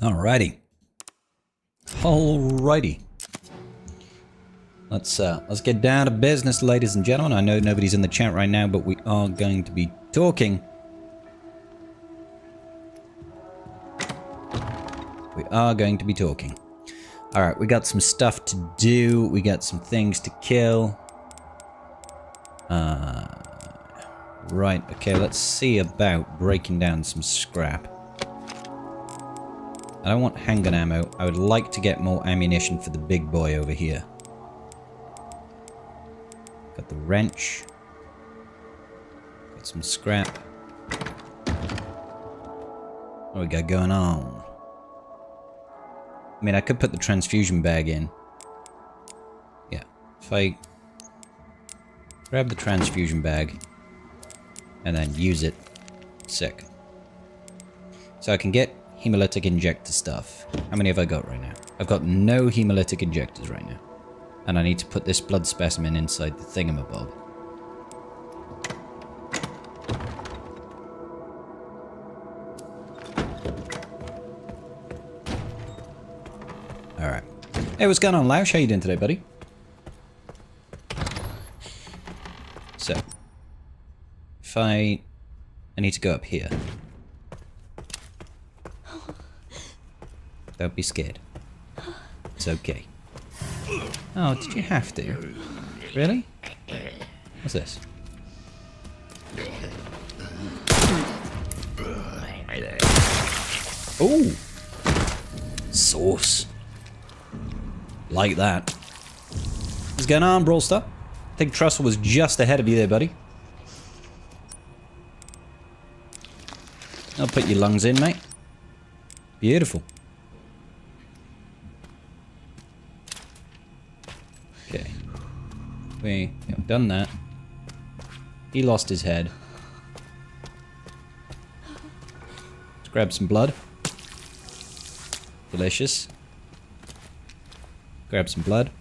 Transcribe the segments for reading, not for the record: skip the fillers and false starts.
Alrighty. Alrighty. Let's get down to business, ladies and gentlemen. I know nobody's in the chat right now, but we are going to be talking. We are going to be talking. Alright, we got some stuff to do. We got some things to kill. Right, okay, let's see about breaking down some scrap. I don't want handgun ammo. I would like to get more ammunition for the big boy over here. Got the wrench. Got some scrap. What we got going on? I mean, I could put the transfusion bag in. Yeah. If I grab the transfusion bag and then use it. Sick. So I can get hemolytic injector stuff. How many have I got right now? I've got no hemolytic injectors right now. And I need to put this blood specimen inside the thingamabob. Alright. Hey, what's going on, Laush? How you doing today, buddy? So. If I need to go up here. Don't be scared. It's okay. Oh, did you have to? Really? What's this? Ooh! Sauce. Like that. What's going on, Brawlstar? I think Trussell was just ahead of you there, buddy. I'll put your lungs in, mate. Beautiful. Okay. We have done that. He lost his head. Let's grab some blood. Delicious. Grab some blood.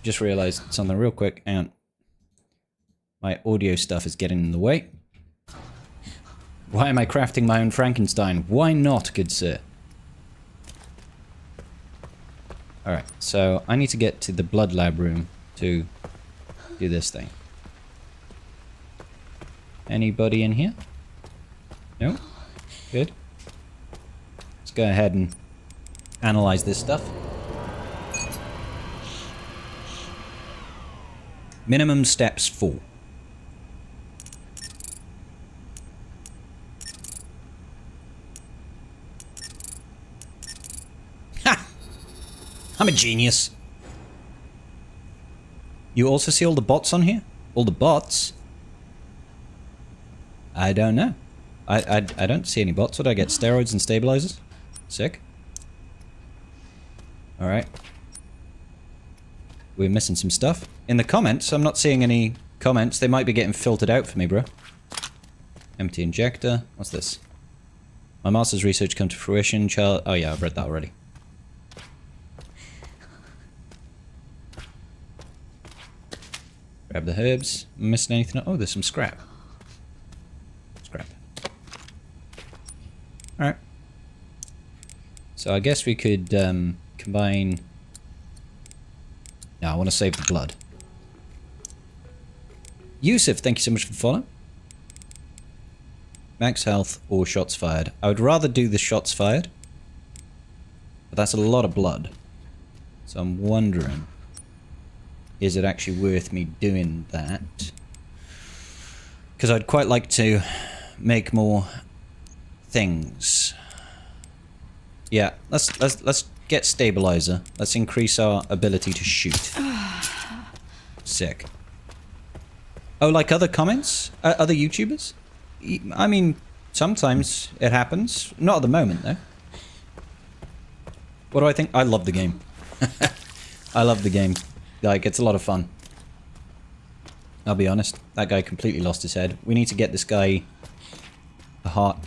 Just realized something real quick, and my audio stuff is getting in the way. Why am I crafting my own Frankenstein? Why not, good sir? Alright, so I need to get to the blood lab room to do this thing. Anybody in here? No? Good. Let's go ahead and analyze this stuff. Minimum steps 4. I'm a genius. You also see all the bots on here? All the bots? I don't know. I don't see any bots. Would I get steroids and stabilizers? Sick. Alright. We're missing some stuff. In the comments, I'm not seeing any comments. They might be getting filtered out for me, bro. Empty injector. What's this? My master's research come to fruition. Child. Oh yeah, I've read that already. Grab the herbs. Am I missing anything? Oh, there's some scrap. Scrap. Alright. So I guess we could combine... No, I want to save the blood. Yusuf, thank you so much for the follow. Max health or shots fired. I would rather do the shots fired. But that's a lot of blood. So I'm wondering... Is it actually worth me doing that? Because I'd quite like to make more things. Yeah, let's get stabilizer. Let's increase our ability to shoot. Sick. Oh, like other comments? Other YouTubers? I mean, sometimes it happens. Not at the moment, though. What do I think? I love the game. I love the game. Like, it's a lot of fun. I'll be honest. That guy completely lost his head. We need to get this guy a heart.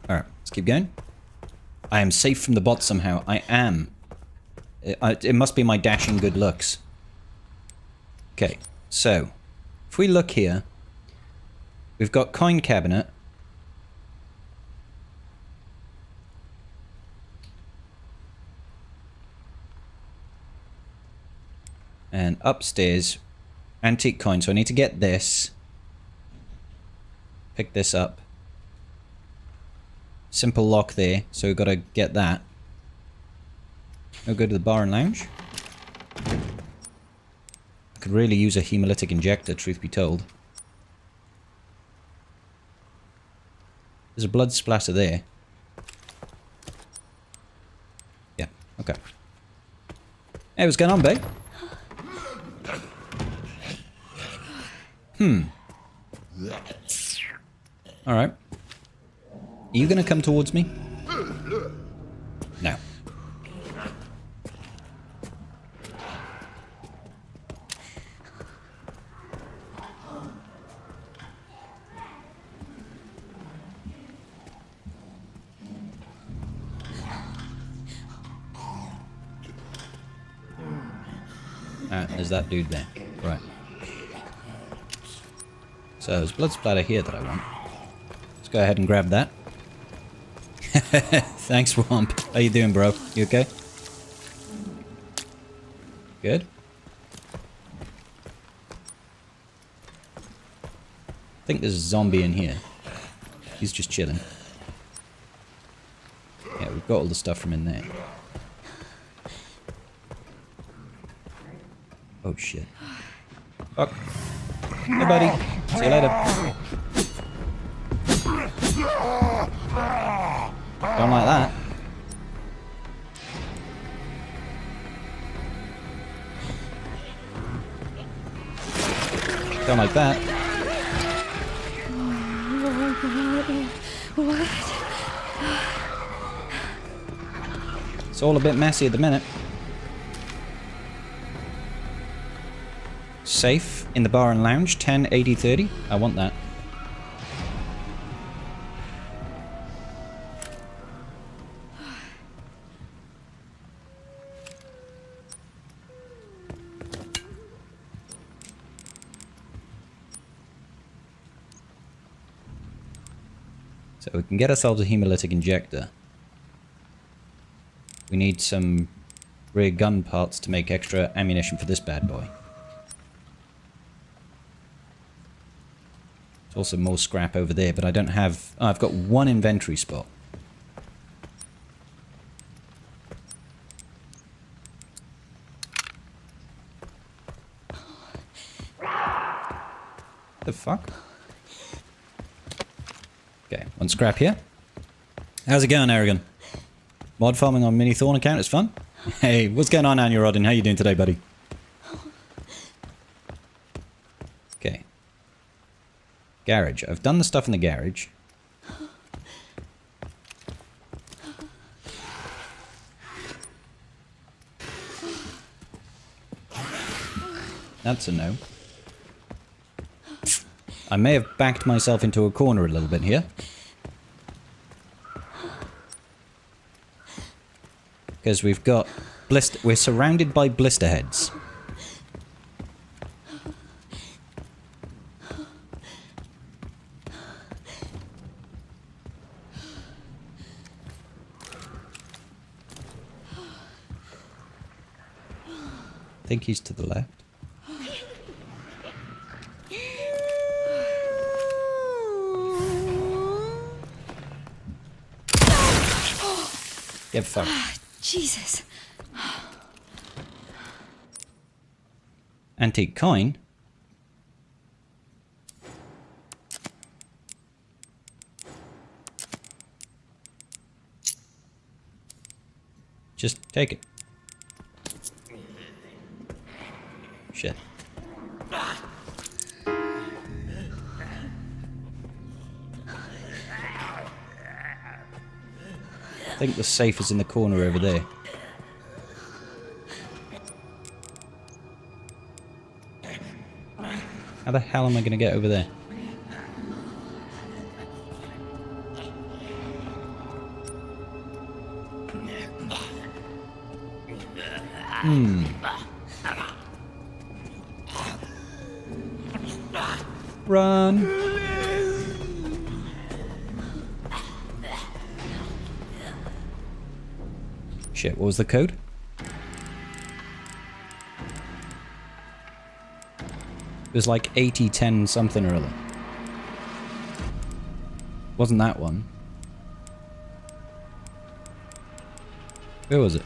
Alright, let's keep going. I am safe from the bot somehow. I am. It must be my dashing good looks. Okay, so If we look here, we've got coin cabinet. And upstairs, antique coin. So I need to get this. Pick this up. Simple lock there, so we've got to get that. We'll go to the bar and lounge. I could really use a hemolytic injector, truth be told. There's a blood splatter there. Yeah, okay. Hey, what's going on, babe? Alright. Are you gonna come towards me? No. There's that dude there. Right. So there's blood splatter here that I want. Let's go ahead and grab that. Thanks, Womp. How you doing, bro? You okay? Good. I think there's a zombie in here. He's just chilling. Yeah, we've got all the stuff from in there. Oh shit. Fuck. Hey buddy. See you later. Don't like that. Don't like that. What? It's all a bit messy at the minute. Safe in the bar and lounge, 10, 80, 30. I want that. So we can get ourselves a hemolytic injector. We need some rear gun parts to make extra ammunition for this bad boy. There's also more scrap over there, but I don't have... Oh, I've got one inventory spot. The fuck? Okay, one scrap here. How's it going, Aragon? Mod farming on Mini Thorn account is fun? Hey, what's going on, Anurodin? How you doing today, buddy? Okay. Garage. I've done the stuff in the garage. That's a no. I may have backed myself into a corner a little bit here. Because we've got we're surrounded by blister heads. I think he's to the left. Get fucked. Jesus. Antique coin. Just take it. Shit. I think the safe is in the corner over there. How the hell am I going to get over there? Run! Shit, what was the code? It was like 8010 something or other. Wasn't that one? Where was it?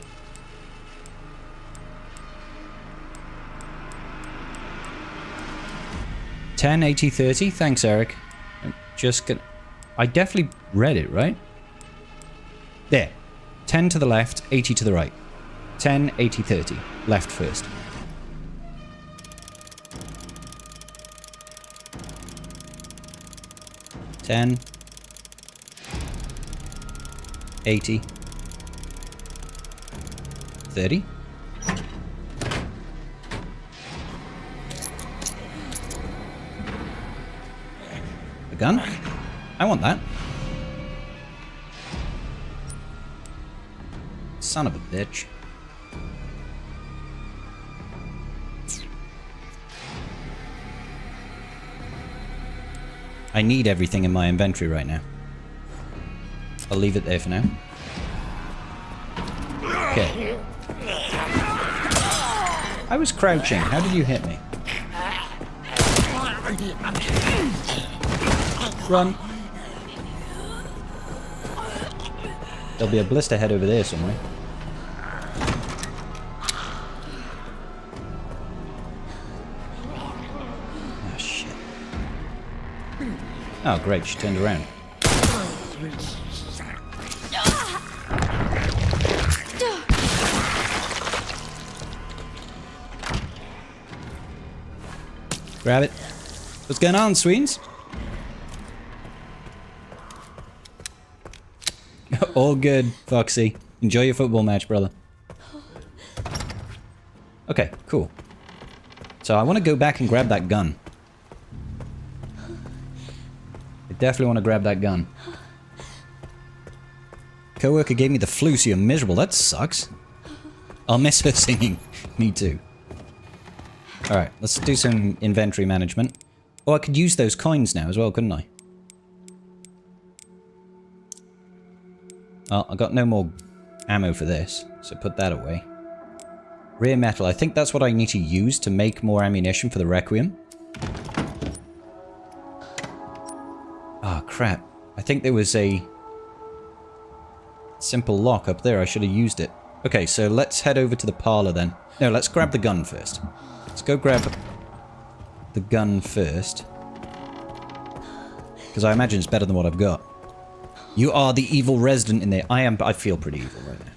$10.80.30? Thanks, Eric. I'm just gonna... I definitely read it, right? There. 10 to the left, 80 to the right. 10, 80, 30. Left first. $10, 80, 30. A gun? I want that. Son of a bitch. I need everything in my inventory right now. I'll leave it there for now. Okay. I was crouching. How did you hit me? Run. There'll be a blister head over there somewhere. Oh, shit. Oh, great. She turned around. Grab it. What's going on, Sweens? All good, Foxy. Enjoy your football match, brother. Okay, cool. So I want to go back and grab that gun. I definitely want to grab that gun. Coworker gave me the flu, so you're miserable. That sucks. I'll miss her singing. Me too. Alright, let's do some inventory management. Oh, I could use those coins now as well, couldn't I? Well, I got no more ammo for this, so put that away. Rare metal. I think that's what I need to use to make more ammunition for the Requiem. Ah, crap. I think there was a simple lock up there. I should have used it. Okay, so let's head over to the parlor then. No, let's grab the gun first. Let's go grab the gun first. Because I imagine it's better than what I've got. You are the evil resident in there. I am, but I feel pretty evil right now.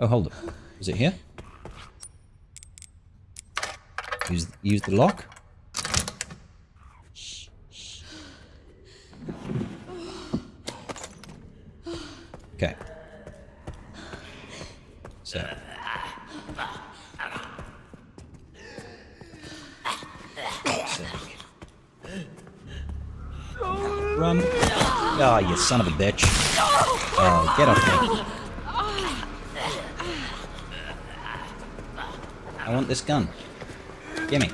Oh, hold it. Is it here? Use the lock. Okay. So. Run. Oh, you son of a bitch. Oh, get off me. I want this gun. Gimme.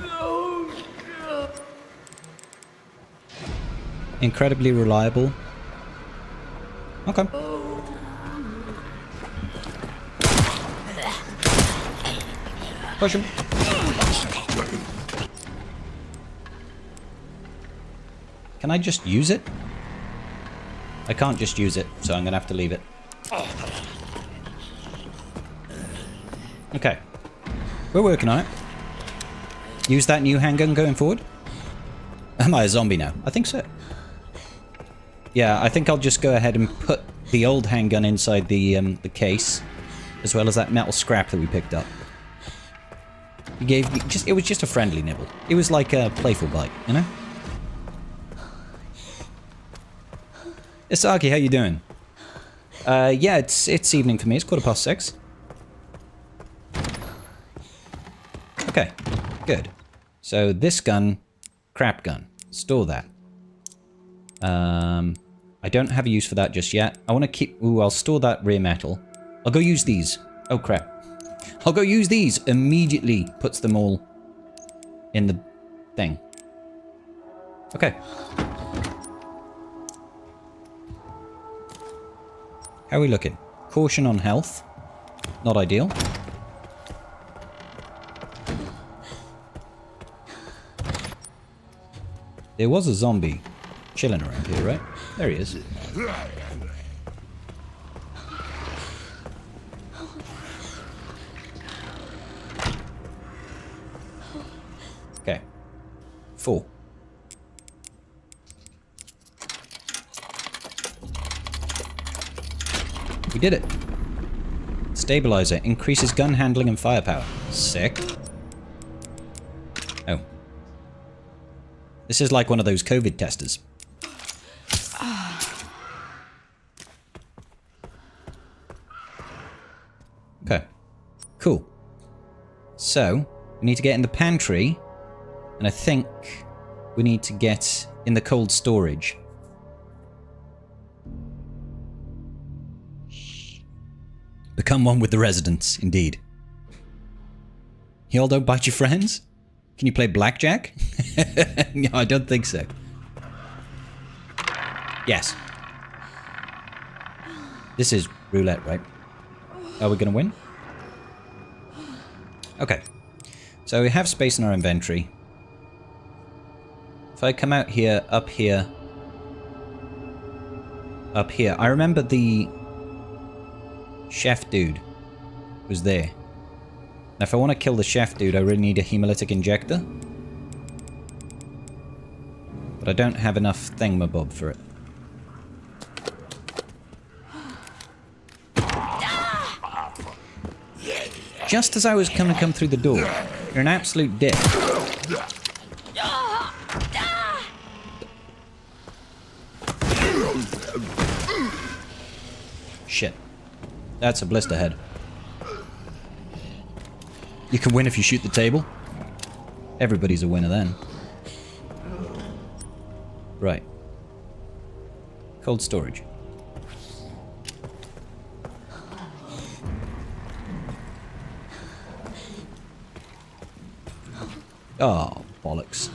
Incredibly reliable. Okay. Push him. Can I just use it? I can't just use it, so I'm gonna have to leave it. Okay. We're working on it. Use that new handgun going forward? Am I a zombie now? I think so. Yeah, I think I'll just go ahead and put the old handgun inside the case, as well as that metal scrap that we picked up. He gave me it was just a friendly nibble. It was like a playful bite, you know? Isaki, how you doing? Yeah, it's evening for me. It's 6:15. Okay, good. So this gun, crap gun. Store that. I don't have a use for that just yet. I want to keep... Ooh, I'll store that rare metal. I'll go use these. Oh, crap. I'll go use these. Immediately puts them all in the thing. Okay. How are we looking? Caution on health. Not ideal. There was a zombie chilling around here, right? There he is. Okay. 4. We did it. Stabilizer. Increases gun handling and firepower. Sick. Oh. This is like one of those COVID testers. Okay. Cool. So, we need to get in the pantry. And I think we need to get in the cold storage. Become one with the residents, indeed. You all don't bite your friends? Can you play blackjack? No, I don't think so. Yes. This is roulette, right? Are we going to win? Okay. So we have space in our inventory. If I come out here, up here, up here. I remember the chef dude was there. Now if I want to kill the chef dude, I really need a hemolytic injector. But I don't have enough thingamabob for it. Just as I was going to come through the door. You're an absolute dick. Shit. That's a blister head. You can win if you shoot the table. Everybody's a winner then. Right. Cold storage. Oh, bollocks.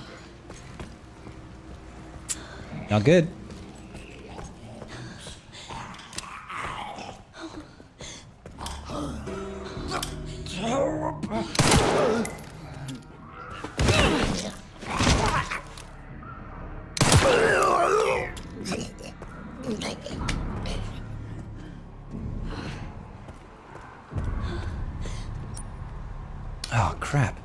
Not good. Oh, crap.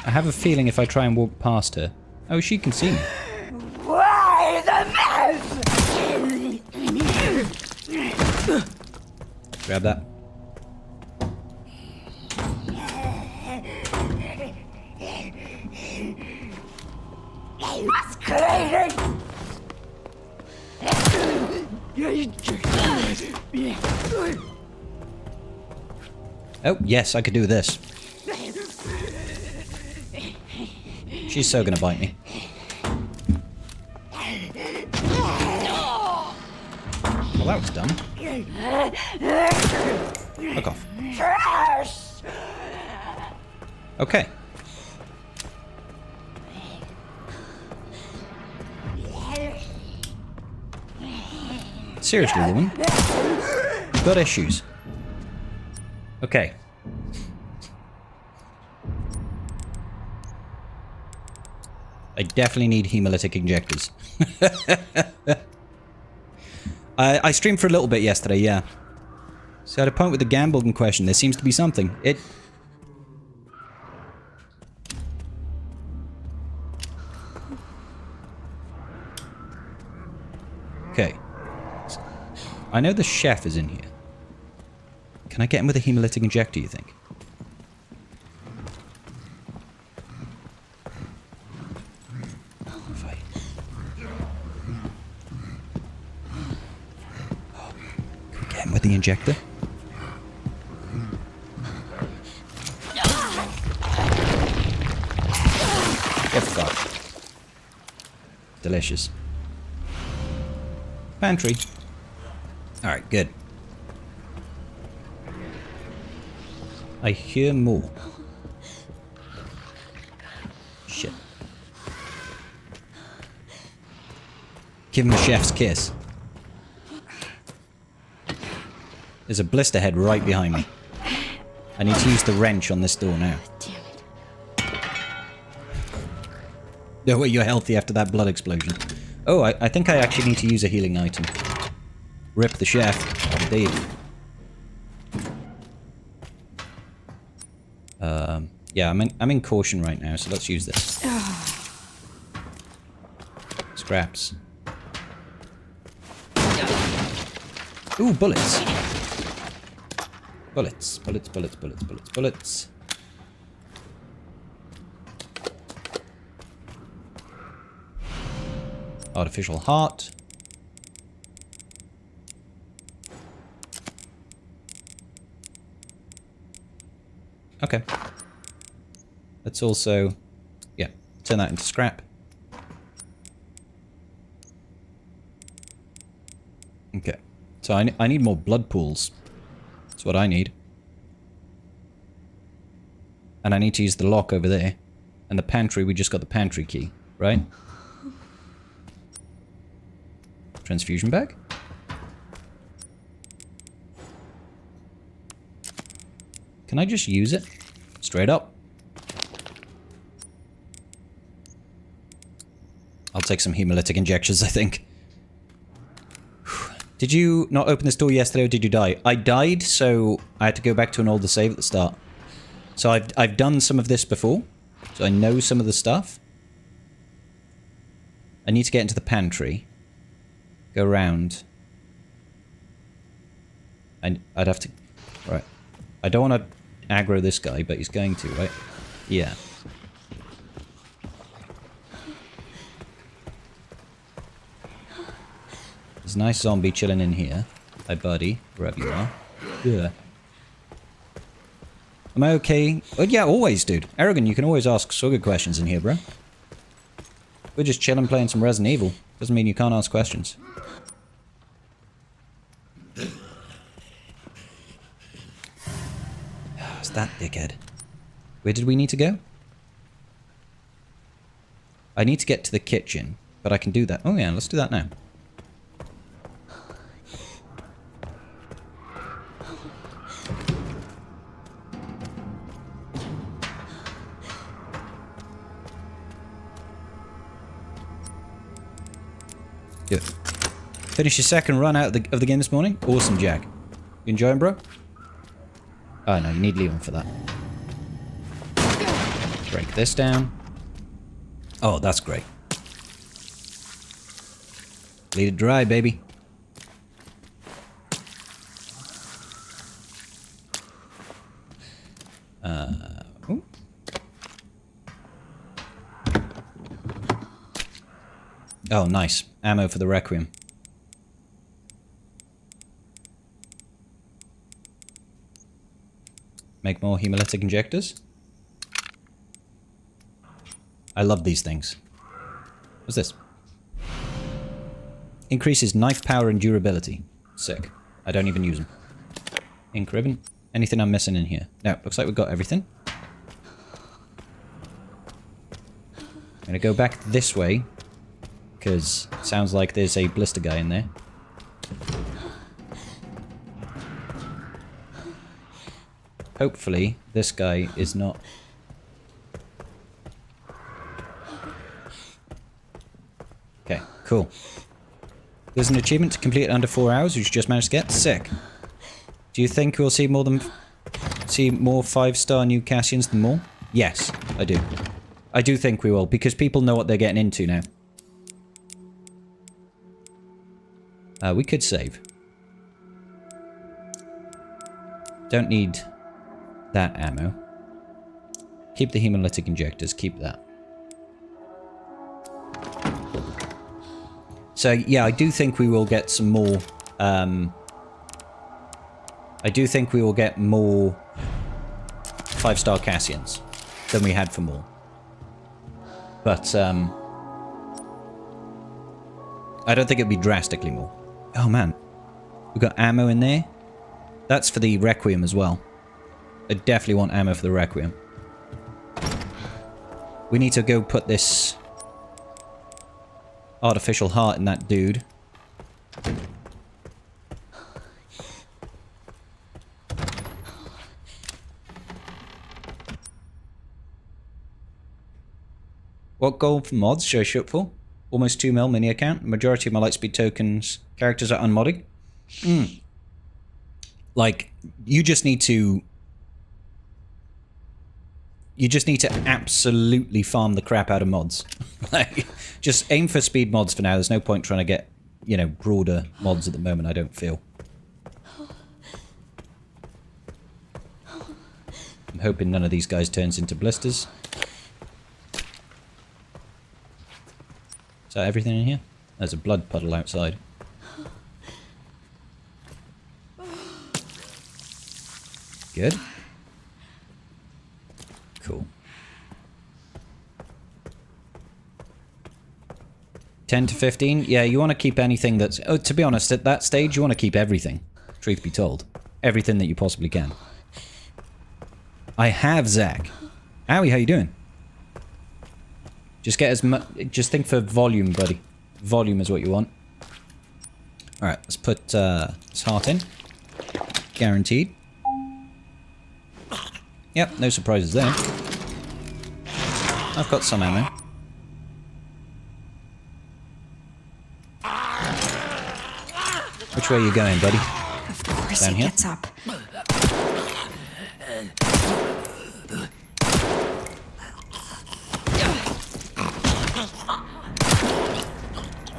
I have a feeling if I try and walk past her... Oh, she can see me. Why the mess? Grab that. Masquerading! Oh, yes, I could do this. She's so gonna bite me. Well, that was dumb. Fuck off. Trash! Okay. Seriously, woman. You've got issues. Okay. I definitely need hemolytic injectors. I streamed for a little bit yesterday, yeah. So at a point with the gambling question, there seems to be something. Okay. I know the chef is in here. Can I get him with a hemolytic injector, you think? with the injector. Get fucked. Delicious. Pantry. Alright, good. I hear more. Shit. Give him a chef's kiss. There's a blister head right behind me. I need to use the wrench on this door now. Damn it. No way, you're healthy after that blood explosion. Oh, I think I actually need to use a healing item. Rip the chef. Indeed. Yeah, I'm in caution right now, so let's use this. Scraps. Ooh, bullets. Bullets, bullets, bullets, bullets, bullets, bullets. Artificial heart. Okay. Let's also, yeah, turn that into scrap. Okay. So I need more blood pools. That's what I need. And I need to use the lock over there. And the pantry, we just got the pantry key, right? Transfusion bag? Can I just use it? Straight up. I'll take some hemolytic injections, I think. Did you not open this door yesterday or did you die? I died, so I had to go back to an older save at the start. So I've done some of this before. So I know some of the stuff. I need to get into the pantry. Go around. I'd have to... Right. I don't want to aggro this guy, but he's going to, right? Yeah. There's a nice zombie chilling in here. Hi, buddy. Wherever you are. Yeah. Am I okay? Oh, yeah, always, dude. Arrogant, you can always ask so good questions in here, bro. We're just chilling playing some Resident Evil. Doesn't mean you can't ask questions. It's that dickhead. Where did we need to go? I need to get to the kitchen, but I can do that. Oh yeah, let's do that now. Good. Finish your second run out of the game this morning? Awesome, Jack. You enjoying, bro? Oh no, you need Leon for that. Break this down. Oh, that's great. Bleed it dry, baby. Ooh. Oh, nice. Ammo for the Requiem. Make more hemolytic injectors. I love these things. What's this? Increases knife power and durability. Sick. I don't even use them. Ink ribbon. Anything I'm missing in here? No, looks like we've got everything. I'm gonna go back this way, because it sounds like there's a blister guy in there. Hopefully, this guy is not... Okay, cool. There's an achievement to complete it under 4 hours, which you just managed to get. Sick. Do you think we'll see more 5-star new Cassians than more? Yes, I do. I do think we will, because people know what they're getting into now. We could save. Don't need that ammo. Keep the hemolytic injectors, keep that. So, yeah, I do think we will get some more I do think we will get more 5-star Cassians than we had for more. But, I don't think it'd be drastically more. Oh, man. We've got ammo in there. That's for the Requiem as well. I definitely want ammo for the Requiem. We need to go put this artificial heart in that dude. What goal for mods should I shoot for? Almost 2 mil mini account. Majority of my Lightspeed tokens characters are unmodding. Like, you just need to absolutely farm the crap out of mods. Like, just aim for speed mods for now. There's no point trying to get, you know, broader mods at the moment, I don't feel. I'm hoping none of these guys turns into blisters. Is that everything in here? There's a blood puddle outside. Good. Cool. 10 to 15? Yeah, you want to keep anything that's... Oh, to be honest, at that stage, you want to keep everything. Truth be told. Everything that you possibly can. I have Zach. Howie, how you doing? Just get as much... Just think for volume, buddy. Volume is what you want. Alright, let's put this heart in. Guaranteed. Yep, no surprises there. I've got some ammo. Which way are you going, buddy? Of course Down he here? gets up.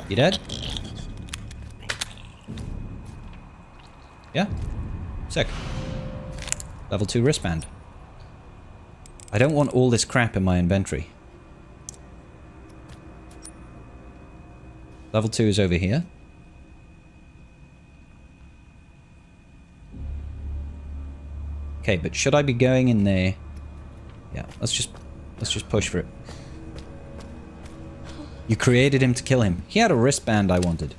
You dead? Yeah? Sick. Level 2 wristband. I don't want all this crap in my inventory. Level 2 is over here. Okay, but should I be going in there? Yeah, let's just push for it. You created him to kill him. He had a wristband I wanted.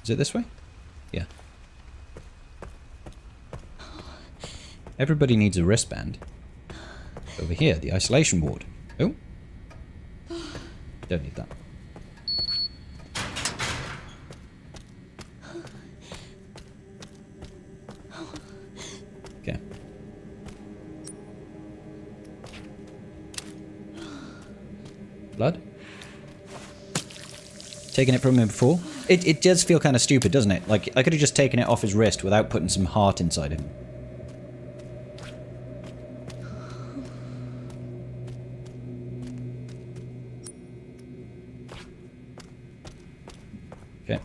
Is it this way? Yeah. Everybody needs a wristband. Over here, the isolation ward. Oh. Don't need that. Okay. Blood? Taking it from him before? It does feel kind of stupid, doesn't it? Like, I could have just taken it off his wrist without putting some heart inside him. Okay.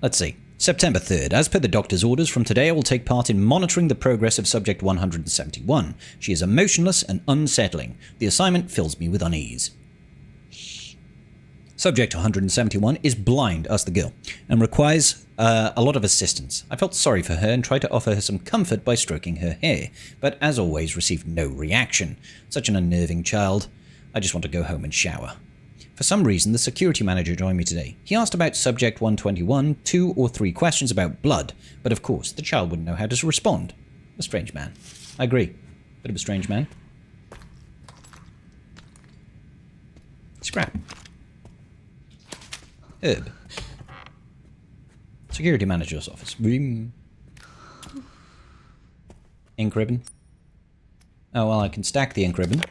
Let's see. September 3rd. As per the doctor's orders, from today I will take part in monitoring the progress of Subject 171. She is emotionless and unsettling. The assignment fills me with unease. Subject 171 is blind, asked the girl, and requires a lot of assistance. I felt sorry for her and tried to offer her some comfort by stroking her hair, but as always received no reaction. Such an unnerving child. I just want to go home and shower. For some reason, the security manager joined me today. He asked about Subject 121, 2 or 3 questions about blood, but of course, the child wouldn't know how to respond. A strange man. I agree. Bit of a strange man. Scrap. Herb. Security manager's office. Room. Ink ribbon. Oh, well, I can stack the ink ribbon.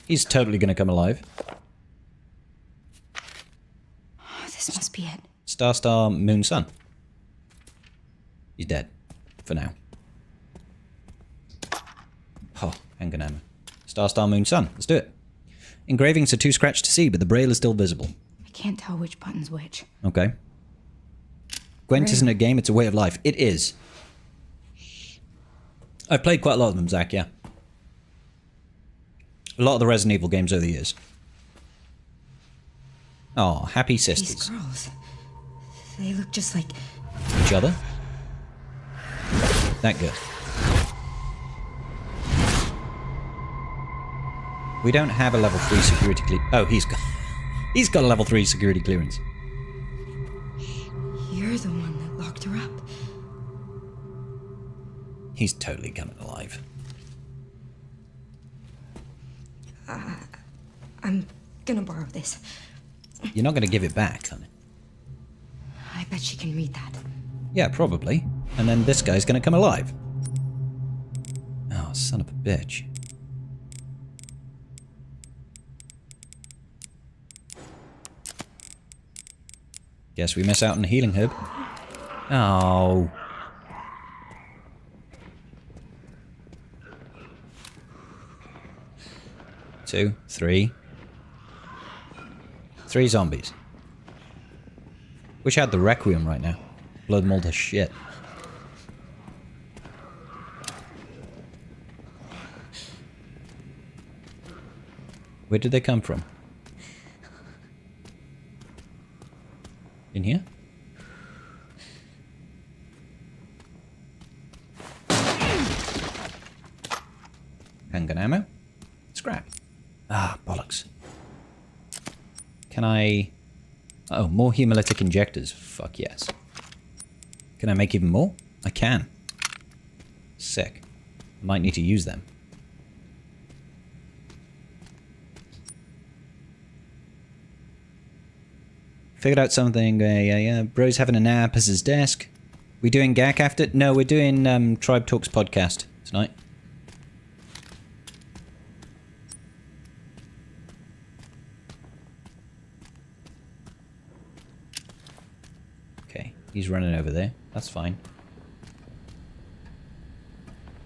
He's totally going to come alive. Oh, this must be it. Star, star, moon, sun. He's dead. For now. Oh, handgun ammo. Star, star, moon, sun. Let's do it. Engravings are too scratched to see, but the braille is still visible. I can't tell which button's which. Okay. Gwent isn't a game, it's a way of life. It is. I've played quite a lot of them, Zach, yeah. A lot of the Resident Evil games over the years. Oh, happy sisters. These girls, They look just like... Each other? That good. We don't have a level 3 security Oh, he's got a level 3 security clearance. You're the one that locked her up. He's totally coming alive. I'm gonna borrow this. You're not going to give it back, honey. I bet she can read that. Yeah, probably. And then this guy's going to come alive. Oh, son of a bitch. Guess we miss out on the healing herb. Oh. Two, three. 3 zombies. Wish I had the Requiem right now. Blood mold as shit. Where did they come from? In here? Handgun ammo? Scrap. Ah, bollocks. Can I... Oh, more hemolytic injectors. Fuck yes. Can I make even more? I can. Sick. Might need to use them. Figured out something. Yeah. Bro's having a nap as his desk. We doing GAC after? No, we're doing Tribe Talks podcast tonight. Okay, he's running over there. That's fine.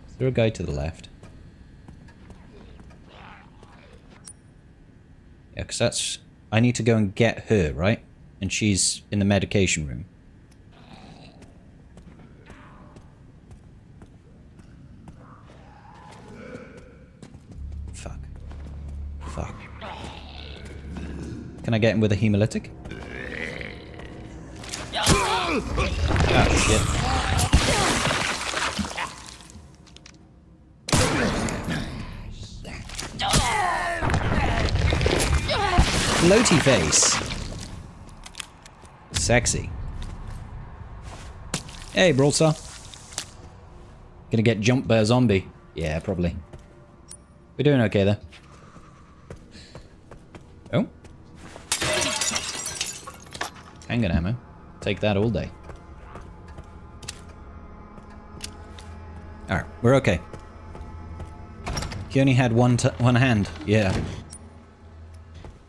Is there a guy to the left? Yeah, because that's... I need to go and get her, right? And she's in the medication room. Fuck. Fuck. Can I get him with a hemolytic? Oh, shit. Floaty face. Sexy. Hey, Brawlstar. Gonna get jumped by a zombie. Yeah, probably. We're doing okay there. Oh. Handgun ammo. Take that all day. Alright, we're okay. He only had one hand. Yeah.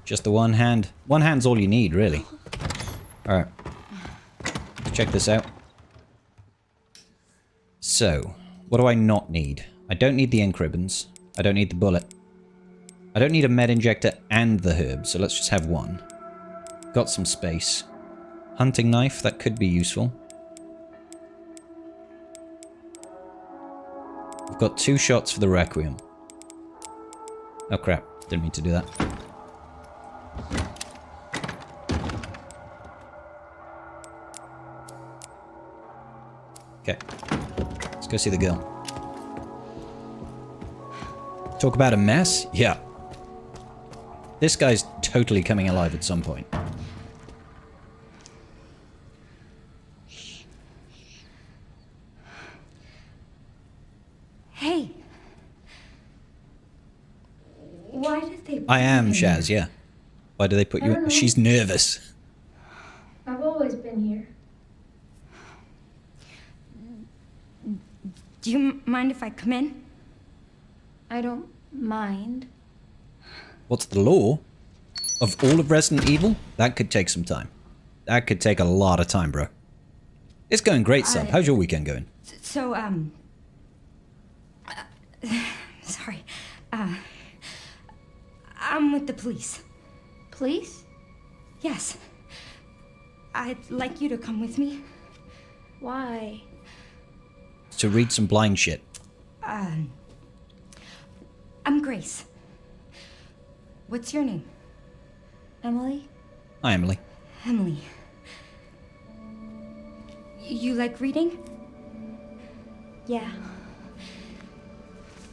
Just the one hand. One hand's all you need, really. Alright. Let's check this out. So, what do I not need? I don't need the ink ribbons. I don't need the bullet. I don't need a med injector and the herb, so let's just have one. Got some space. Hunting knife, that could be useful. I've got 2 shots for the Requiem. Oh crap, didn't mean to do that. Okay, let's go see the girl. Talk about a mess? Yeah. This guy's totally coming alive at some point. Hey. Why did they... I am Shaz, yeah. Why do they put you in? She's nervous. I've always been here. Do you mind if I come in? I don't mind. What's the law? Of all of Resident Evil? That could take some time. That could take a lot of time, bro. It's going great, son. How's your weekend going? So, sorry. I'm with the police. Police? Yes. I'd like you to come with me. Why? To read some blind shit. I'm Grace. What's your name? Emily? Hi, Emily. Emily. You like reading? Yeah.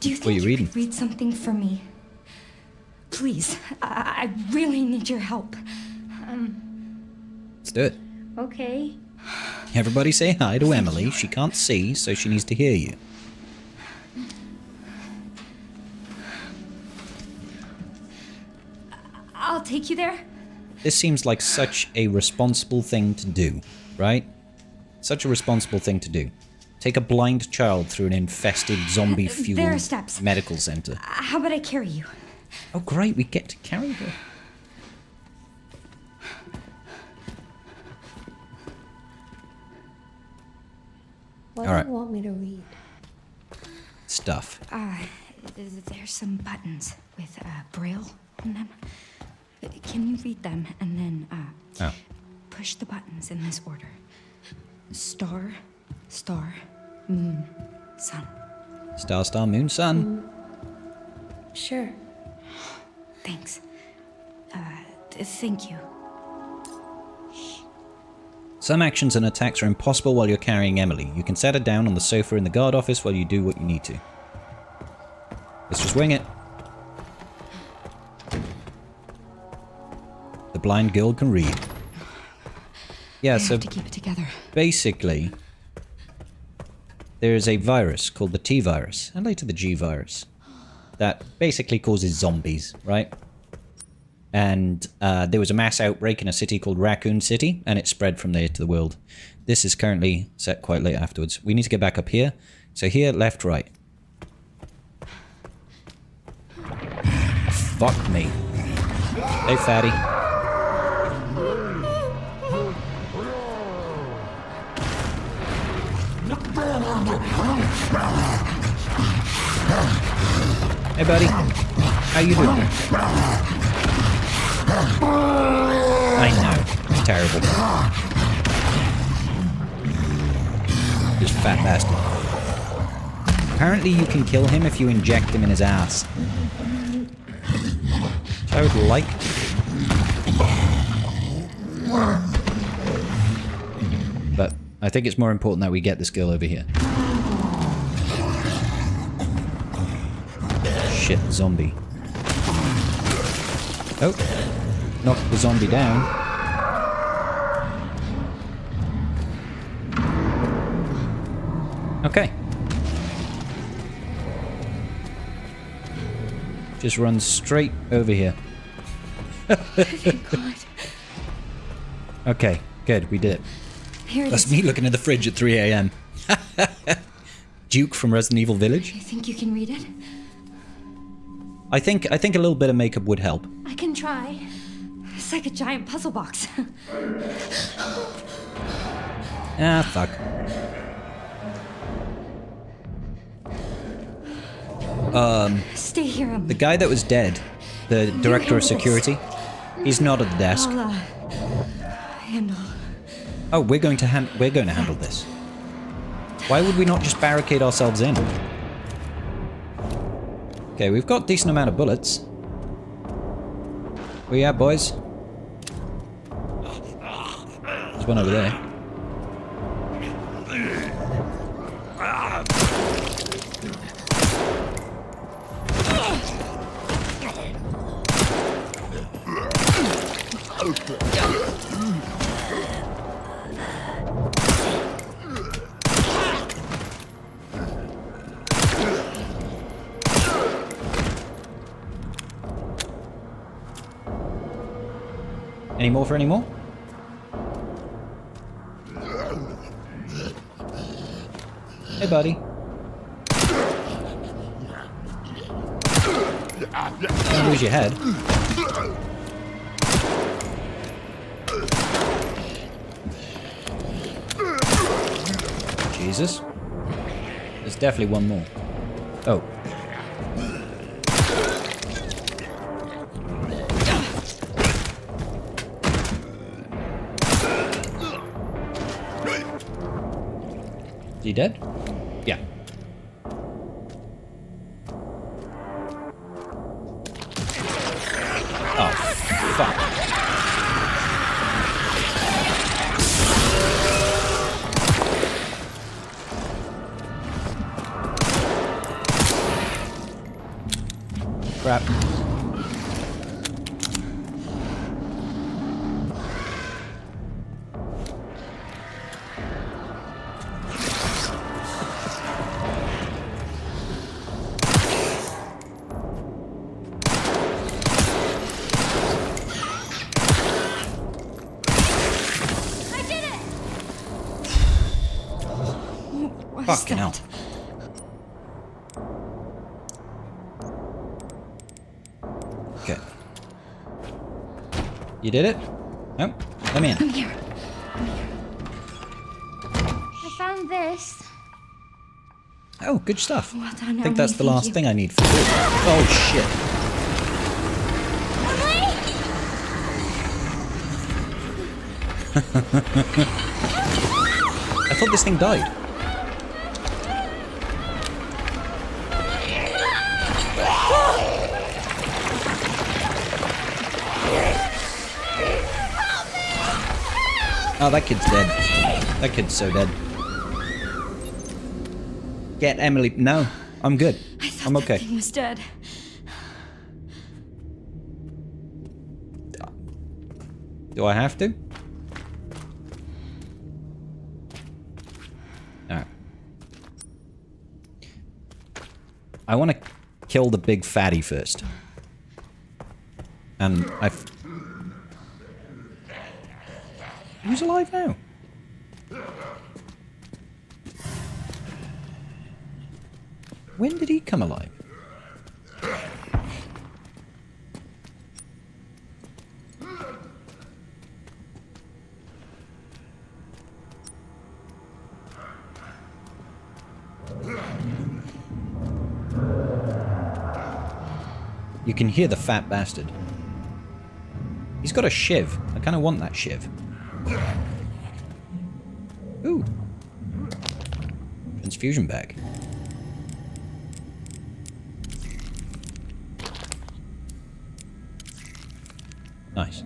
Do you What are think you reading? could read something for me? Please, I really need your help. Let's do it. Okay. Everybody say hi to Emily. She can't see, so she needs to hear you. I'll take you there. This seems like such a responsible thing to do, right? Such a responsible thing to do. Take a blind child through an infested, There are zombie-fueled steps. medical center. How about I carry you? Oh, great, we get to carry her. What All right. do you want me to read? Stuff. There's some buttons with Braille on them. Can you read them and then Oh. push the buttons in this order? Star, star, moon, sun. Star, star, moon, sun. Sure. Thanks. Thank you. Some actions and attacks are impossible while you're carrying Emily. You can set her down on the sofa in the guard office while you do what you need to. Let's just wing it. The blind girl can read. Yeah, I so have to keep it together. basically, there is a virus called the T virus, and later the G virus, that basically causes zombies, right? And there was a mass outbreak in a city called Raccoon City, and it spread from there to the world. This is currently set quite late afterwards. We need to get back up here. So here, left, right. Fuck me. Hey, fatty. Hey, buddy. How you doing? I know. It's terrible. This fat bastard. Apparently you can kill him if you inject him in his ass. Which I would like. But I think it's more important that we get this girl over here. Shit, zombie. Oh. Knock the zombie down. Okay. Just run straight over here. God. Okay, good, we did it. Here it That's is. me looking at the fridge at 3 a.m. Duke from Resident Evil Village. You think you can read it? I think a little bit of makeup would help. I can try. It's like a giant puzzle box. Ah, fuck. Stay here, Emily. The guy that was dead, the director of security, he's not at the desk. I'll handle. Oh, we're going to handle this. Why would we not just barricade ourselves in? Okay, we've got a decent amount of bullets. Where you at, boys? There's one over there. Any more for any more? Hey, buddy. Don't lose your head. Jesus. There's definitely one more. Oh. Is he dead? Yeah. Oh, fuck. Crap. I did it! What was Fucking hell. that? Okay. You did it? No? Let me in. Come here. I found this. Oh, good stuff. Well done, I think that's Emily, the thank last you. thing I need for food. Oh, shit. I thought this thing died. Oh, that kid's dead. That kid's so dead. Get Emily. No, I'm good. I thought I'm that okay. thing was dead. Do I have to? Alright. I want to kill the big fatty first. And I've... Who's alive now? When did he come alive? You can hear the fat bastard. He's got a shiv. I kind of want that shiv. Ooh. Transfusion bag. Nice.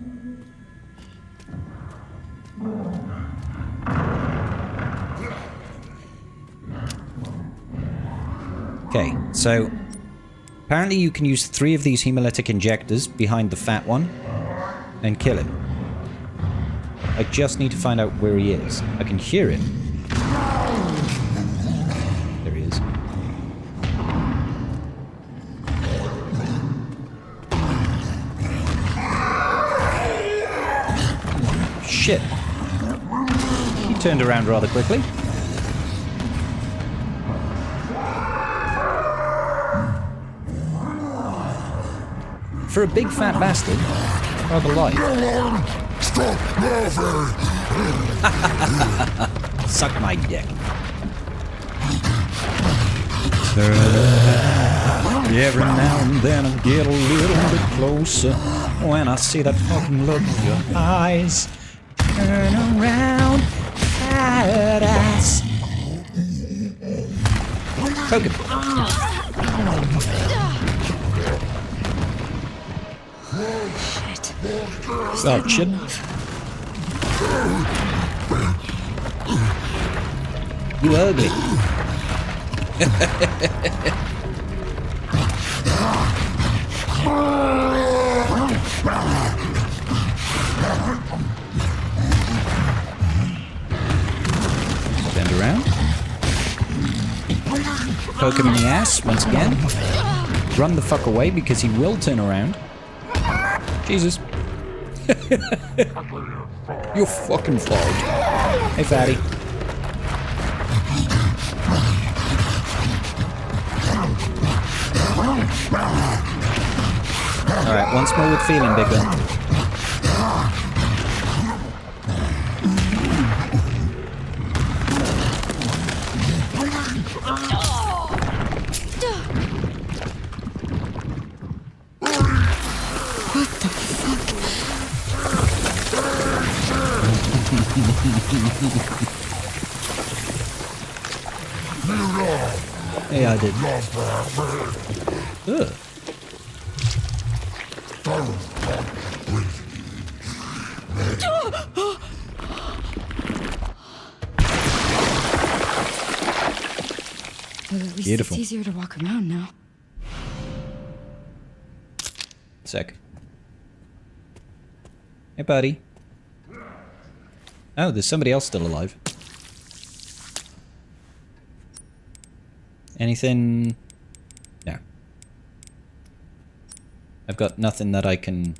Okay, so apparently you can use 3 of these hemolytic injectors behind the fat one and kill him. I just need to find out where he is. I can hear him. There he is. Shit. He turned around rather quickly. For a big fat bastard, rather light. Suck my dick. Every now and then I get a little bit closer when I see that fucking look in your eyes. Turn around, fat ass. Poke him. Shit. Oh, shit. You ugly. Stand around. Poke him in the ass once again. Run the fuck away because he will turn around. Jesus. You're fucking fogged. Hey, fatty. Alright, once more with feeling, big one. What the fuck? Hey, I did. Ugh. Well, at least Beautiful. it's easier to walk around now. sec. Hey, buddy. Oh, there's somebody else still alive. Anything? No. I've got nothing that I can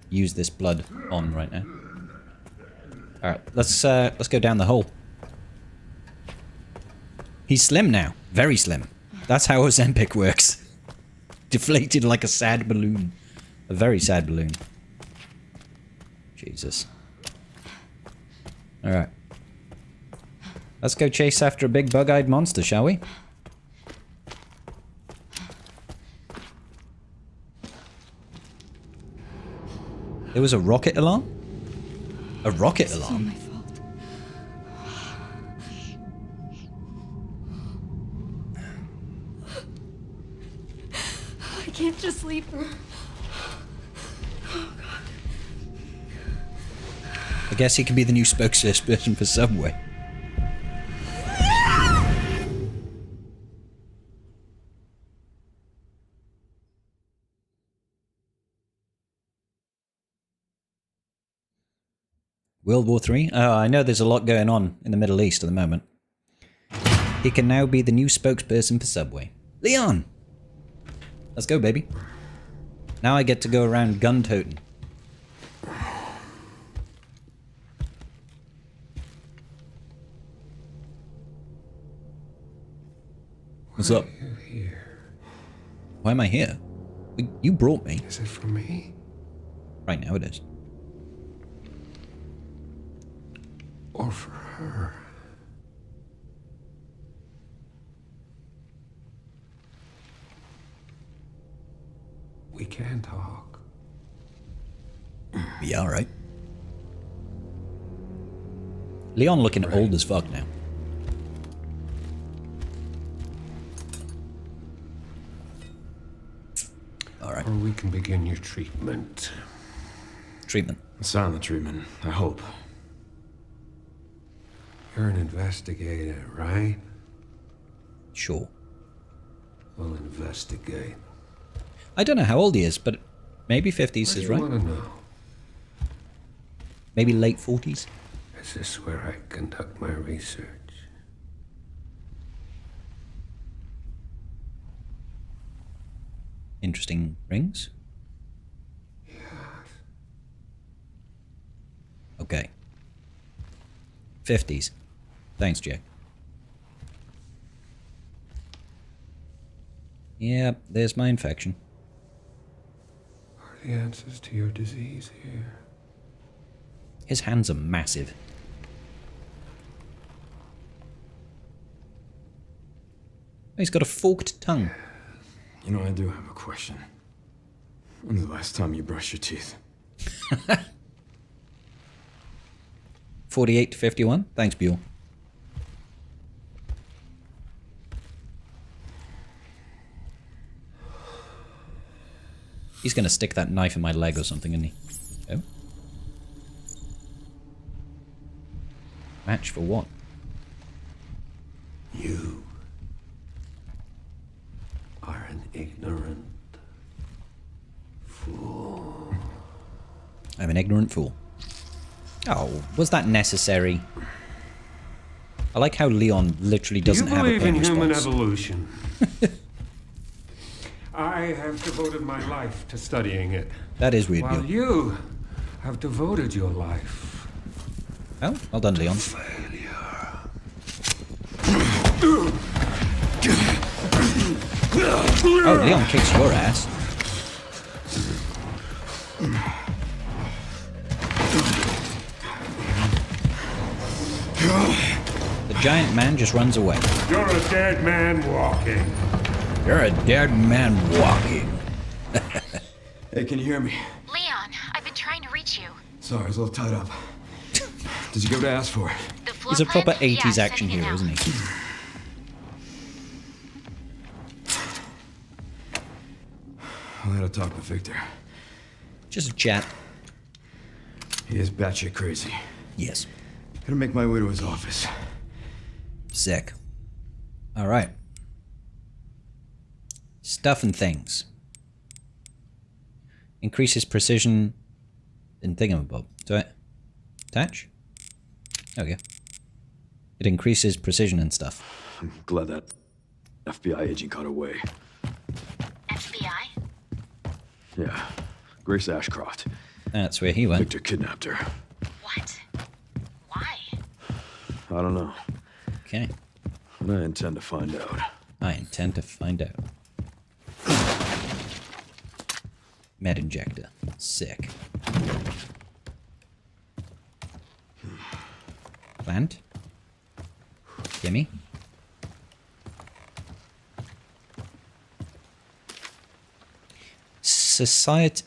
use this blood on right now. Alright, let's go down the hole. He's slim now. Very slim. That's how Ozempic works. Deflated like a sad balloon. A very sad balloon. Jesus. Alright. Let's go chase after a big bug-eyed monster, shall we? There was a rocket alarm? A rocket It's all alarm? my fault. I can't just leave her. I guess he could be the new spokesperson for Subway. World War III? Oh, I know there's a lot going on in the Middle East at the moment. He can now be the new spokesperson for Subway. Leon! Let's go, baby. Now I get to go around gun-toting. What's up? Why am I here? You brought me. Is it for me? Right now it is. Or for her? We can talk. Be alright. Leon looking old as fuck now. Alright. Or we can begin your treatment. Treatment. Silent treatment, I hope. You're an investigator, right? Sure. We'll investigate. I don't know how old he is, but maybe 50s What do is you right. want to know? Maybe late 40s. Is this where I conduct my research? Interesting rings. Yes. Okay. 50s. Thanks, Jack. Yep, there's my infection. Are the answers to your disease here? His hands are massive. Oh, he's got a forked tongue. You know, I do have a question. When's the last time you brushed your teeth? 48 to 51. Thanks, Buell. He's gonna stick that knife in my leg or something, isn't he? Oh. Match for what? You are an ignorant fool. I'm an ignorant fool. Oh, was that necessary? I like how Leon literally doesn't have a You believe in pain human response. evolution? I have devoted my life to studying it. That is weird, While Buell. you have devoted your life Oh, well done, Leon. failure. Oh, Leon kicks your ass. The giant man just runs away. You're a dead man walking. You're a dead man walking. Hey, can you hear me? Leon, I've been trying to reach you. Sorry, I was a little tied up. Did you go to ask for it? The floor He's a plan? proper 80s Yeah, action sending it hero, now. isn't he? I had a talk with Victor. Just a chat. He is batshit crazy. Yes. Gonna make my way to his office. Sick. Alright. Stuff and things. Increases precision in thingamabob. Do I attach? There we go. It increases precision and stuff. I'm glad that FBI agent got away. FBI? Yeah. Grace Ashcroft. That's where he went. Victor kidnapped her. What? Why? I don't know. Okay. And I intend to find out. I intend to find out. Med injector. Sick. Plant. Gimme. Society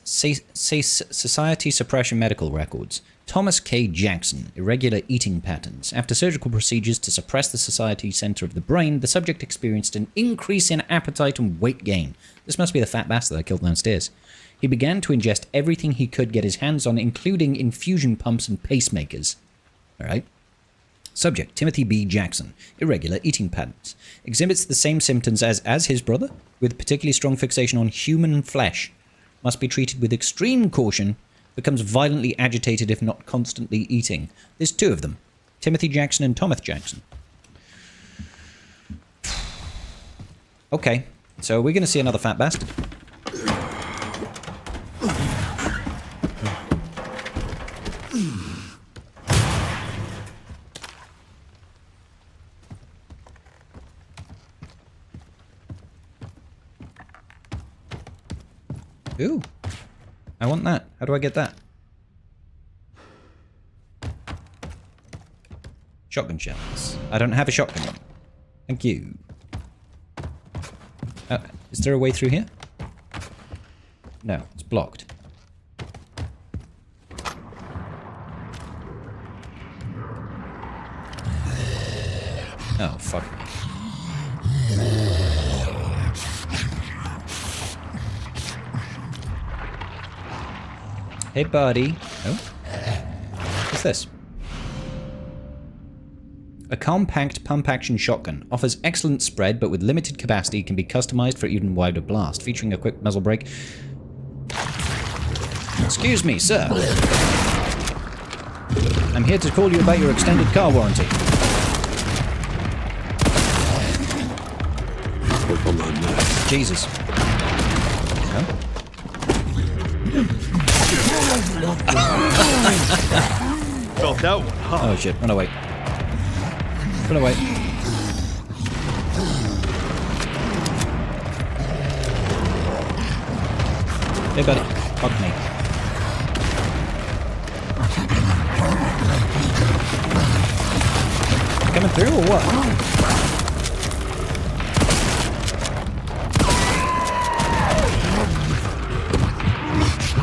suppression medical records. Thomas K. Jackson, irregular eating patterns. After surgical procedures to suppress the society center of the brain, the subject experienced an increase in appetite and weight gain. This must be the fat bastard I killed downstairs. He began to ingest everything he could get his hands on, including infusion pumps and pacemakers. Alright. Subject, Timothy B. Jackson, irregular eating patterns. Exhibits the same symptoms as his brother, with particularly strong fixation on human flesh. Must be treated with extreme caution. Becomes violently agitated if not constantly eating. There's two of them. Timothy Jackson and Thomas Jackson. Okay, so we're going to see another fat bastard. Ooh. I want that. How do I get that? Shotgun shells. I don't have a shotgun. Thank you. Is there a way through here? No, it's blocked. Oh, fuck me. Hey, buddy. Oh. What's this? A compact pump-action shotgun. Offers excellent spread, but with limited capacity, can be customized for even wider blast, featuring a quick muzzle brake. Excuse me, sir. I'm here to call you about your extended car warranty. Jesus. Huh? Felt that one, huh? Oh shit, run away. Run away. Hey buddy, fuck me. Coming through or what?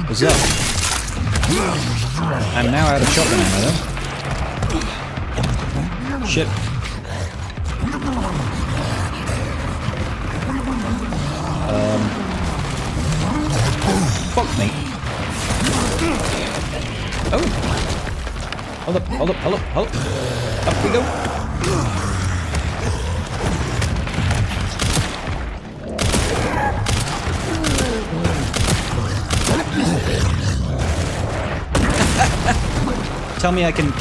What's up? I'm now out of shotgun ammo though. Shit. Fuck me. Oh. Hold up, hold up, hold up, hold up. Up we go. Tell me I can...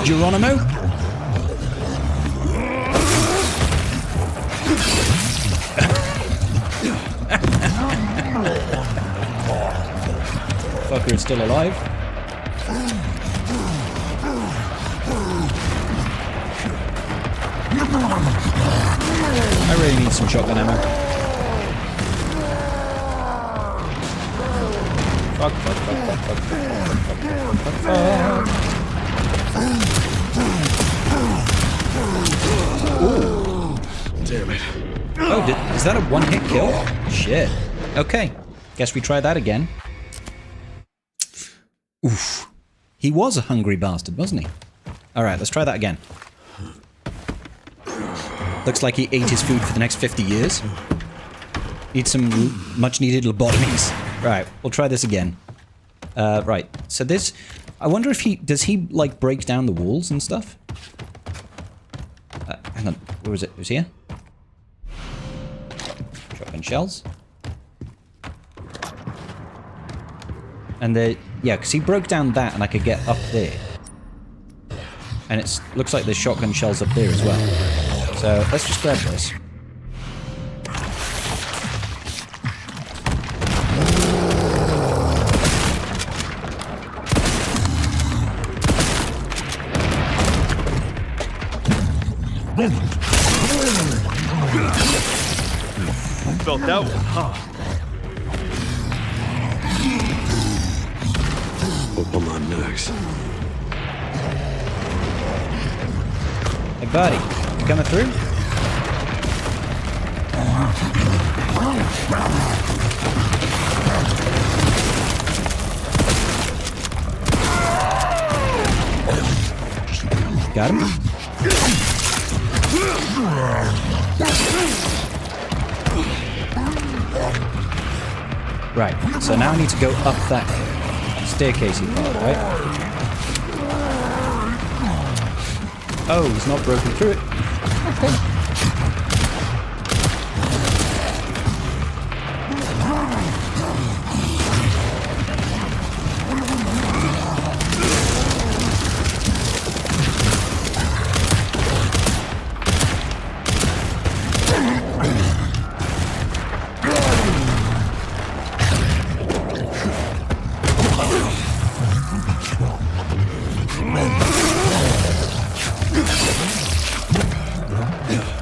Geronimo? Fucker is still alive. I really need some shotgun ammo. Fuck, fuck, fuck, fuck, fuck, fuck, fuck, fuck, fuck. Ooh. Damn it. Oh, is that a one-hit kill? Shit. Okay. Guess we try that again. Oof. He was a hungry bastard, wasn't he? Alright, let's try that again. Looks like he ate his food for the next 50 years. Need some much-needed lobotomies. Right, we'll try this again. Right, so this... I wonder if he... Does he, like, break down the walls and stuff? Hang on, where was it? It was here? Shotgun shells. And yeah, because he broke down that and I could get up there. And it looks like there's shotgun shells up there as well. So let's just grab this. Felt that one, huh? Hope I'm on next. Hey buddy, you coming through? Got him? Right, so now I need to go up that staircasey part, right? Oh, he's not broken through it. Okay.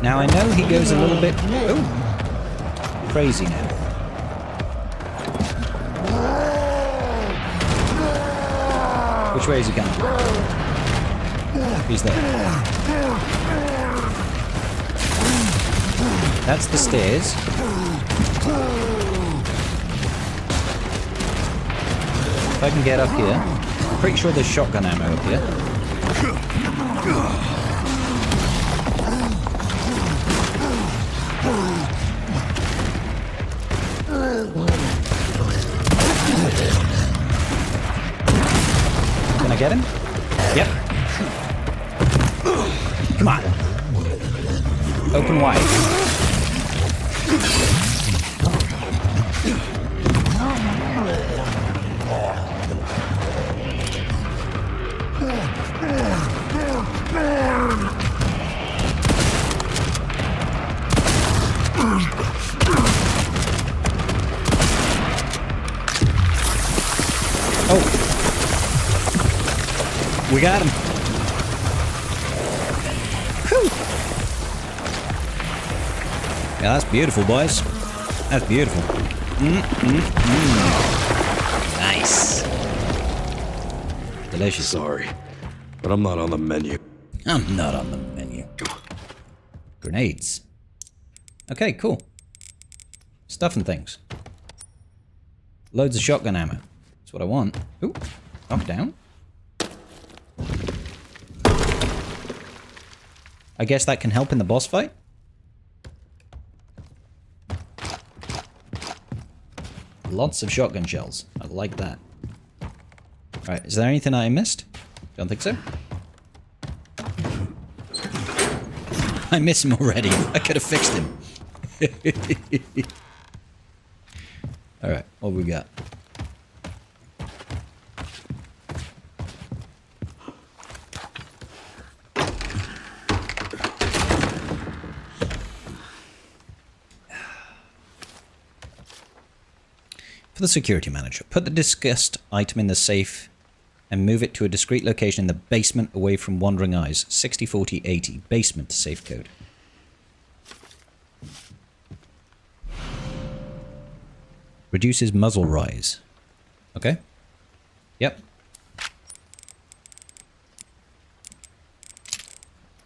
Now I know he goes a little bit crazy now. Which way is he going? He's there. That's the stairs. If I can get up here, I'm pretty sure there's shotgun ammo up here. Can I get him? Yep. Come on. Open wide. Oh. We got him. Whew. Yeah, that's beautiful, boys. That's beautiful. Nice. Delicious. Sorry, but I'm not on the menu. I'm not on the menu. Grenades. Okay, cool. Stuff and things. Loads of shotgun ammo. That's what I want. Ooh, knock down. I guess that can help in the boss fight. Lots of shotgun shells. I like that. Alright, is there anything I missed? Don't think so. I miss him already. I could have fixed him. Alright, what have we got? For the security manager, put the discussed item in the safe and move it to a discreet location in the basement away from wandering eyes. 60-40-80. Basement safe code. Reduces muzzle rise. Okay. Yep.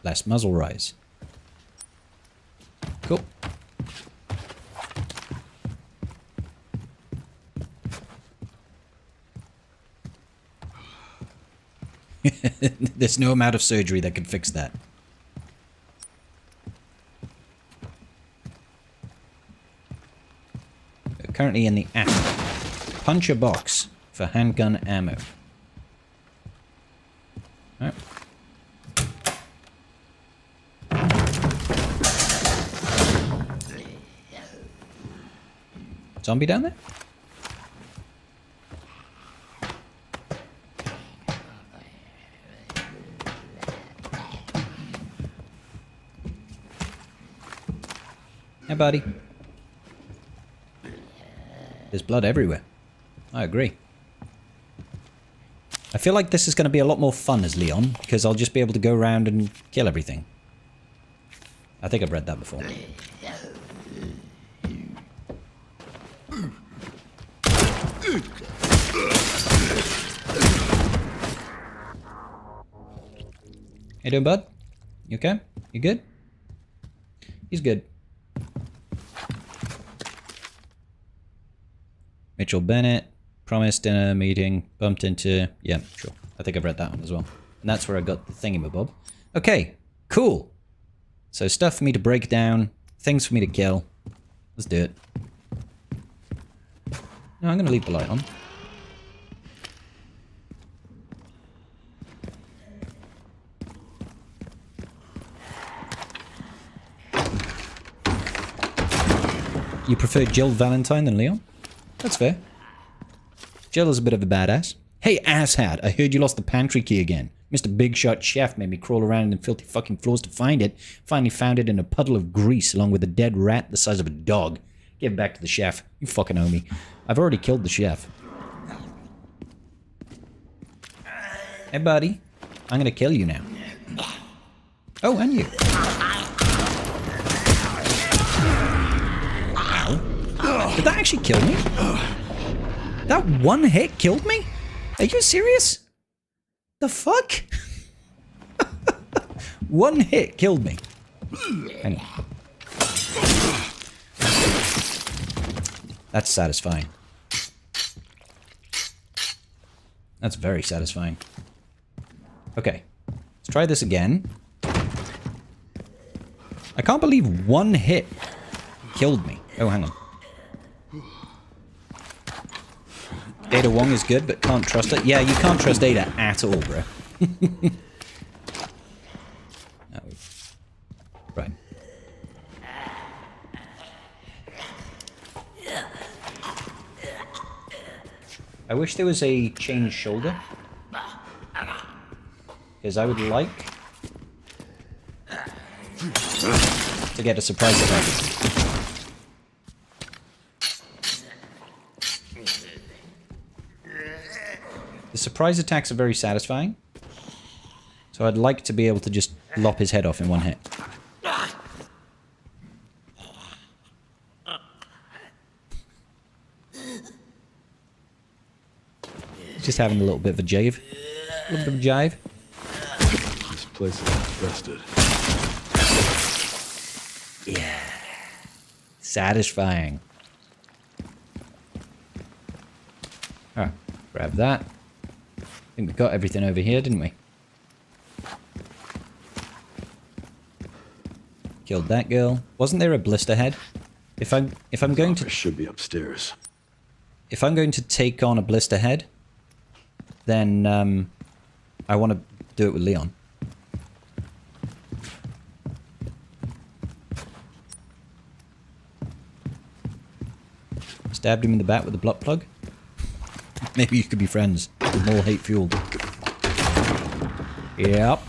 Less muzzle rise. Cool. There's no amount of surgery that can fix that. We're currently in the app. Punch a box for handgun ammo. All right. Zombie down there? Hey, buddy. There's blood everywhere. I agree. I feel like this is going to be a lot more fun as Leon, because I'll just be able to go around and kill everything. I think I've read that before. How you doing, bud? You okay? You good? He's good. Mitchell Bennett, promised dinner meeting, bumped into... Yeah, sure. I think I've read that one as well. And that's where I got the thingamabob. Okay, cool. So stuff for me to break down, things for me to kill. Let's do it. No, I'm going to leave the light on. You prefer Jill Valentine than Leon? That's fair. Jill is a bit of a badass. Hey, asshat, I heard you lost the pantry key again. Mr. Big Shot Chef made me crawl around in filthy fucking floors to find it. Finally found it in a puddle of grease along with a dead rat the size of a dog. Give it back to the chef. You fucking owe me. I've already killed the chef. Hey, buddy. I'm gonna kill you now. Oh, and you. Did that actually kill me? That one hit killed me? Are you serious? The fuck? One hit killed me. Hang on. That's satisfying. That's very satisfying. Okay. Let's try this again. I can't believe one hit killed me. Oh, hang on. Ada Wong is good, but can't trust it. Yeah, you can't trust Ada at all, bro. No. Right. I wish there was a changed shoulder. Because I would like to get a surprise attack. The surprise attacks are very satisfying. So I'd like to be able to just lop his head off in one hit. Just having a little bit of a jive. A little bit of a jive. This place is infested. Yeah. Satisfying. Alright, grab that. I think we got everything over here, didn't we? Killed that girl. Wasn't there a blister head? If I'm going to... Should be upstairs. If I'm going to take on a blister head, then I want to do it with Leon. Stabbed him in the back with a block plug. Maybe you could be friends. With more hate fueled. Yep.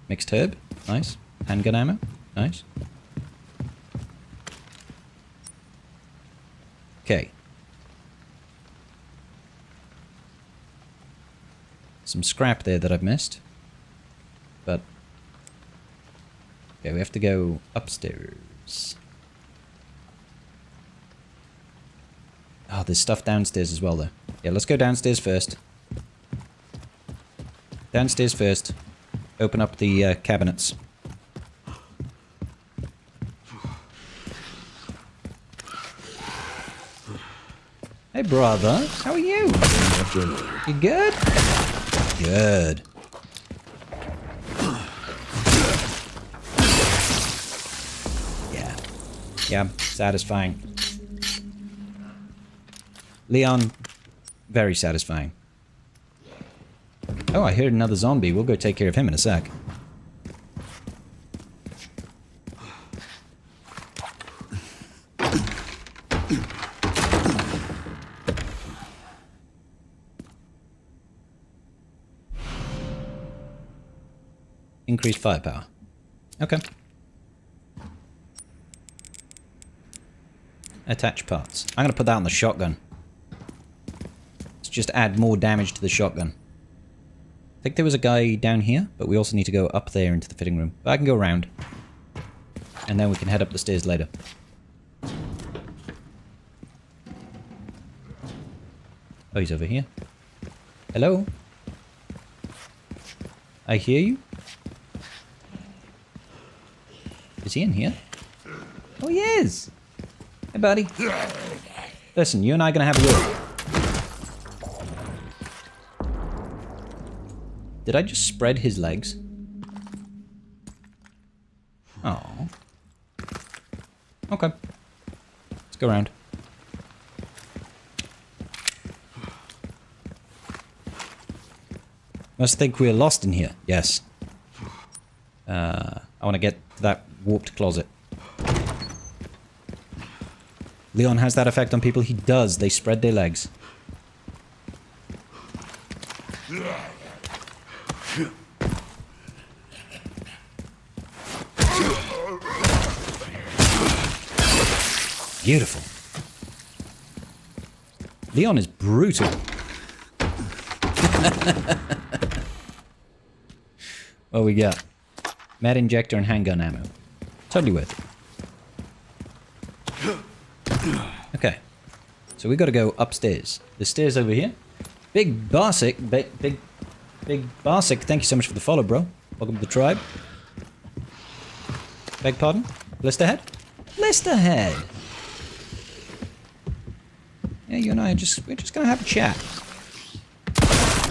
Mixed herb. Nice. Handgun ammo. Nice. Okay. Some scrap there that I've missed. But... okay, we have to go upstairs. Oh, there's stuff downstairs as well, though. Yeah, let's go downstairs first. Downstairs first. Open up the cabinets. Hey, brother. How are you? You good? Good. Yeah. Yeah, satisfying. Leon, very satisfying. Oh, I heard another zombie. We'll go take care of him in a sec. Increased firepower. Okay. Attach parts. I'm gonna put that on the shotgun. Let's just add more damage to the shotgun. I think there was a guy down here, but we also need to go up there into the fitting room. But I can go around. And then we can head up the stairs later. Oh, he's over here. Hello? I hear you? Is he in here? Oh, he is! Hey, buddy. Listen, you and I are gonna have a word. Did I just spread his legs? Oh. Okay. Let's go around. Must think we're lost in here. Yes. I want to get to that warped closet. Leon has that effect on people. He does. They spread their legs. Beautiful. Leon is brutal. What we got? Med injector and handgun ammo. Totally worth it. Okay. So we gotta go upstairs. The stairs over here. Big Barsic, big Barsic, thank you so much for the follow, bro. Welcome to the tribe. Beg pardon? Blisterhead? Blisterhead! Yeah, you and I are we're just gonna have a chat.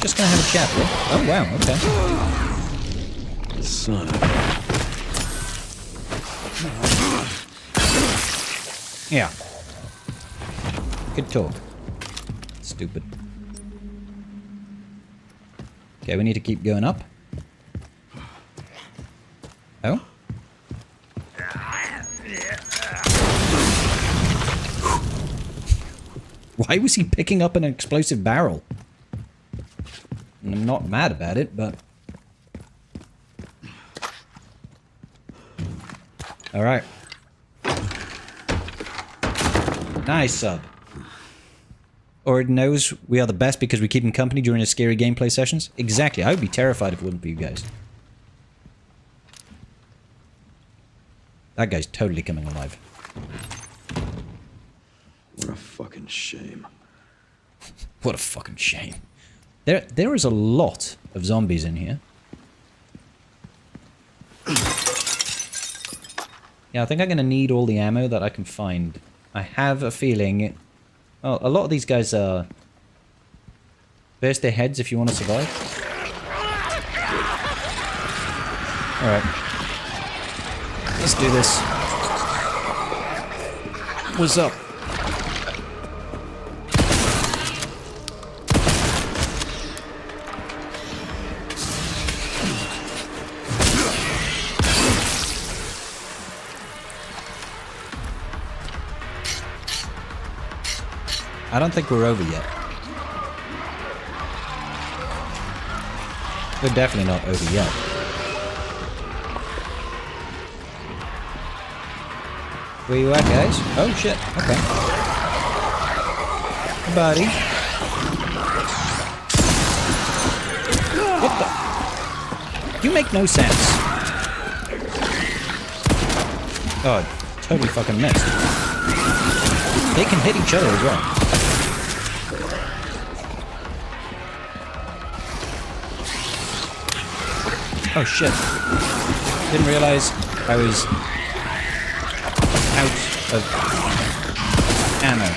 Just gonna have a chat, bro. Oh, wow, okay. Son of Yeah. Good talk. Stupid. Okay, we need to keep going up. Oh? Why was he picking up an explosive barrel? I'm not mad about it, but... Alright. Nice sub. Or it knows we are the best because we keep him company during his scary gameplay sessions? Exactly, I would be terrified if it wouldn't be you guys. That guy's totally coming alive. What a fucking shame. What a fucking shame. There is a lot of zombies in here. Yeah, I think I'm gonna need all the ammo that I can find. I have a feeling... Well, a lot of these guys are... burst their heads if you want to survive. Alright. Let's do this. What's up? I don't think we're over yet. We're definitely not over yet. Where you at, guys? Oh, shit. Okay. Buddy. What the? You make no sense. Oh, I totally fucking missed. They can hit each other as well. Oh shit. Didn't realize I was out of ammo.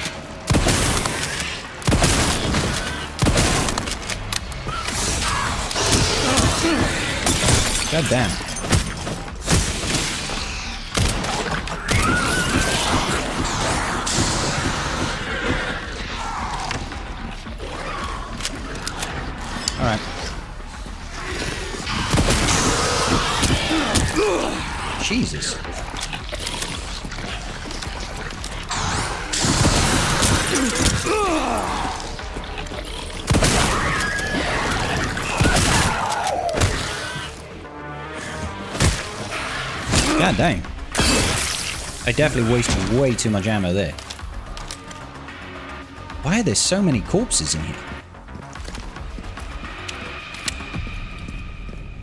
God damn. Alright. Jesus. God dang. I definitely wasted way too much ammo there. Why are there so many corpses in here?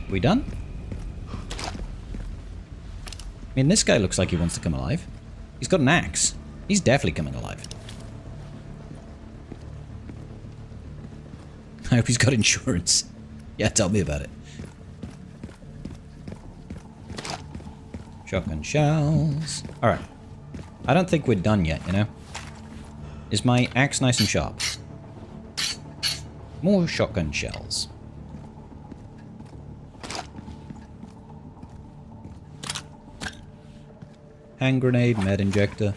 We done? I mean, this guy looks like he wants to come alive. He's got an axe. He's definitely coming alive. I hope he's got insurance. Yeah, tell me about it. Shotgun shells. Alright. I don't think we're done yet, you know? Is my axe nice and sharp? More shotgun shells. Hand grenade, med injector.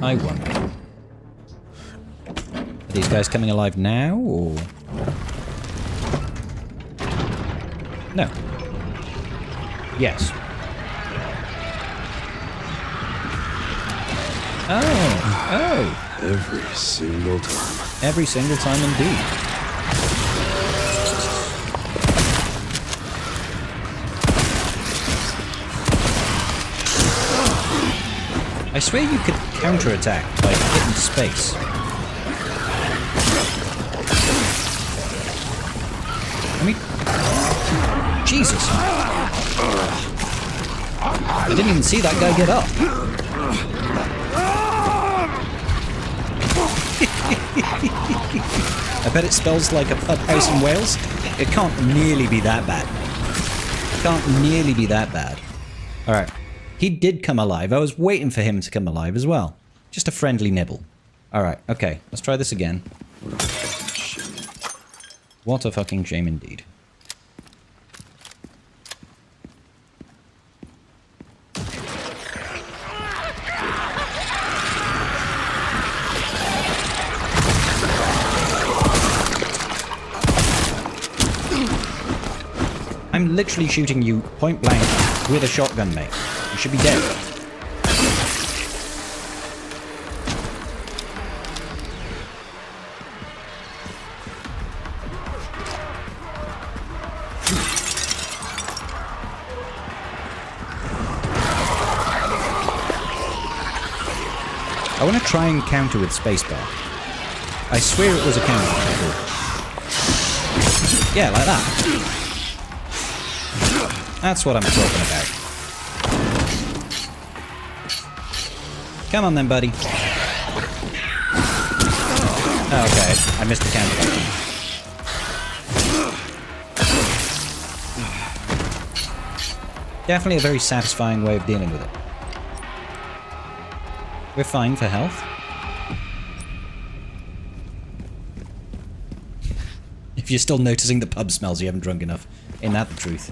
I wonder. Are these guys coming alive now, or...? No. Yes. Oh. Every single time. Every single time indeed. I swear you could counterattack by hitting space. I mean... Jesus. I didn't even see that guy get up. I bet it spells like a pub house in Wales. It can't nearly be that bad. It can't nearly be that bad. Alright. He did come alive. I was waiting for him to come alive as well. Just a friendly nibble. Alright, okay. Let's try this again. What a fucking shame indeed. I'm literally shooting you point blank with a shotgun, mate. You should be dead. I want to try and counter with spacebar. I swear it was a counter before. Yeah, like that. That's what I'm talking about. Come on then, buddy. Oh, okay, I missed the counter button. Definitely a very satisfying way of dealing with it. We're fine for health. If you're still noticing the pub smells, you haven't drunk enough. Ain't that the truth?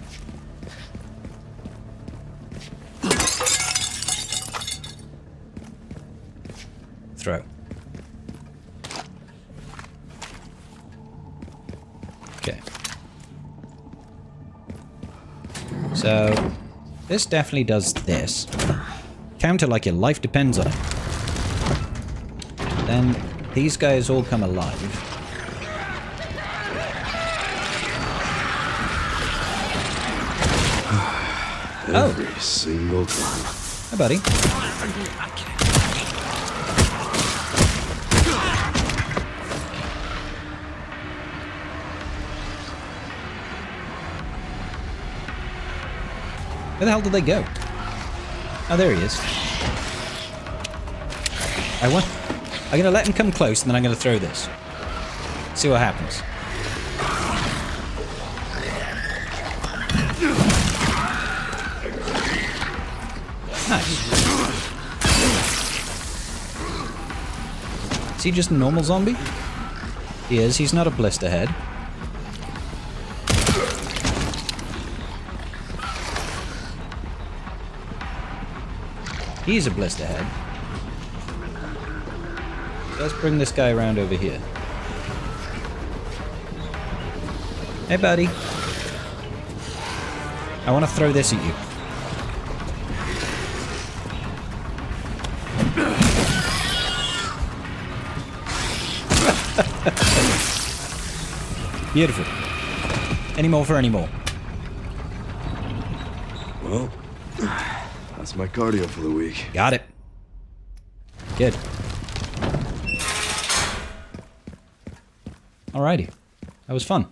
Throw. Okay. So, this definitely does this. Counter like your life depends on it. Then, these guys all come alive. Every single time. Hi, buddy. Where the hell did they go? Oh, there he is. I'm gonna let him come close, and then I'm gonna throw this. See what happens. Nice. Is he just a normal zombie? He is. He's not a blister head. He's a blister head. Let's bring this guy around over here. Hey, buddy. I want to throw this at you. Beautiful. Any more for any more? Well, that's my cardio for the week. Got it. Good. Alrighty. That was fun.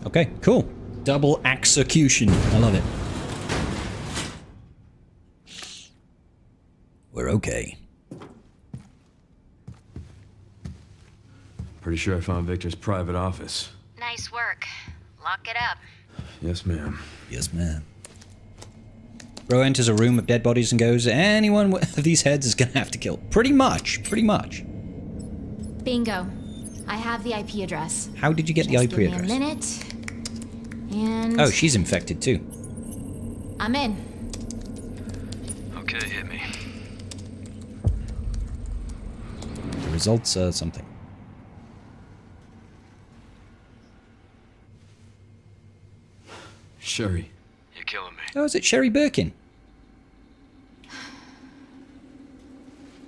Okay, cool. Double execution. I love it. We're okay. Pretty sure I found Victor's private office. Nice work. Lock it up. Yes, ma'am. Yes, ma'am. Bro enters a room of dead bodies and goes, anyone with these heads is gonna have to kill. Pretty much. Pretty much. Bingo. I have the IP address. How did you get the Just IP give me address? a minute. And Oh, she's infected too. I'm in. Okay, hit me. The results are something. Sherry. You're killing me. Oh, is it Sherry Birkin?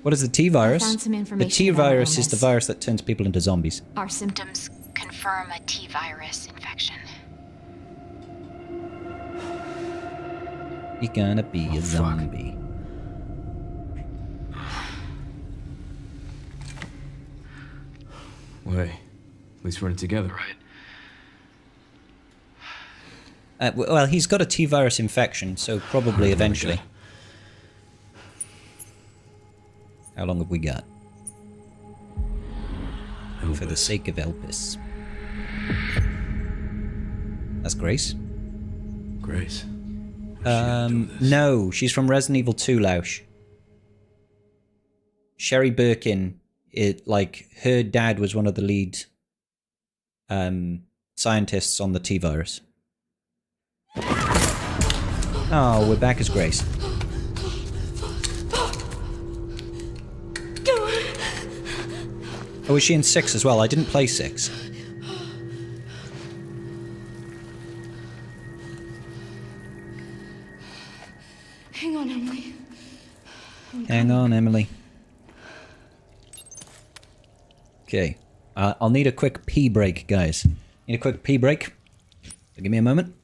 What is the T-virus? I found some The information about T-virus is the illness. virus that turns people into zombies. Our symptoms. Symptoms confirm a T-virus infection. You're gonna be a fuck. zombie. Wait. At least we're in it together. Right. Well, he's got a T-virus infection, so probably eventually. Okay. How long have we got? For the Elvis. sake of Elvis. That's Grace. Grace. What's she gonna do with this? No, she's from Resident Evil 2, Lausch. Sherry Birkin, her dad was one of the lead scientists on the T-virus. Oh, we're back as Grace. Oh, was she in 6 as well? I didn't play 6. Hang on, Emily. Hang on, Emily. Okay. I'll need a quick pee break, guys. Need a quick pee break? So give me a moment.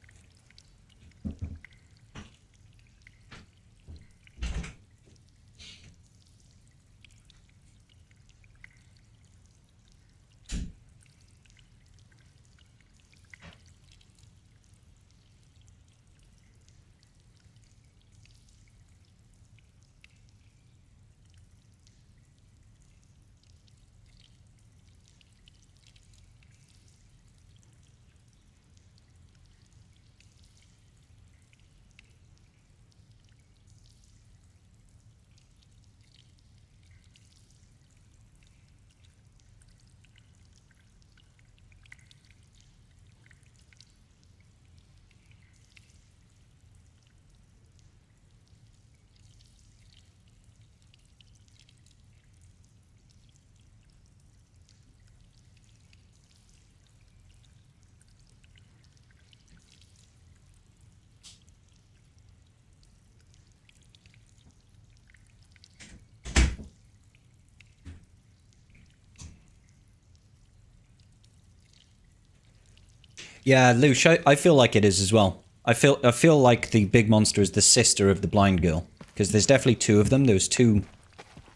Yeah, Lush, I feel like it is as well. I feel like the big monster is the sister of the blind girl. Because there's definitely 2 of them. There's 2...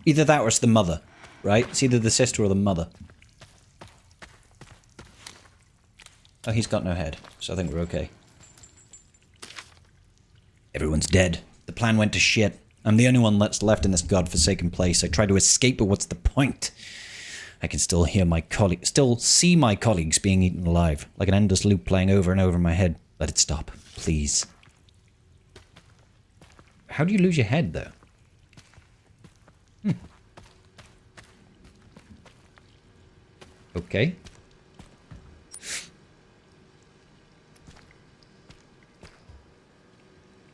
Either that or it's the mother, right? It's either the sister or the mother. Oh, he's got no head, so I think we're okay. Everyone's dead. The plan went to shit. I'm the only one that's left in this godforsaken place. I tried to escape, but what's the point? I can still hear my colleagues, still see my colleagues being eaten alive, like an endless loop playing over and over in my head. Let it stop, please. How do you lose your head, though? Okay.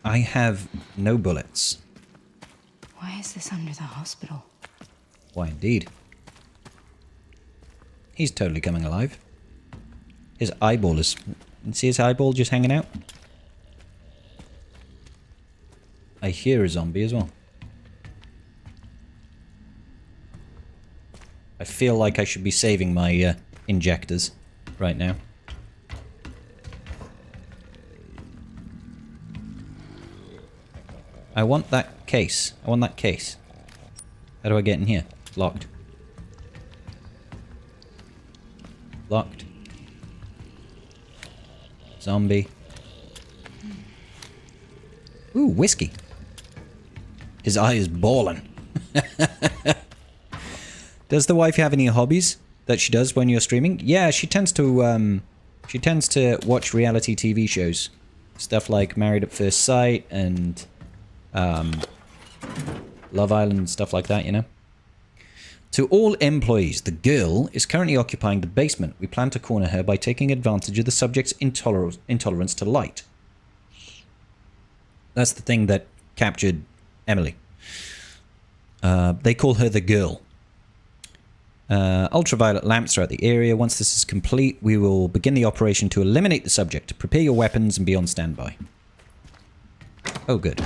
I have no bullets. Why is this under the hospital? Why, indeed. He's totally coming alive. His eyeball is... See his eyeball just hanging out? I hear a zombie as well. I feel like I should be saving my injectors right now. I want that case. I want that case. How do I get in here? Locked. Locked. Zombie. Ooh, whiskey. His eye is ballin'. Does the wife have any hobbies that she does when you're streaming? Yeah, she tends to watch reality TV shows. Stuff like Married at First Sight and Love Island, stuff like that, you know? To all employees, the girl is currently occupying the basement. We plan to corner her by taking advantage of the subject's intolerance to light. That's the thing that captured Emily. They call her the girl. Ultraviolet lamps throughout the area. Once this is complete, we will begin the operation to eliminate the subject. Prepare your weapons and be on standby. Oh, good.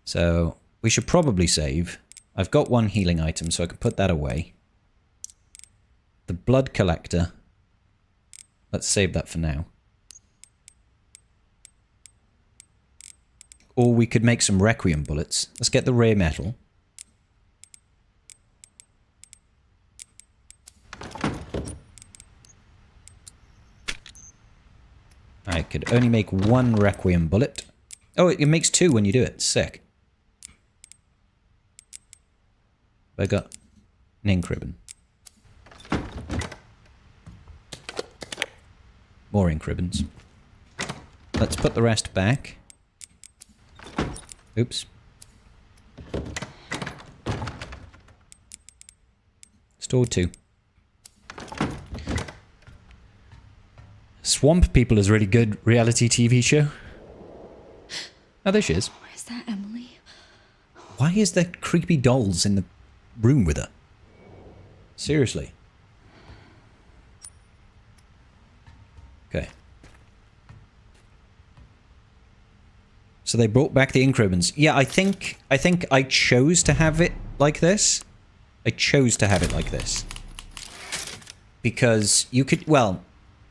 So, we should probably save. I've got one healing item, so I can put that away. The blood collector. Let's save that for now. Or we could make some requiem bullets. Let's get the rare metal. I could only make one requiem bullet. Oh, it makes two when you do it. Sick. I got an ink ribbon. More ink ribbons. Let's put the rest back. Oops. Store 2. Swamp People is a really good reality TV show. Oh, there she is. Is that Emily? Why is there creepy dolls in the room with her? Seriously. Okay. So they brought back the ink ribbons. Yeah, I think I chose to have it like this. I chose to have it like this. Because you could, well,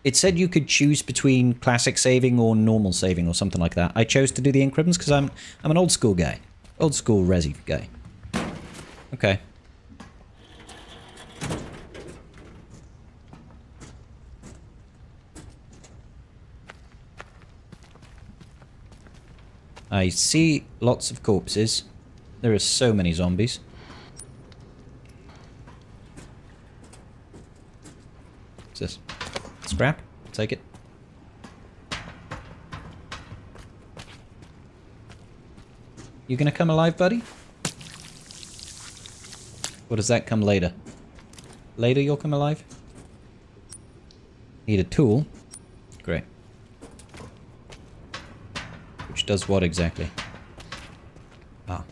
it said you could choose between classic saving or normal saving or something like that. I chose to do the ink ribbons because I'm an old school guy. Old school resi guy. Okay. I see lots of corpses. There are so many zombies. What's this? Scrap? Take it. You gonna come alive, buddy? Or does that come later? Later you'll come alive? Need a tool. Great. Which does what exactly? Ah.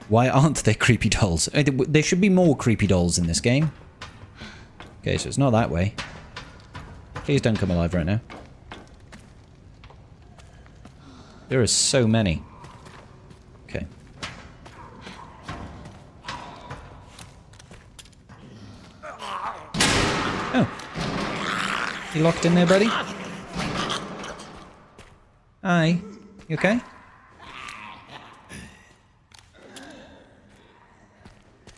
Why aren't there creepy dolls? There should be more creepy dolls in this game. Okay, so it's not that way. Please don't come alive right now. There are so many. Okay. Oh. You locked in there, buddy? Hi. You okay?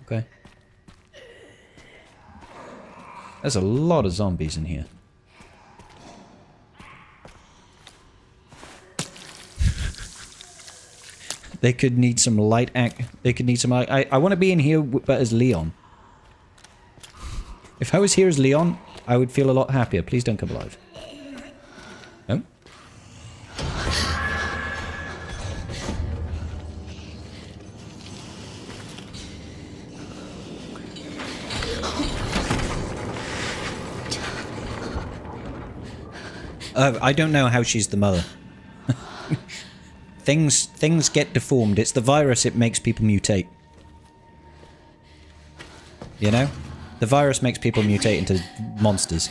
Okay. There's a lot of zombies in here. They could need some light They could need some light. I want to be in here but as Leon. If I was here as Leon, I would feel a lot happier. Please don't come alive. No? I don't know how she's the mother. Things get deformed. It's the virus, it makes people mutate. You know? The virus makes people mutate into monsters.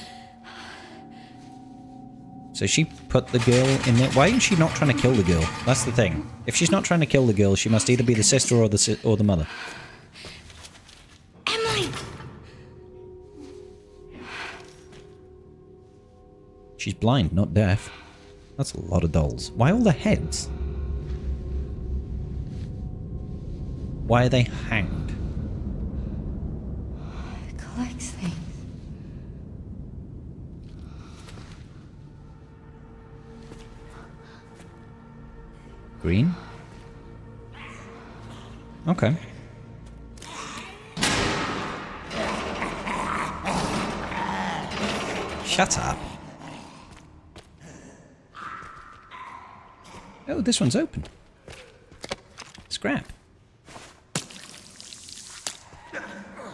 So she put the girl in there. Why is she not trying to kill the girl? That's the thing. If she's not trying to kill the girl, she must either be the sister or the mother. Emily! She's blind, not deaf. That's a lot of dolls. Why all the heads? Why are they hanged? It collects things. Green? Okay. Shut up. Oh, this one's open. Scrap.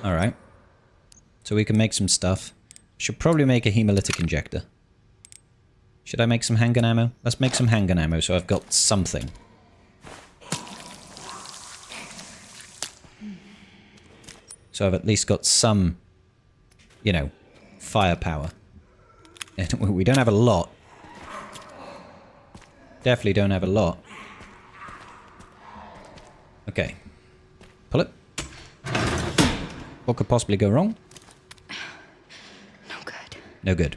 Alright. So we can make some stuff. Should probably make a hemolytic injector. Should I make some handgun ammo? Let's make some handgun ammo so I've got something. So I've at least got some, you know, firepower. We don't have a lot. Definitely don't have a lot. Okay. Pull it. What could possibly go wrong? No good. No good.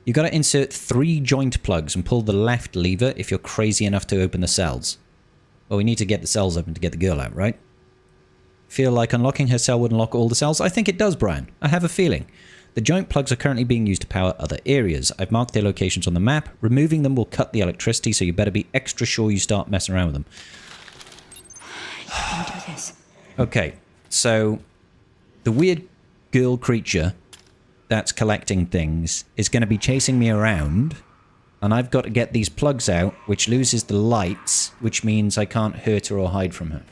You gotta insert 3 joint plugs and pull the left lever if you're crazy enough to open the cells. Well, we need to get the cells open to get the girl out, right? Feel like unlocking her cell would unlock all the cells? I think it does, Brian. I have a feeling. The joint plugs are currently being used to power other areas. I've marked their locations on the map. Removing them will cut the electricity, so you better be extra sure you start messing around with them. You can do this. Okay, so the weird girl creature that's collecting things is going to be chasing me around, and I've got to get these plugs out, which loses the lights, which means I can't hurt her or hide from her.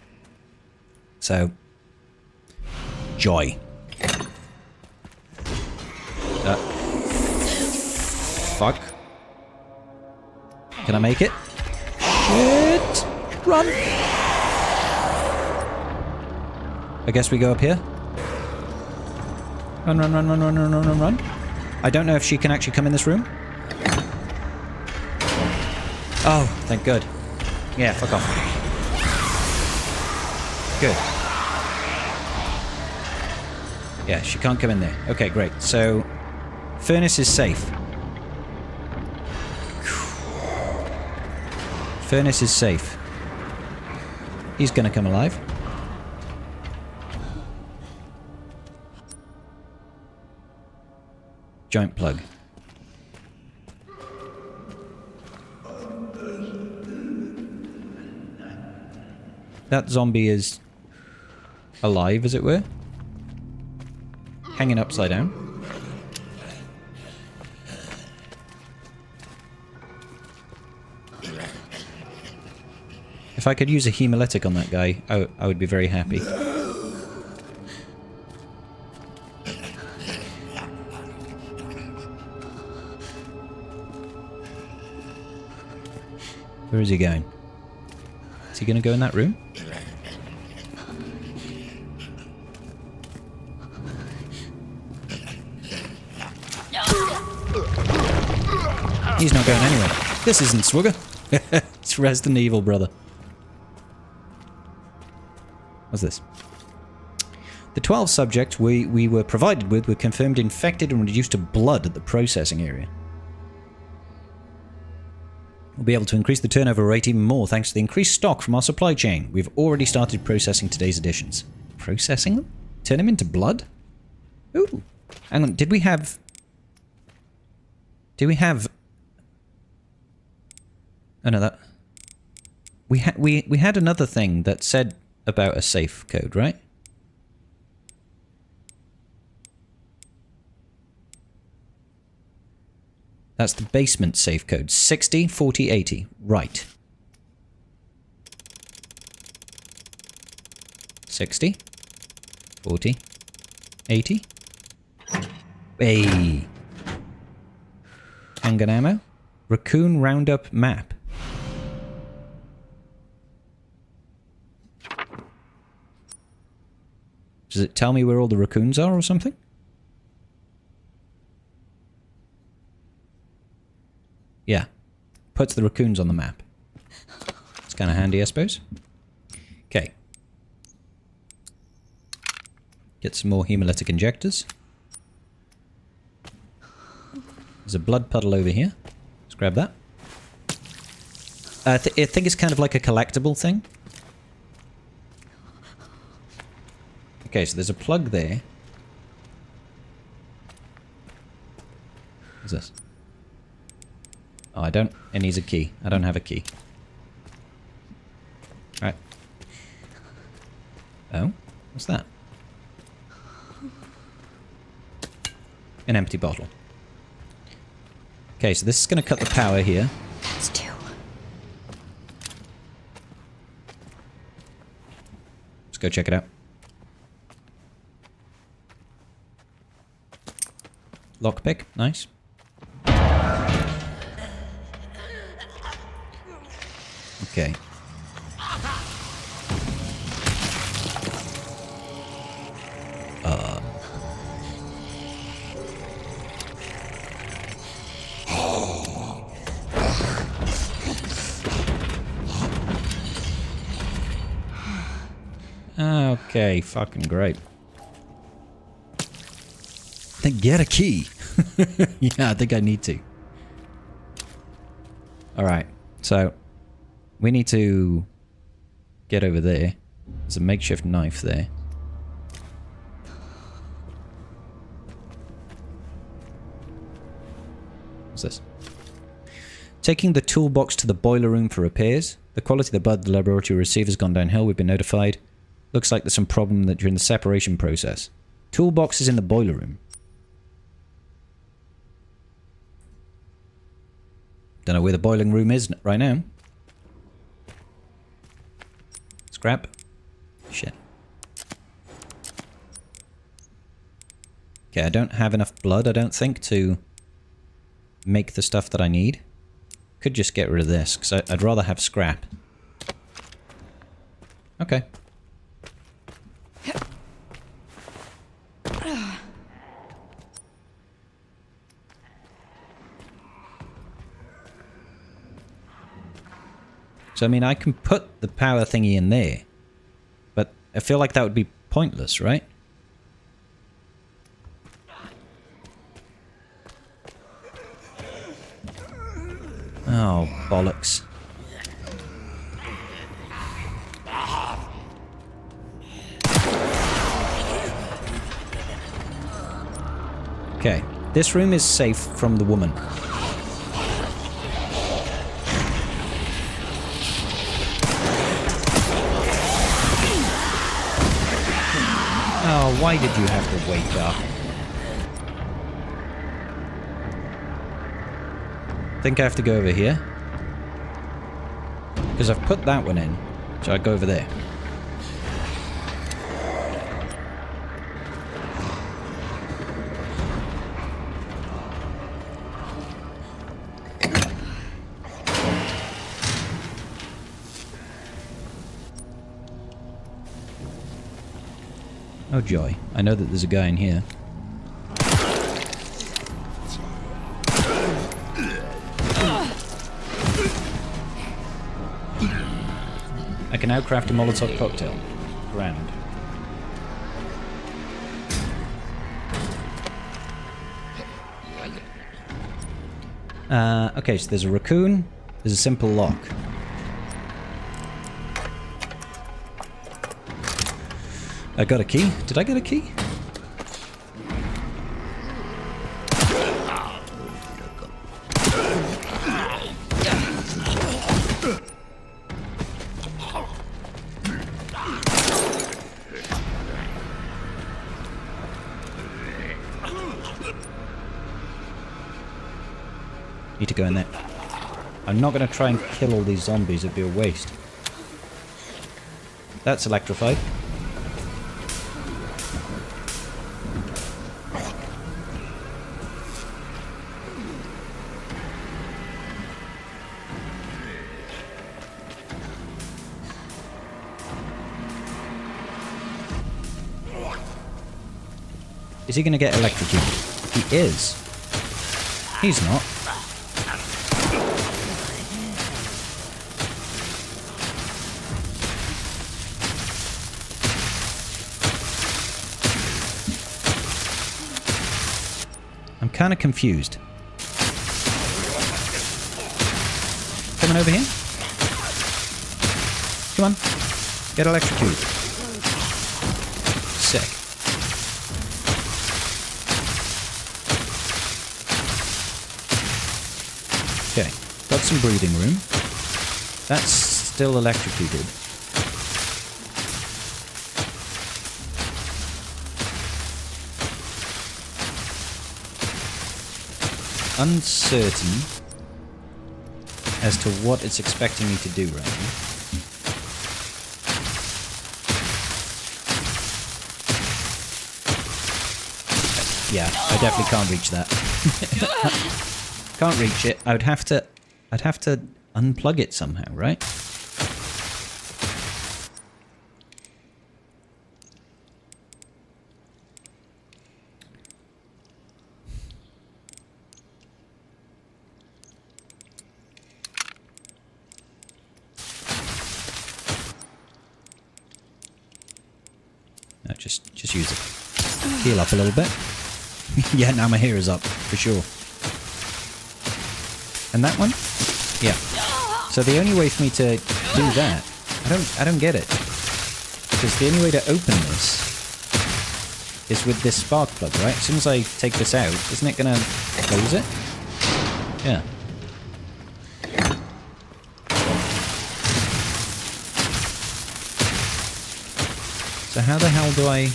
So, joy. Fuck. Can I make it? Shit! Run! I guess we go up here. Run, run, run, run, run, run, run, run, run. I don't know if she can actually come in this room. Oh, thank God. Yeah, fuck off. Good. Yeah, she can't come in there. Okay, great. So, furnace is safe. Furnace is safe. He's gonna come alive. Joint plug. That zombie is alive, as it were. Hanging upside down. If I could use a hemolytic on that guy, I would be very happy. Where is he going? Is he going to go in that room? He's not going anywhere. This isn't Swugger. It's Resident Evil, brother. What's this? The 12 subjects we were provided with were confirmed infected and reduced to blood at the processing area. We'll be able to increase the turnover rate even more thanks to the increased stock from our supply chain. We've already started processing today's additions. Processing them? Turn them into blood? Ooh. Hang on, did we have... Oh no, that... We had another thing that said about a safe code, right? That's the basement safe code. 60, 40, 80. Right. 60, 40, 80. Hey. Handgun ammo. Raccoon Roundup map. Does it tell me where all the raccoons are or something? Yeah. Puts the raccoons on the map. It's kind of handy, I suppose. Okay. Get some more hemolytic injectors. There's a blood puddle over here. Let's grab that. I think it's kind of like a collectible thing. Okay, so there's a plug there. What's this? Oh, I don't... It needs a key. I don't have a key. Right. Oh? What's that? An empty bottle. Okay, so this is going to cut the power here. It's 2. Let's go check it out. Lockpick, nice. Okay. Okay, fucking great. Then get a key. Yeah, I think I need to. Alright, so we need to get over there. There's a makeshift knife there. What's this? Taking the toolbox to the boiler room for repairs. The quality of the blood the laboratory receive has gone downhill. We've been notified. Looks like there's some problem that during the separation process. Toolbox is in the boiler room. Don't know where the boiling room is right now. Scrap. Shit. Okay, I don't have enough blood, I don't think, to make the stuff that I need. Could just get rid of this, because I'd rather have scrap. Okay. So, I mean, I can put the power thingy in there, but I feel like that would be pointless, right? Oh, bollocks. Okay, this room is safe from the woman. Oh, why did you have to wake up? I think I have to go over here. Because I've put that one in. So I go over there. Oh joy, I know that there's a guy in here. I can now craft a Molotov cocktail. Grand. Okay, so there's a raccoon, there's a simple lock. I got a key. Did I get a key? Need to go in there. I'm not going to try and kill all these zombies. It'd be a waste. That's electrified. Is he going to get electrocuted? He is. He's not. I'm kind of confused. coming over here? Come on. Get electrocuted. Sick. Okay. Got some breathing room. That's still electrocuted. Uncertain as to what it's expecting me to do right now. Yeah, I definitely can't reach that. Can't reach it. I'd have to unplug it somehow, right? No, just use it. Heal up a little bit. Yeah, now my hair is up, for sure. And that one? Yeah. So the only way for me to do that, I don't get it. Because the only way to open this is with this spark plug, right? As soon as I take this out, isn't it gonna close it? Yeah. So how the hell do I...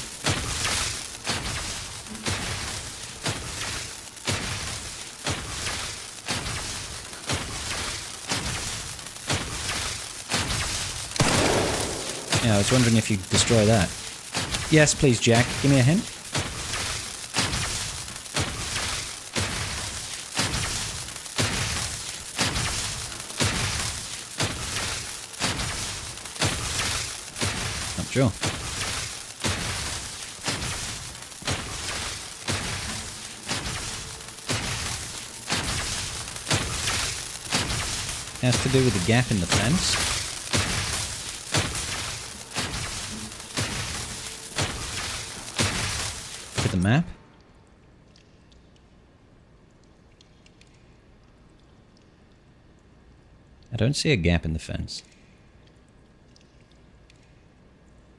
Yeah, I was wondering if you'd destroy that. Yes, please, Jack. Give me a hint. Not sure. Has to do with the gap in the fence. Look at the map. I don't see a gap in the fence.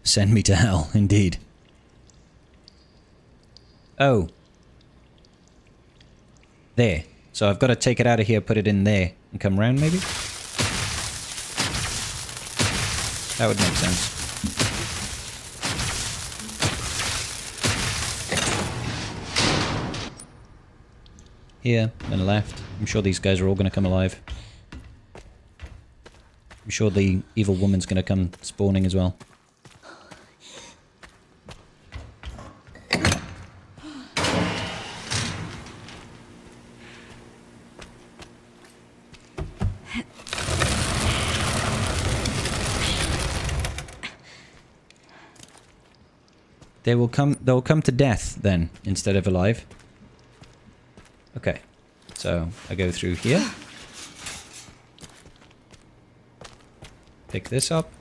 Send me to hell, indeed. Oh. There. So I've got to take it out of here, put it in there, and come round, maybe? That would make sense. Here, then left. I'm sure these guys are all going to come alive. I'm sure the evil woman's going to come spawning as well. They'll come to death then, instead of alive. Okay, so I go through here. Pick this up.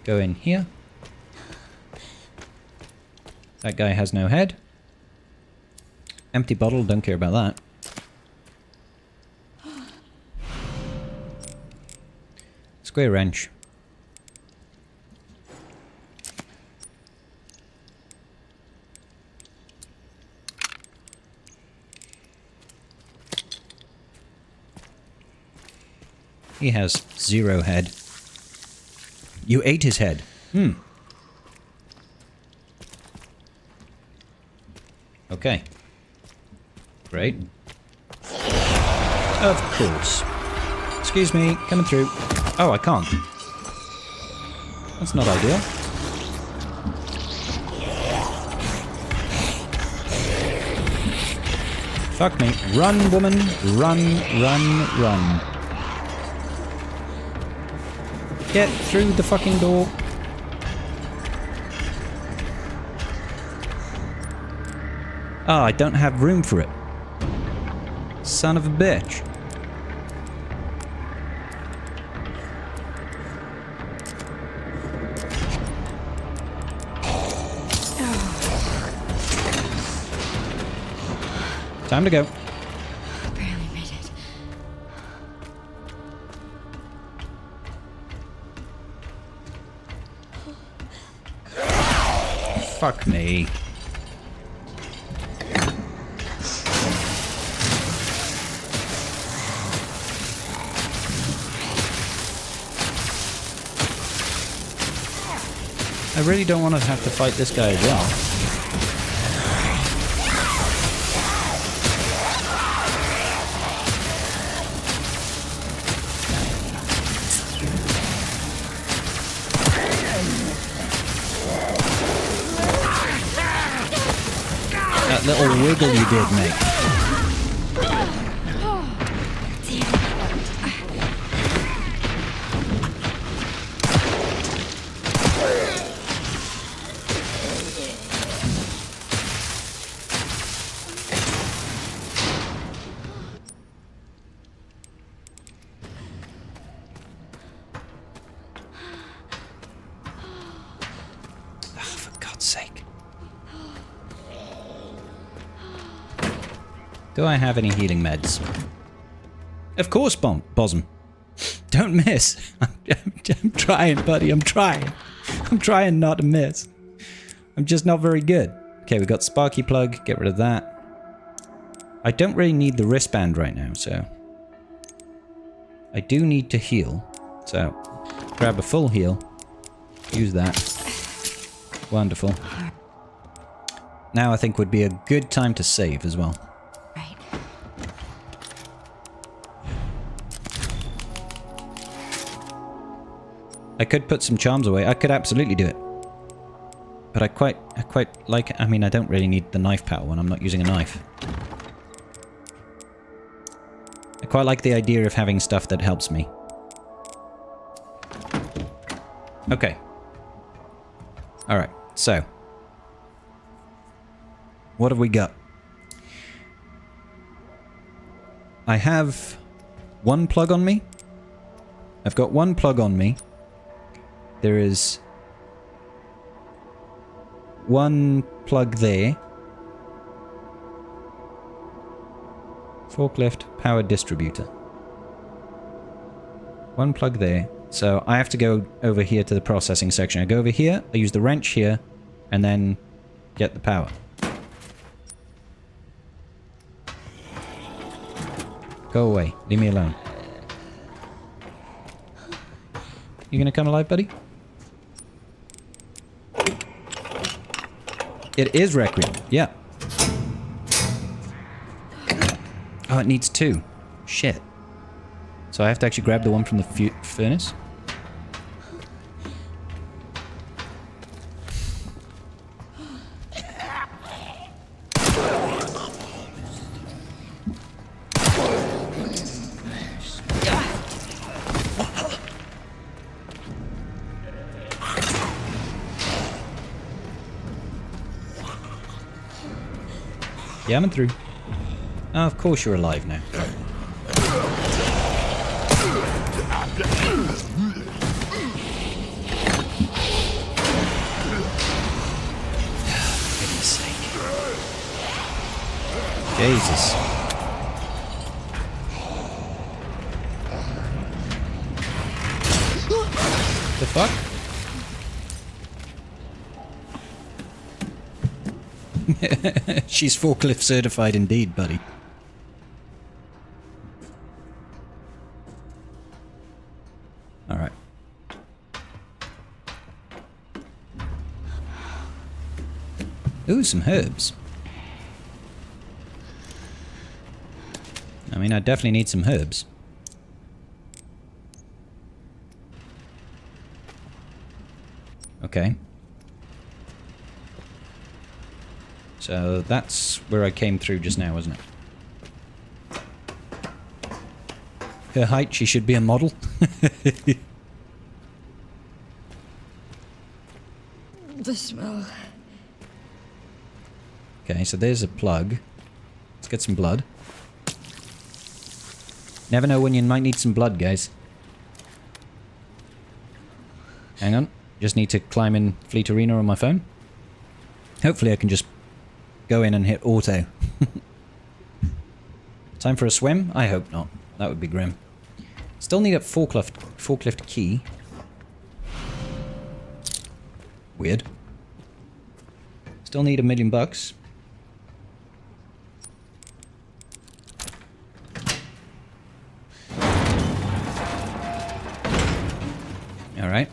Go in here. That guy has no head. Empty bottle, don't care about that. Square wrench. He has 0 head. You ate his head. Okay. Great. Of course. Excuse me, coming through. Oh, I can't. That's not ideal. Fuck me. Run, woman. Run, run, run. Get through the fucking door. Ah, I don't have room for it. Son of a bitch. Time to go. Barely made it. fuck me. I really don't want to have to fight this guy as well. That little wiggle you did, mate. Do I have any healing meds? Of course, Bosom. Don't miss. I'm trying, buddy. I'm trying. I'm trying not to miss. I'm just not very good. Okay, we got Sparky Plug. Get rid of that. I don't really need the wristband right now, so... I do need to heal. So, grab a full heal. Use that. Wonderful. Now I think would be a good time to save as well. I could put some charms away. I could absolutely do it. But I quite like it. I mean, I don't really need the knife power when I'm not using a knife. I quite like the idea of having stuff that helps me. Okay. Alright, so. What have we got? I have one plug on me. I've got one plug on me. There is one plug there. Forklift power distributor. One plug there. So I have to go over here to the processing section. I go over here, I use the wrench here, and then get the power. Go away. Leave me alone. You gonna come alive, buddy? It is Requiem. Yeah. Oh, it needs two. Shit. So I have to actually grab the one from the furnace? Yeah, I'm through. Oh, of course you're alive now. Goodness sake. Jesus. The fuck? She's forklift certified indeed, buddy. Alright. Ooh, some herbs. I mean, I definitely need some herbs. Okay. So that's where I came through just now, wasn't it? Her height, she should be a model. The smell. Okay, so there's a plug. Let's get some blood. Never know when you might need some blood, guys. Hang on. Just need to climb in Fleet Arena on my phone. Hopefully I can just go in and hit auto. Time for a swim? I hope not. That would be grim. Still need a forklift key. Weird. Still need $1 million bucks. Alright.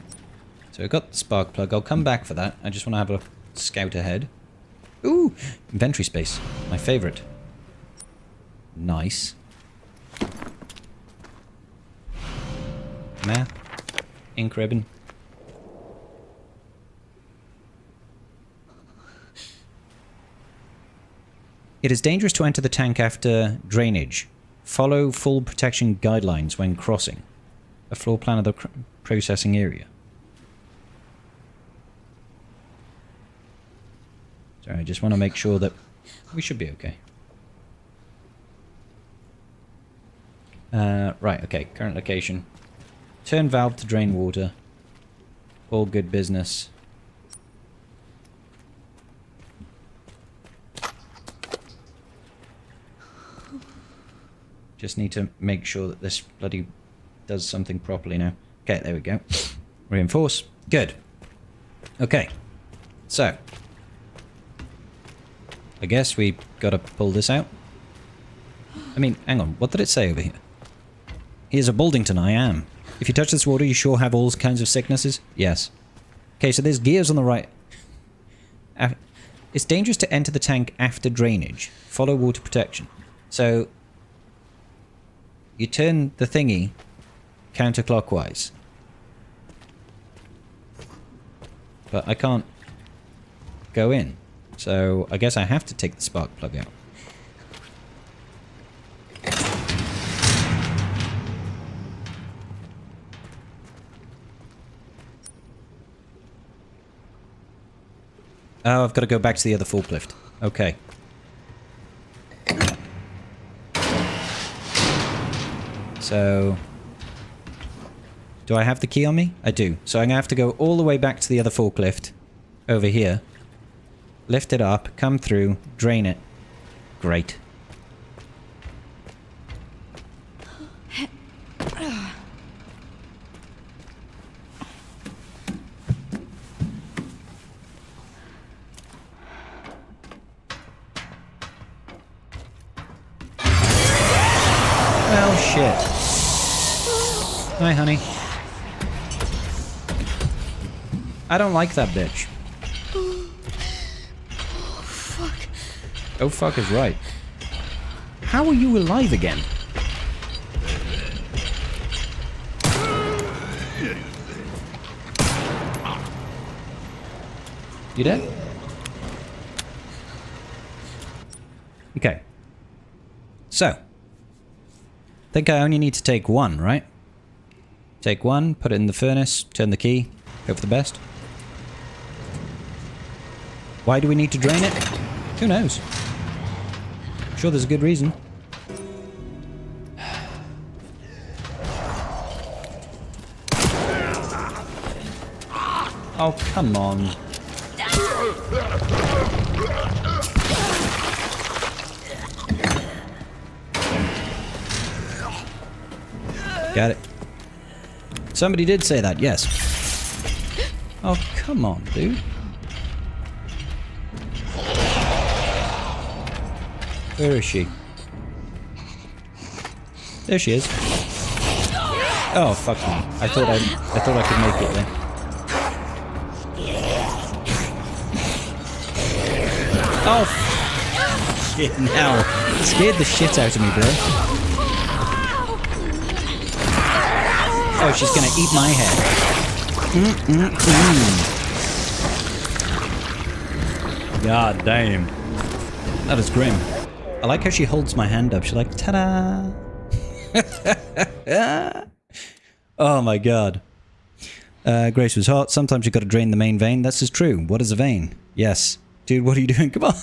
So we've got the spark plug. I'll come back for that. I just want to have a scout ahead. Ooh! Inventory space. My favourite. Nice. Map. Ink ribbon. It is dangerous to enter the tank after drainage. Follow full protection guidelines when crossing. A floor plan of the processing area. Sorry, I just want to make sure that we should be okay. Right, okay. Current location. Turn valve to drain water. All good business. Just need to make sure that this bloody does something properly now. Okay, there we go. Reinforce. Good. Okay. So. I guess we gotta pull this out. I mean, hang on. What did it say over here? Here's a Baldington, I am. If you touch this water, you sure have all kinds of sicknesses? Yes. Okay, so there's gears on the right. It's dangerous to enter the tank after drainage. Follow water protection. So, you turn the thingy counterclockwise. But I can't go in. So, I guess I have to take the spark plug out. Oh, I've got to go back to the other forklift. Okay. So, do I have the key on me? I do. So I'm going to have to go all the way back to the other forklift over here. Lift it up, come through, drain it. Great. Well, shit. Hi, honey. I don't like that bitch. Oh, fuck is right. How are you alive again? You dead? Okay. So. I think I only need to take one, right? Take one, put it in the furnace, turn the key, hope for the best. Why do we need to drain it? Who knows? I'm sure there's a good reason. Oh, come on. Got it. Somebody did say that, yes. Oh, come on, dude. Where is she? There she is. Oh, fuck me. I thought I could make it there. Oh, shit, now. It scared the shit out of me, bro. Oh, she's gonna eat my head. God damn. That is grim. I like how she holds my hand up. She's like, ta-da! Oh my god. Grace was hot. Sometimes you gotta drain the main vein. This is true. What is a vein? Yes. Dude, what are you doing? Come on.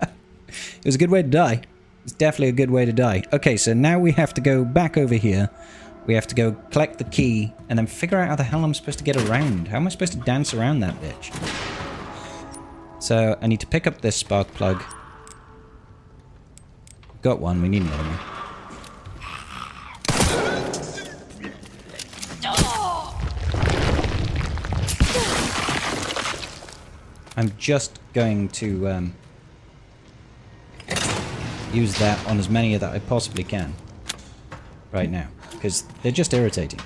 It was a good way to die. It's definitely a good way to die. Okay, so now we have to go back over here. We have to go collect the key and then figure out how the hell I'm supposed to get around. How am I supposed to dance around that bitch? So, I need to pick up this spark plug. Got one, we need another one. I'm just going to use that on as many that I possibly can right now, because they're just irritating.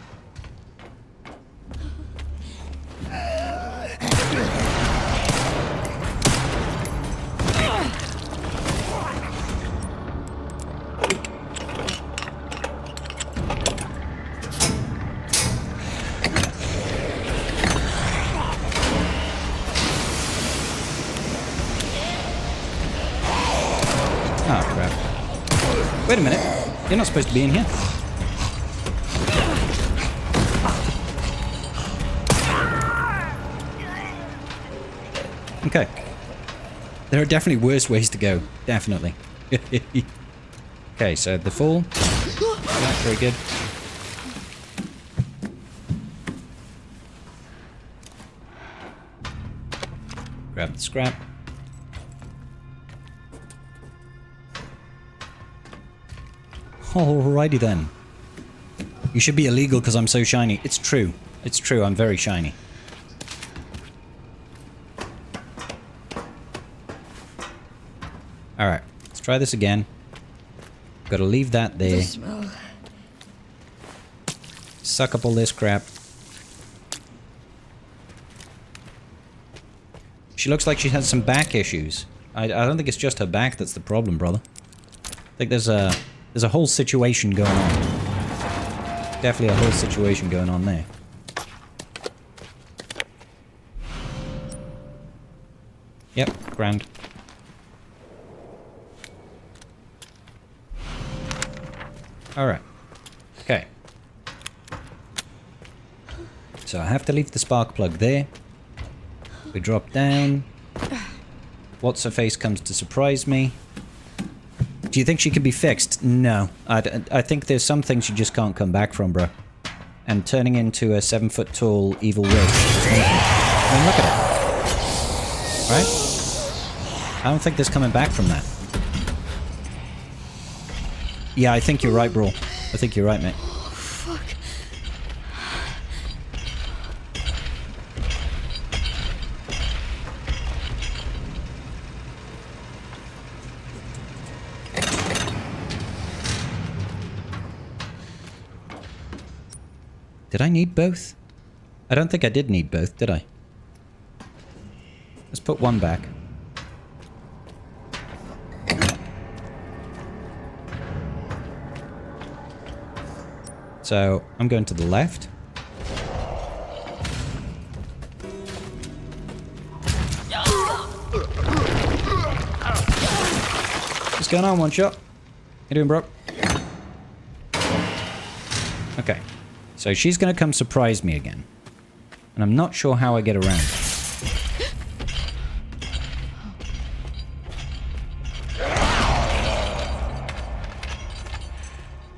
Oh, crap. Wait a minute. You're not supposed to be in here. Okay. There are definitely worse ways to go. Definitely. Okay, so the fall. Yeah, very good. Grab the scrap. Alrighty then. You should be illegal because I'm so shiny. It's true. It's true, I'm very shiny. Alright, let's try this again. Gotta leave that there. The smell. Suck up all this crap. She looks like she has some back issues. I don't think it's just her back that's the problem, brother. I think there's a whole situation going on. Definitely a whole situation going on there. Yep, grand. Alright. Okay. So I have to leave the spark plug there. We drop down. What's-her-face comes to surprise me. Do you think she can be fixed? No. I think there's some things you just can't come back from, bro. And turning into a 7-foot-tall evil witch is one thing. I mean, look at it. Right? I don't think there's coming back from that. Yeah, I think you're right, bro. I think you're right, mate. Fuck. Did I need both? I don't think I did need both, did I? Let's put one back. So, I'm going to the left. What's going on, one shot? How you doing, bro? Okay. So she's going to come surprise me again. And I'm not sure how I get around it.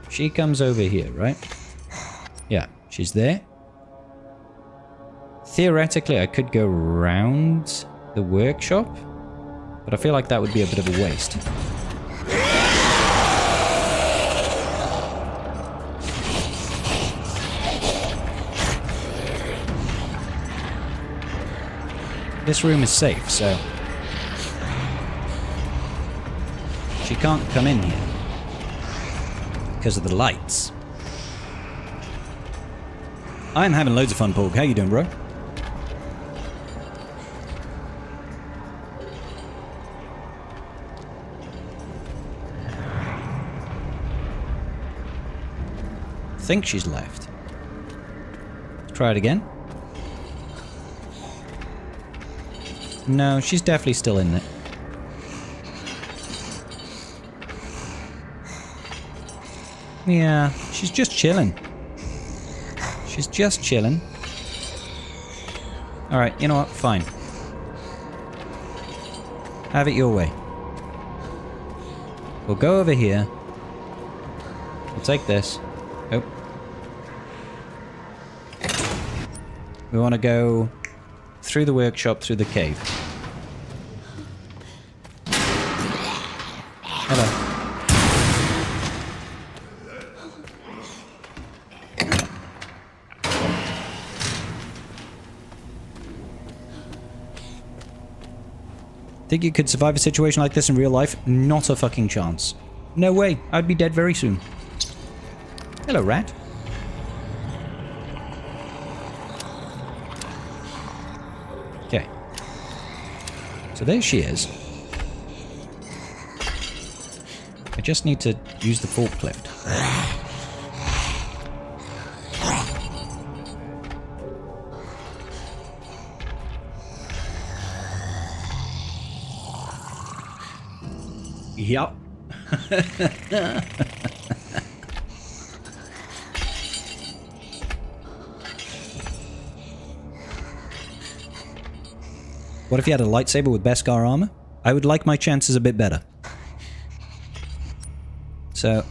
She comes over here, right? Yeah, she's there. Theoretically, I could go around the workshop, but I feel like that would be a bit of a waste. This room is safe, so she can't come in here because of the lights. I'm having loads of fun, Porg. How you doing, bro? I think she's left. Let's try it again. No, she's definitely still in there. Yeah, she's just chilling. She's just chilling. Alright, you know what? Fine. Have it your way. We'll go over here. We'll take this. Oh. We want to go through the workshop, through the cave. Hello. Think you could survive a situation like this in real life? Not a fucking chance. No way. I'd be dead very soon. Hello, rat. Okay. So there she is. I just need to use the forklift. Yup. What if you had a lightsaber with Beskar armor? I would like my chances a bit better. So...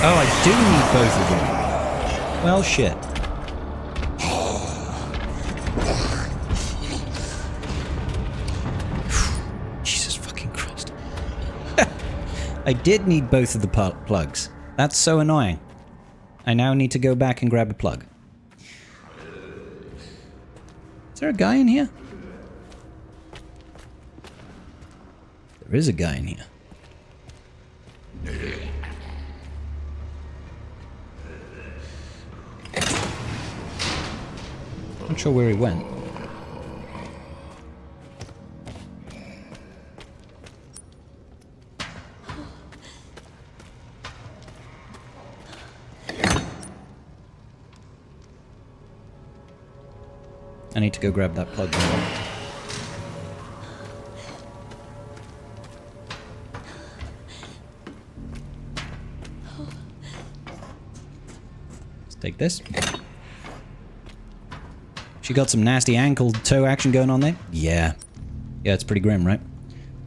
Oh, I do need both of them. Well, shit. Jesus fucking Christ. I did need both of the plugs. That's so annoying. I now need to go back and grab a plug. Is there a guy in here? There is a guy in here. Not sure where he went. I need to go grab that plug now. Let's take this. She got some nasty ankle toe action going on there. Yeah. Yeah, it's pretty grim, right?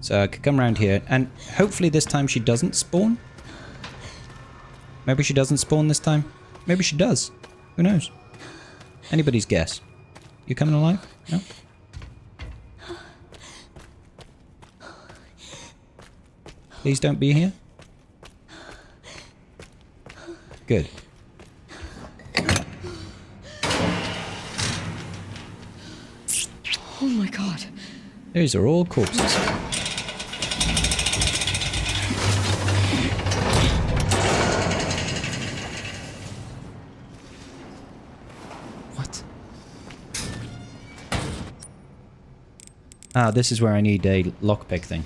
So I could come around here, and hopefully this time she doesn't spawn. Maybe she doesn't spawn this time. Maybe she does. Who knows? Anybody's guess. You coming alive? No? Please don't be here. Good. Oh my god. These are all corpses. What? Ah, this is where I need a lockpick thing.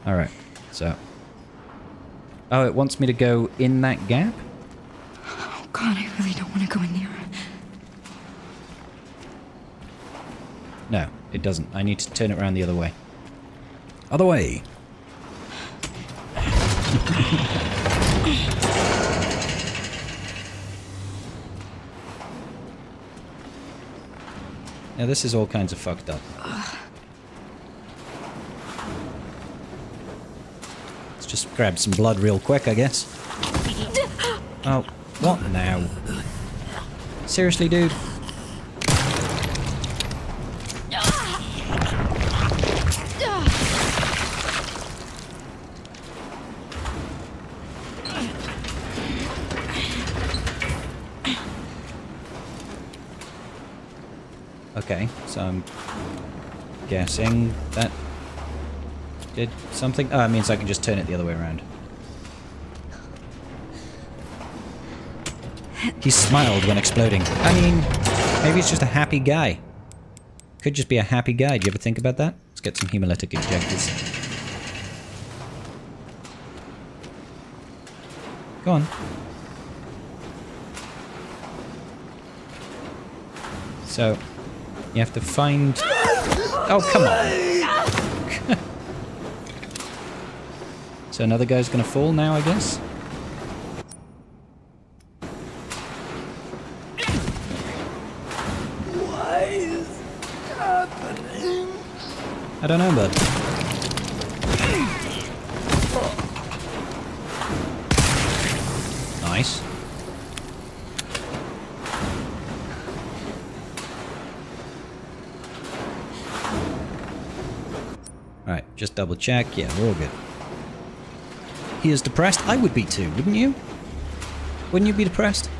Alright, so... Oh, it wants me to go in that gap? Oh god, I really don't want to go in there. No, it doesn't. I need to turn it around the other way. Other way! Now this is all kinds of fucked up. Let's just grab some blood real quick, I guess. Oh, what now? Seriously, dude? Okay, so I'm guessing that did something. Oh, it means I can just turn it the other way around. He smiled when exploding. I mean, maybe he's just a happy guy. Could just be a happy guy. Do you ever think about that? Let's get some hemolytic injectors. Go on. So, you have to find... Oh, come on. So another guy's gonna fall now, I guess? Why is happening? I don't know, bud. Nice. Just double check. Yeah, we're all good. He is depressed. I would be too, wouldn't you? Wouldn't you be depressed?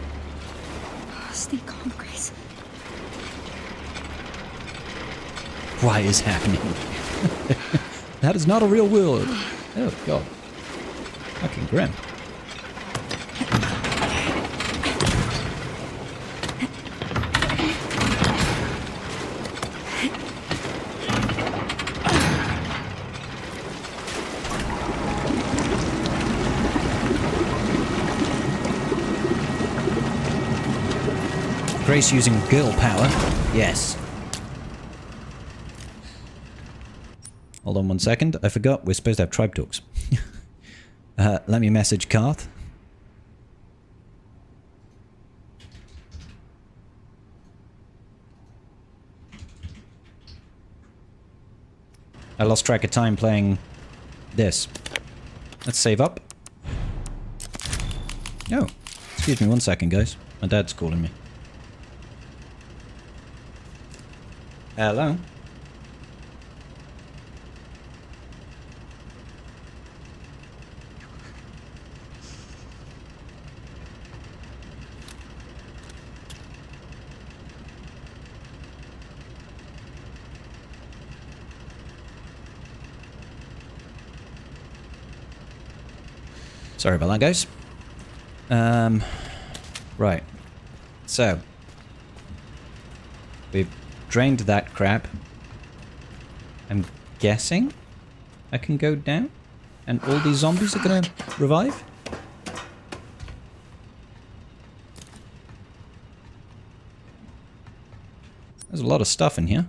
Stay calm, Grace. Why is happening? That is not a real world. Oh, God. Fucking grim. Grace using girl power. Yes. Hold on 1 second. I forgot we're supposed to have tribe talks. Let me message Karth. I lost track of time playing this. Let's save up. Oh, excuse me 1 second, guys. My dad's calling me. Hello? Sorry about that, guys. Right. So. We've drained that crap. I'm guessing I can go down and all these zombies are gonna revive? There's a lot of stuff in here.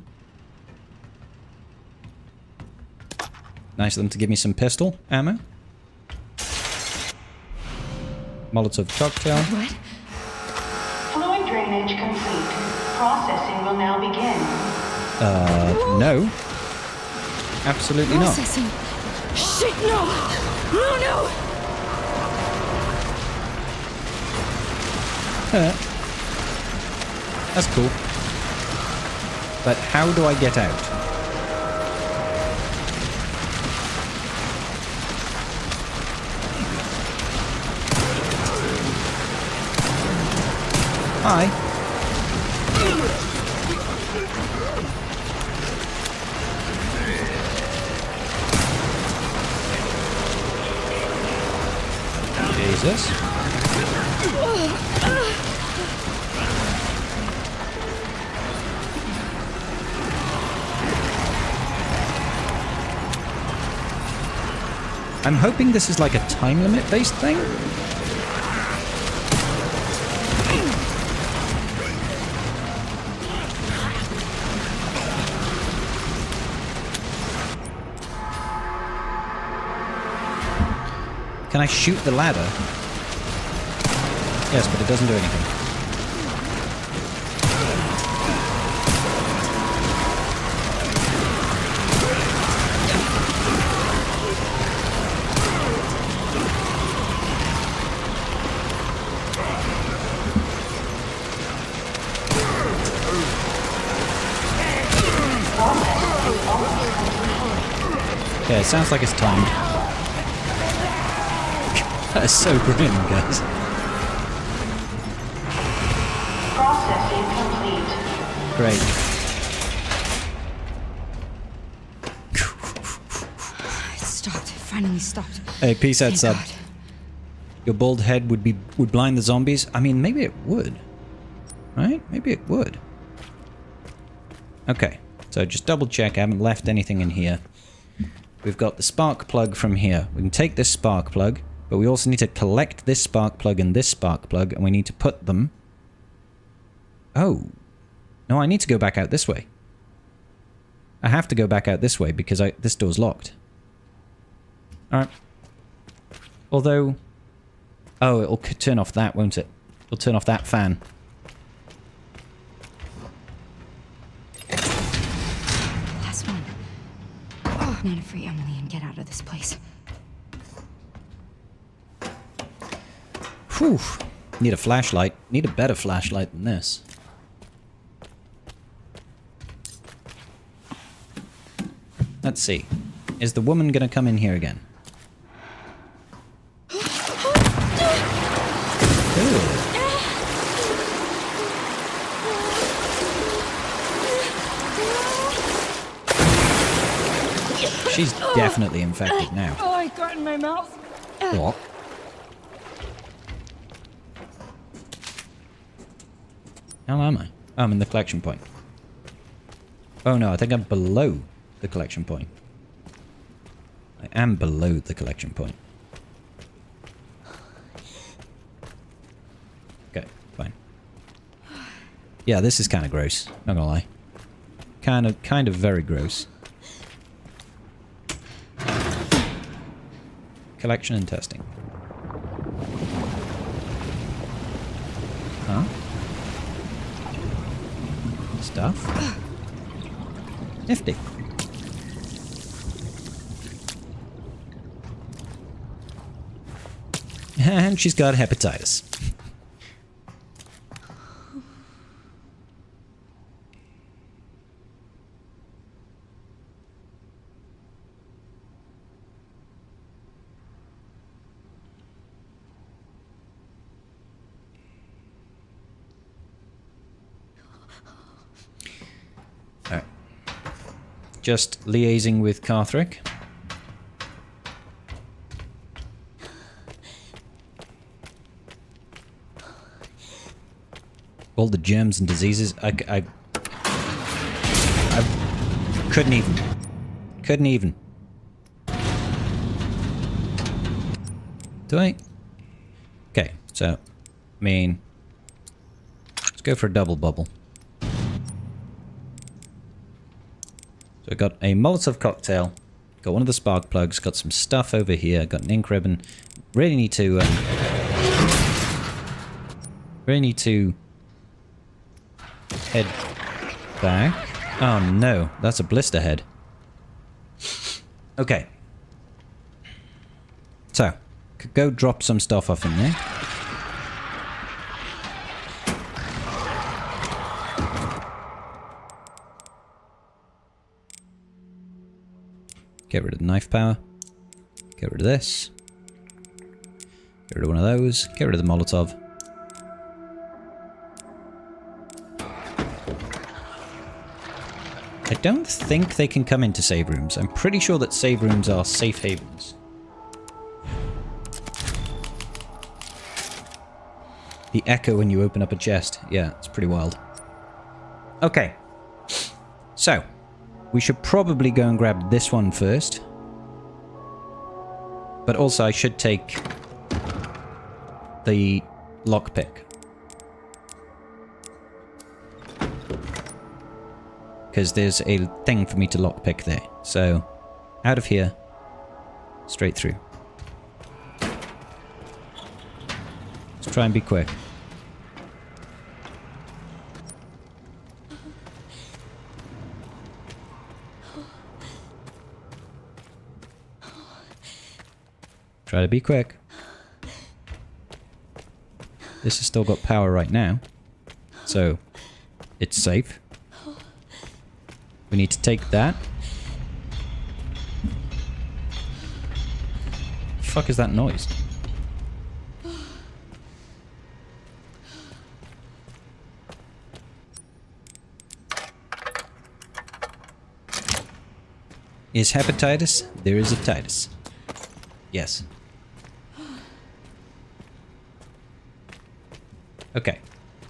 Nice of them to give me some pistol ammo. Molotov cocktail. What? Fluid drainage complete. Processing will now begin. No. Absolutely not. Processing. Shit, no! No, no! That's cool. But how do I get out? Hi. Jesus. I'm hoping this is like a time limit based thing. Can I shoot the ladder? Yes, but it doesn't do anything. Okay, it sounds like it's timed. That is so grim, guys. Processing complete. Great. It stopped. It finally stopped. Hey, peace out, Thank sub. God. Your bald head would blind the zombies. I mean, maybe it would. Right? Maybe it would. Okay. So just double check. I haven't left anything in here. We've got the spark plug from here. We can take this spark plug, but we also need to collect this spark plug and this spark plug, and we need to put them... Oh. No, I need to go back out this way. I have to go back out this way because this door's locked. Alright. Although... Oh, it'll turn off that, won't it? It'll turn off that fan. Last one. Oh, I'm gonna free Emily and get out of this place. Whew. Need a flashlight. Need a better flashlight than this. Let's see. Is the woman gonna come in here again? Ooh. She's definitely infected now. Oh, I got in my mouth. What? How am I? Oh, I'm in the collection point. Oh no, I think I'm below the collection point. I am below the collection point. Okay, fine. Yeah, this is kind of gross. Not gonna lie. Kind of very gross. Collection and testing. Huh? Stuff? Nifty. And she's got hepatitis. Alright. Just liaising with Carthrick. All the germs and diseases. I couldn't even. Couldn't even. Do I? Okay, so, I mean, let's go for a double bubble. So I got a Molotov cocktail, got one of the spark plugs, got some stuff over here, got an ink ribbon. Really need to head back. Oh no, that's a blister head. Okay. So, could go drop some stuff off in there. Get rid of the knife power. Get rid of this. Get rid of one of those. Get rid of the Molotov. I don't think they can come into save rooms. I'm pretty sure that save rooms are safe havens. The echo when you open up a chest. Yeah, it's pretty wild. Okay. So, we should probably go and grab this one first. But also I should take the lockpick. Because there's a thing for me to lockpick there. So, out of here, straight through. Let's try and be quick. Try to be quick. This has still got power right now. So, it's safe. We need to take that. The fuck is that noise? Is hepatitis? There is a Titus. Yes. Okay.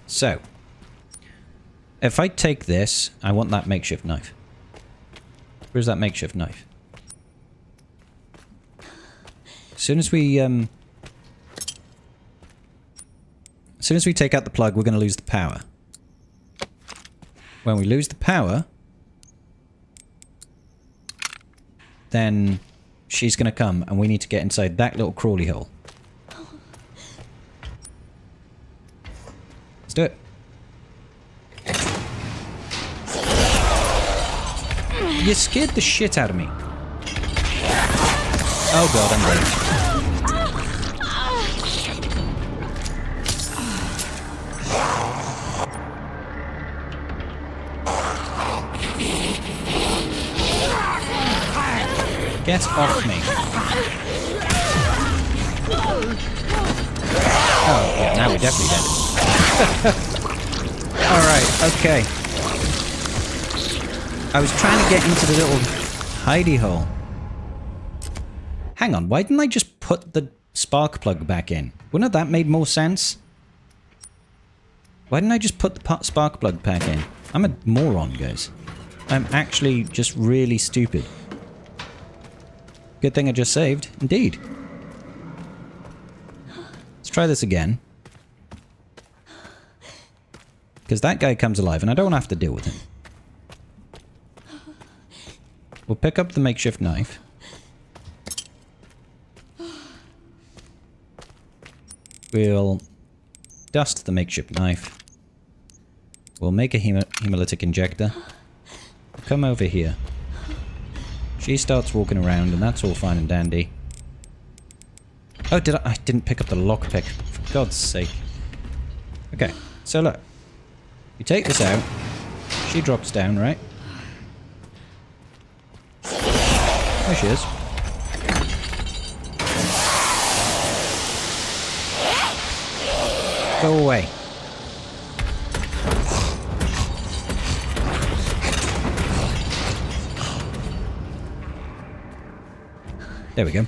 So. If I take this, I want that makeshift knife. Where's that makeshift knife? As soon as we take out the plug, we're going to lose the power. When we lose the power, then she's going to come and we need to get inside that little crawly hole. Let's do it. You scared the shit out of me. Oh god, I'm dead. Get off me. Oh, yeah, now we're definitely dead. Alright, okay. I was trying to get into the little hidey hole. Hang on, why didn't I just put the spark plug back in? Wouldn't that made more sense? Why didn't I just put the spark plug back in? I'm a moron, guys. I'm actually just really stupid. Good thing I just saved. Indeed. Let's try this again. Because that guy comes alive and I don't have to deal with him. We'll pick up the makeshift knife. We'll dust the makeshift knife. We'll make a hemolytic injector. Come over here. She starts walking around and that's all fine and dandy. Oh, I didn't pick up the lockpick. For God's sake. Okay, so look. You take this out. She drops down, right? There she is. Go away. There we go.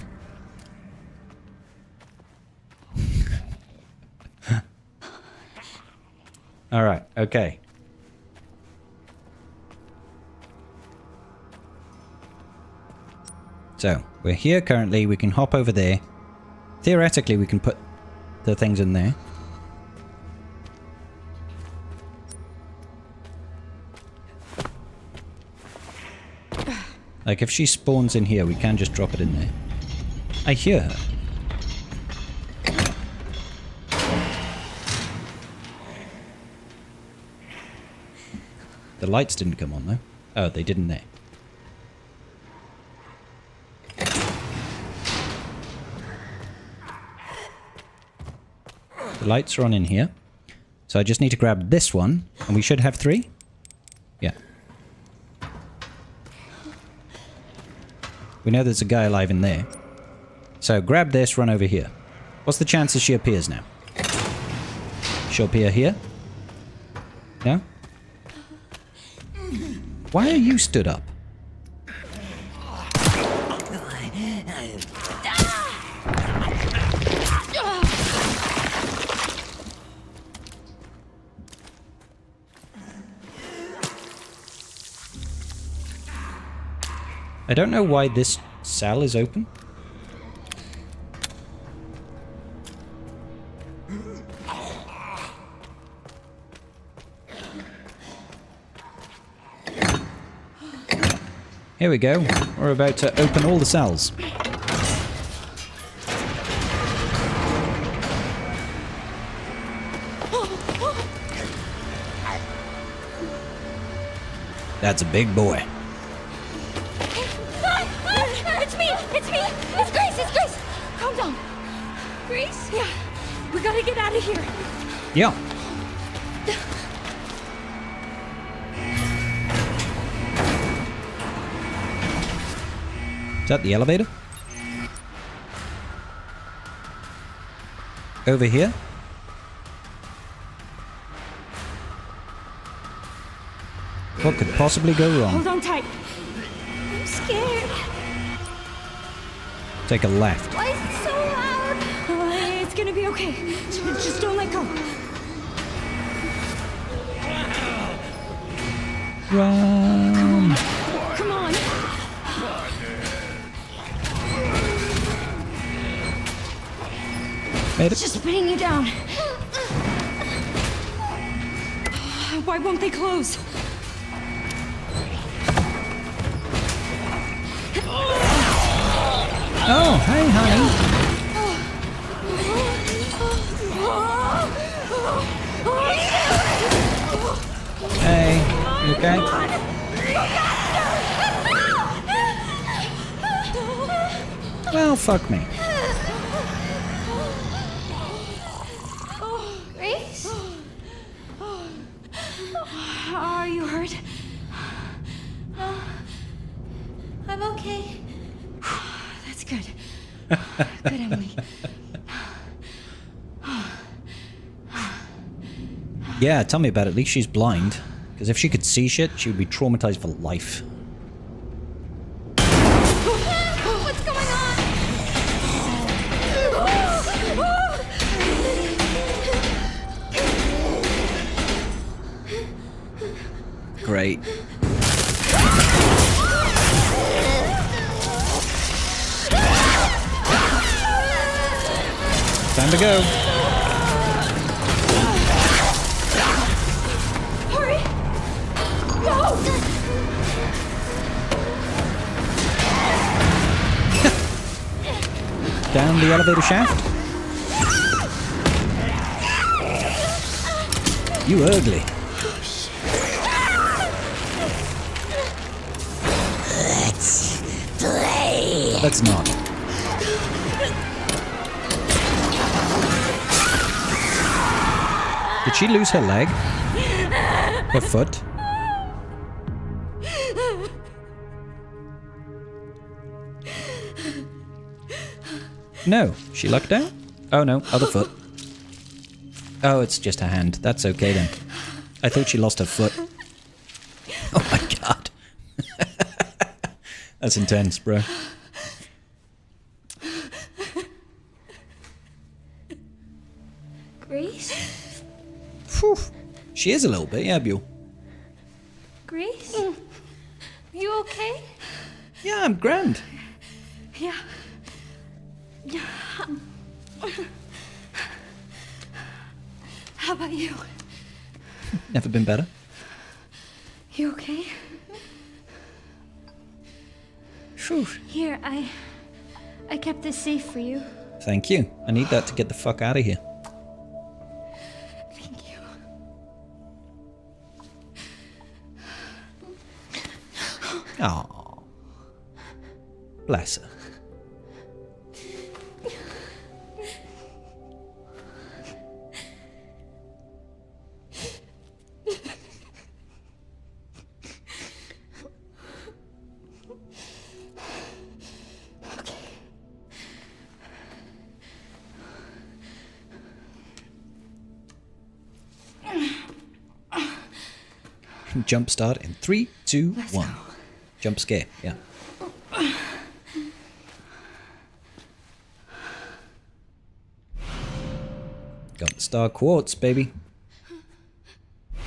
Alright, okay. So, we're here currently, we can hop over there. Theoretically, we can put the things in there. Like, if she spawns in here, we can just drop it in there. I hear her. The lights didn't come on, though. Oh, they didn't there. The lights are on in here. So I just need to grab this one, and we should have 3. Yeah. We know there's a guy alive in there. So grab this, run over here. What's the chances she appears now? She'll appear here? No? Why are you stood up? I don't know why this cell is open. Here we go. We're about to open all the cells. That's a big boy. It's me! It's me! It's Grace! It's Grace! Calm down. Grace? Yeah. We gotta get out of here. Yeah. Is that the elevator? Over here? What could possibly go wrong? Hold on tight. I'm scared. Take a left. Why is it so loud? It's gonna be okay. Just don't let go. Run! Come on. Made It's it. just pinning you down. Why won't they close? Oh, hey, honey. Hey, you okay? Well, fuck me. Grace? Are you hurt? I'm okay. That's good. Good, Emily. Yeah, tell me about it. At least she's blind. Because if she could see shit, she would be traumatized for life. What's going on? Great. Time to go. Hurry! Go! Down the elevator shaft. You ugly. Let's play. Let's not. Did she lose her leg? Her foot? No. She lucked out? Oh no, other foot. Oh, it's just her hand. That's okay then. I thought she lost her foot. Oh my god. That's intense, bro. Grace? Whew. She is a little bit, yeah, Buell. Grace? You okay? Yeah, I'm grand. Yeah. How about you? Never been better. You okay? Phew. Here, I kept this safe for you. Thank you. I need that to get the fuck out of here. Thank you. Aww. Bless her. Jump start in 3, 2, 1. Jump scare, yeah. Got the star quartz, baby.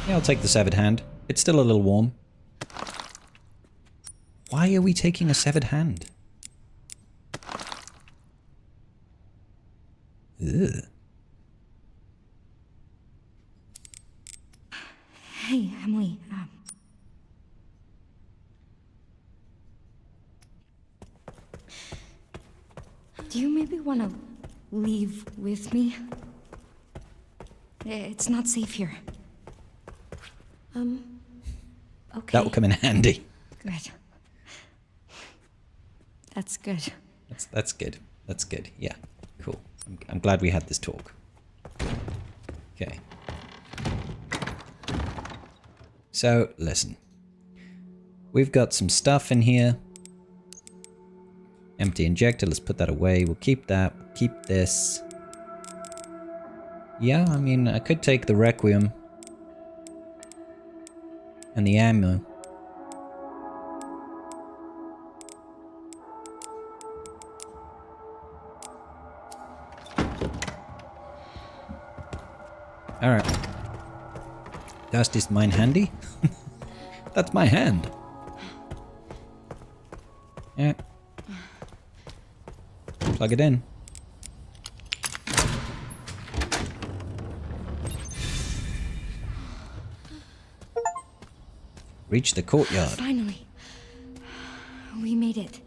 Yeah, I'll take the severed hand. It's still a little warm. Why are we taking a severed hand? Ugh. Hey, Emily. Do you maybe want to leave with me? It's not safe here. Okay. That will come in handy. Good. That's good. That's good. That's good. Yeah, cool. I'm glad we had this talk. Okay. So, listen. We've got some stuff in here. Empty injector, let's put that away. We'll keep that. We'll keep this. Yeah, I mean, I could take the Requiem. And the ammo. Alright. Dust is mine handy? That's my hand. Yeah. Plug it in. Reach the courtyard. Finally. We made it.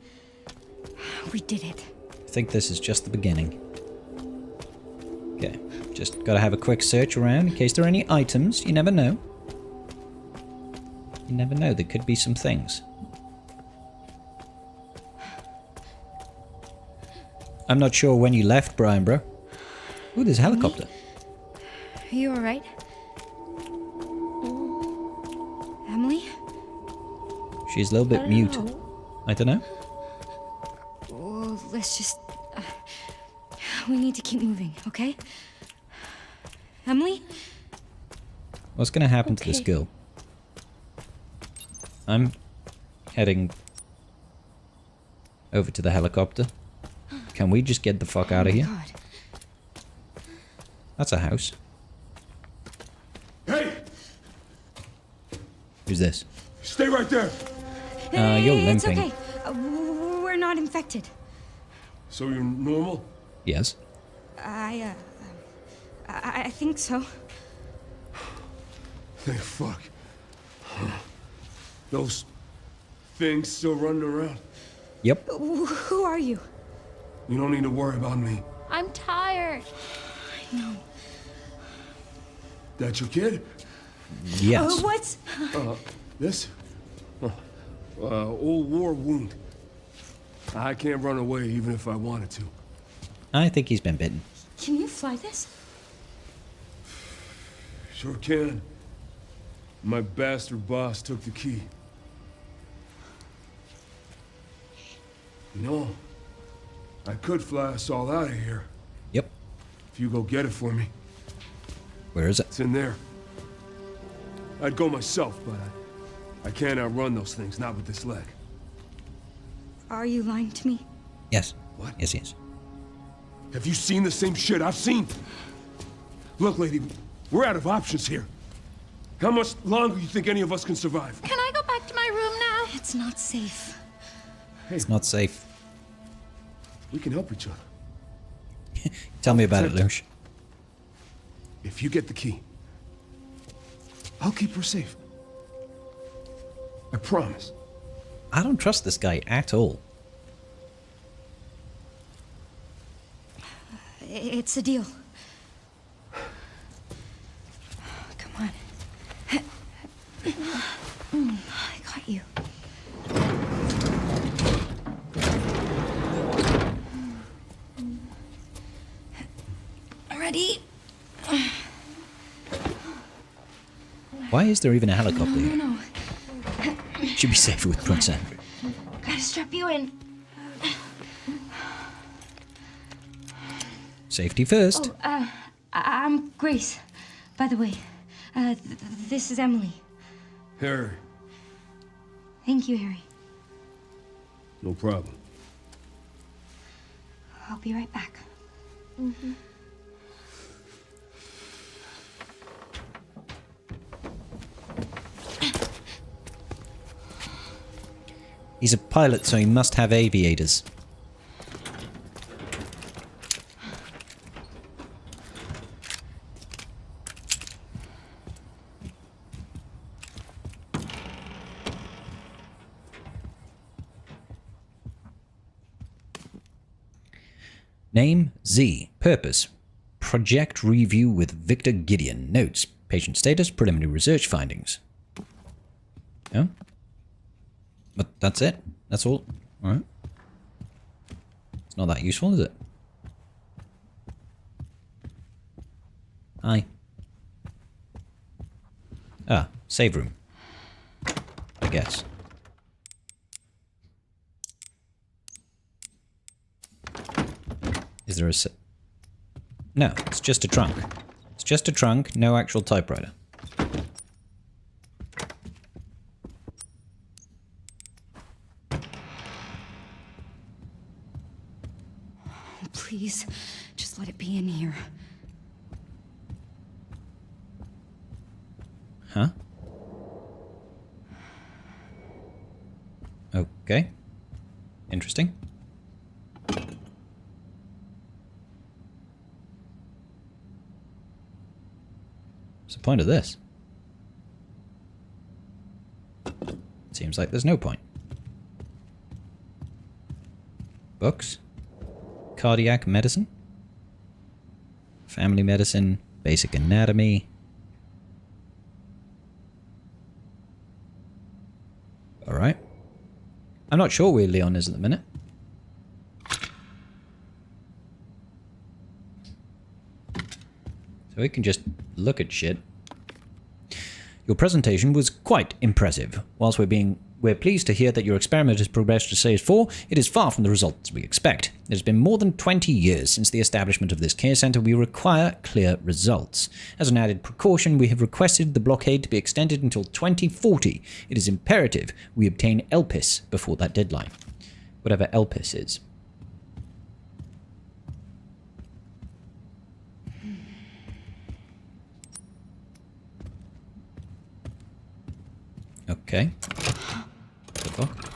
We did it. I think this is just the beginning. Okay, just gotta have a quick search around in case there are any items. You never know. You never know, there could be some things. I'm not sure when you left, Brian, bro. Ooh, there's a helicopter. Are you alright? Emily? She's a little bit mute. I don't know. Oh, let's just... we need to keep moving, okay? Emily? What's gonna happen to this Okay. girl? I'm heading over to the helicopter. Can we just get the fuck out of here? God. That's a house. Hey! Who's this? Stay right there! You're It's limping. okay. We're not infected. So you're normal? Yes. I think so. Thank fuck. Those things still running around? Yep. Who are you? You don't need to worry about me. I'm tired. I know. That your kid? Yes. What's... This? Old war wound. I can't run away even if I wanted to. I think he's been bitten. Can you fly this? Sure can. My bastard boss took the key. You know, I could fly us all out of here Yep. if you go get it for me. Where is it? It's in there. I'd go myself, but I can't outrun those things, not with this leg. Are you lying to me? Yes. What? Yes, yes. Have you seen the same shit I've seen? Look, lady, we're out of options here. How much longer you think any of us can survive? Can I go back to my room now? It's not safe. It's not safe. We can help each other. Tell me about it, Lush. If you get the key, I'll keep her safe. I promise. I don't trust this guy at all. It's a deal. Come on. I got you. Ready? Why is there even a helicopter here? No. Should be safer with Prince Andrew. Gotta strap you in. Safety first. I'm Grace, by the way. This is Emily. Harry, Thank you, Harry. no problem. I'll be right back. He's a pilot, so he must have aviators. Name, Z. Purpose, project review with Victor Gideon. Notes, patient status, preliminary research findings. Yeah? But that's it? That's all? Alright. It's not that useful, is it? Hi. Ah, save room. I guess. Is there a... No, it's just a trunk. It's just a trunk, no actual typewriter. Please, just let it be in here. Huh? Okay. Interesting. What's the point of this? Seems like there's no point. Books? Cardiac medicine? Family medicine? Basic anatomy? Alright. I'm not sure where Leon is at the minute. So we can just look at shit. Your presentation was quite impressive. Whilst we're being We're pleased to hear that your experiment has progressed to stage 4. It is far from the results we expect. It has been more than 20 years since the establishment of this care center. We require clear results. As an added precaution, we have requested the blockade to be extended until 2040. It is imperative we obtain ELPIS before that deadline. Whatever ELPIS is. Okay. What the fuck?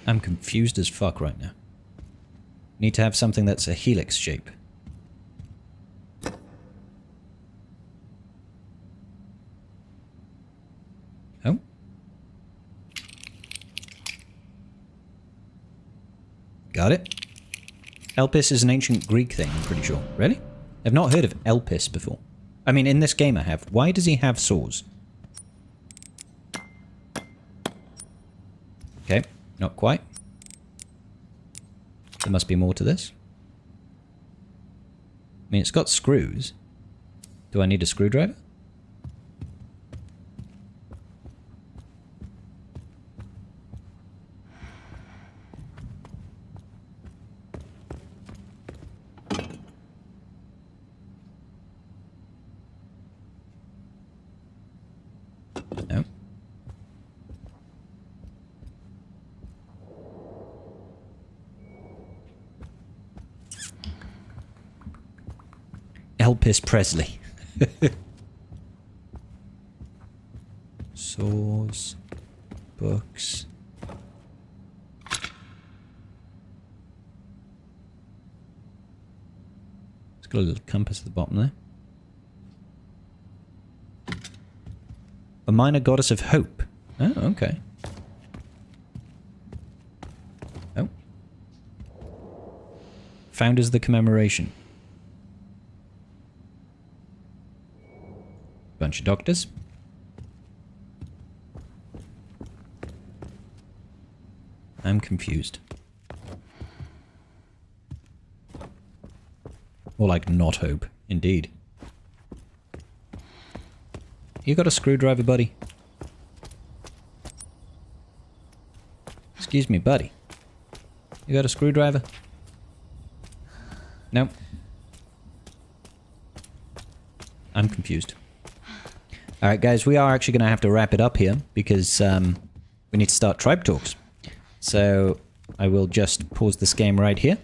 I'm confused as fuck right now. Need to have something that's a helix shape. Oh. Got it. Elpis is an ancient Greek thing, I'm pretty sure. Really? I've not heard of Elpis before. I mean, in this game I have. Why does he have saws? Okay, not quite. There must be more to this. I mean, it's got screws. Do I need a screwdriver? No. Elpis Presley. Saws. Books. It's got a little compass at the bottom there. A minor goddess of hope. Oh, okay. Oh. Founders of the commemoration. Bunch of doctors. I'm confused. More like not hope, indeed. You got a screwdriver, buddy? Excuse me, buddy. You got a screwdriver? No. I'm confused. Alright guys, we are actually going to have to wrap it up here because we need to start tribe talks. So I will just pause this game right here.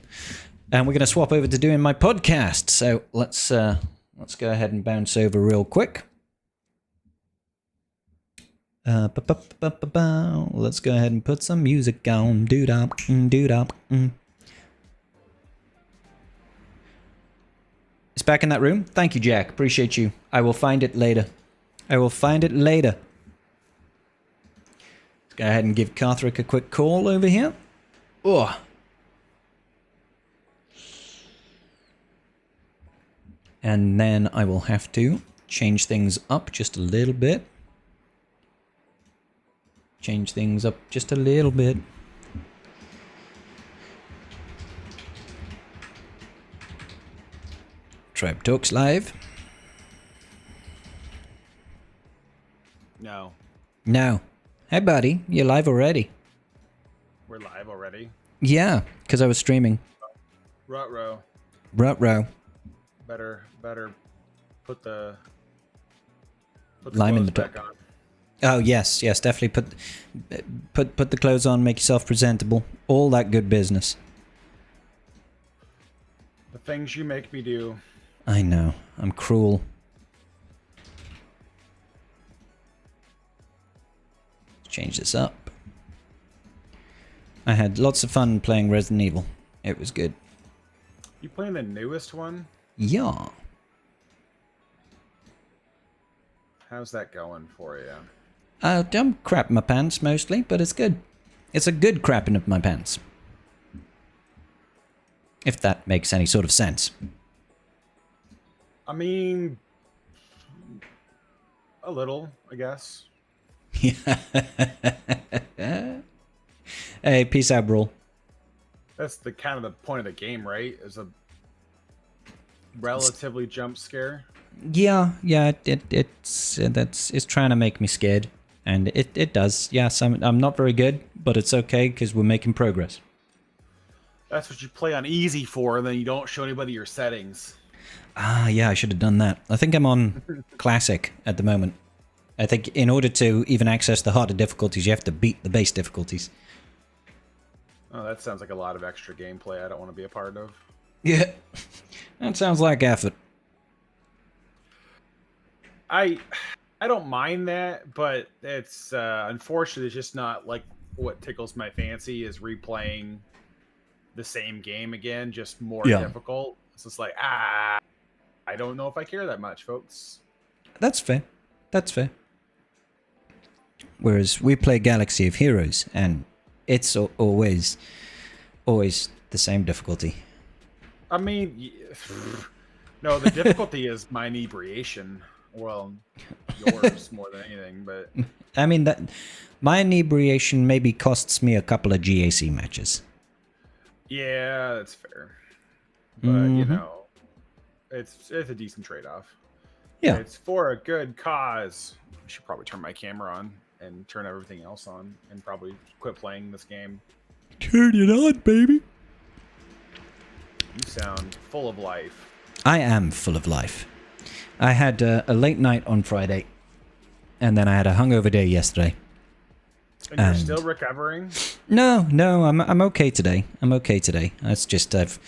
And we're going to swap over to doing my podcast. So let's go ahead and bounce over real quick. Let's go ahead and put some music on. Doo-dop, doo-dop. It's back in that room. Thank you, Jack. Appreciate you. I will find it later. I will find it later. Let's go ahead and give Carthrick a quick call over here. Oh. And then I will have to change things up just a little bit. Change things up just a little bit. Tribe Talks live. No. No. Hey buddy, you're live already. We're live already? Yeah, because I was streaming. Ruh-roh. Ruh-roh. Better put the Lime in the clothes back top. on. Oh yes, yes, definitely put the clothes on, make yourself presentable. All that good business. The things you make me do. I know. I'm cruel. Change this up. I had lots of fun playing Resident Evil. It was good. You playing the newest one? Yeah. How's that going for you? I'm crapping my pants mostly, but it's good. It's a good crapping of my pants. If that makes any sort of sense. I mean, a little, I guess. Hey, peace out, Brawl. That's the kind of the point of the game, right? Is a relatively jump scare. Yeah, it's trying to make me scared, and it does. Yes, I'm not very good, but it's okay because we're making progress. That's what you play on easy for, and then you don't show anybody your settings. Ah, yeah, I should have done that. I think I'm on classic at the moment. I think in order to even access the harder difficulties, you have to beat the base difficulties. Oh, that sounds like a lot of extra gameplay I don't want to be a part of. Yeah, that sounds like effort. I don't mind that, but it's unfortunately it's just not like what tickles my fancy is replaying the same game again, just more difficult. It's just like I don't know if I care that much, folks. That's fair. That's fair. Whereas we play Galaxy of Heroes, and it's always the same difficulty. I mean, no, the difficulty is my inebriation. Well, yours more than anything, but I mean that my inebriation maybe costs me a couple of GAC matches. yeah, that's fair. But you know, it's a decent trade-off. Yeah, It's for a good cause. I should probably turn my camera on and turn everything else on, and probably quit playing this game. turn it on, baby. You sound full of life. I am full of life. I had a late night on Friday, and then I had a hungover day yesterday. And you're still recovering? No, I'm okay today. I'm okay today. It's just I've,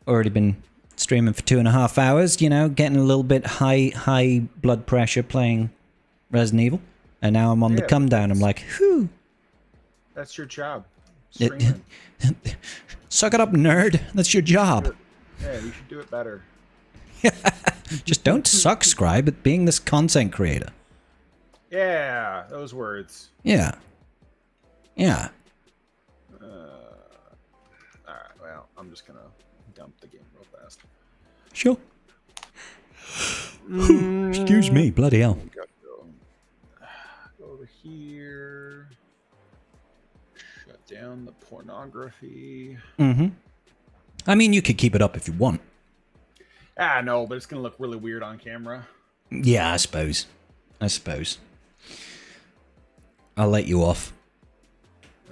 already been streaming for 2.5 hours. Getting a little bit high blood pressure playing Resident Evil, and now I'm on the come down. I'm like, whew. That's your job. Streaming. Suck it up, nerd. That's your job. Yeah, you should do it better. Just don't subscribe at being this content creator. Yeah, those words. Yeah. Alright, well, I'm just gonna dump the game real fast. Sure. Excuse me, bloody hell. Go over here. Shut down the pornography. I mean, you could keep it up if you want. No, but it's gonna look really weird on camera. Yeah, I suppose. I'll let you off.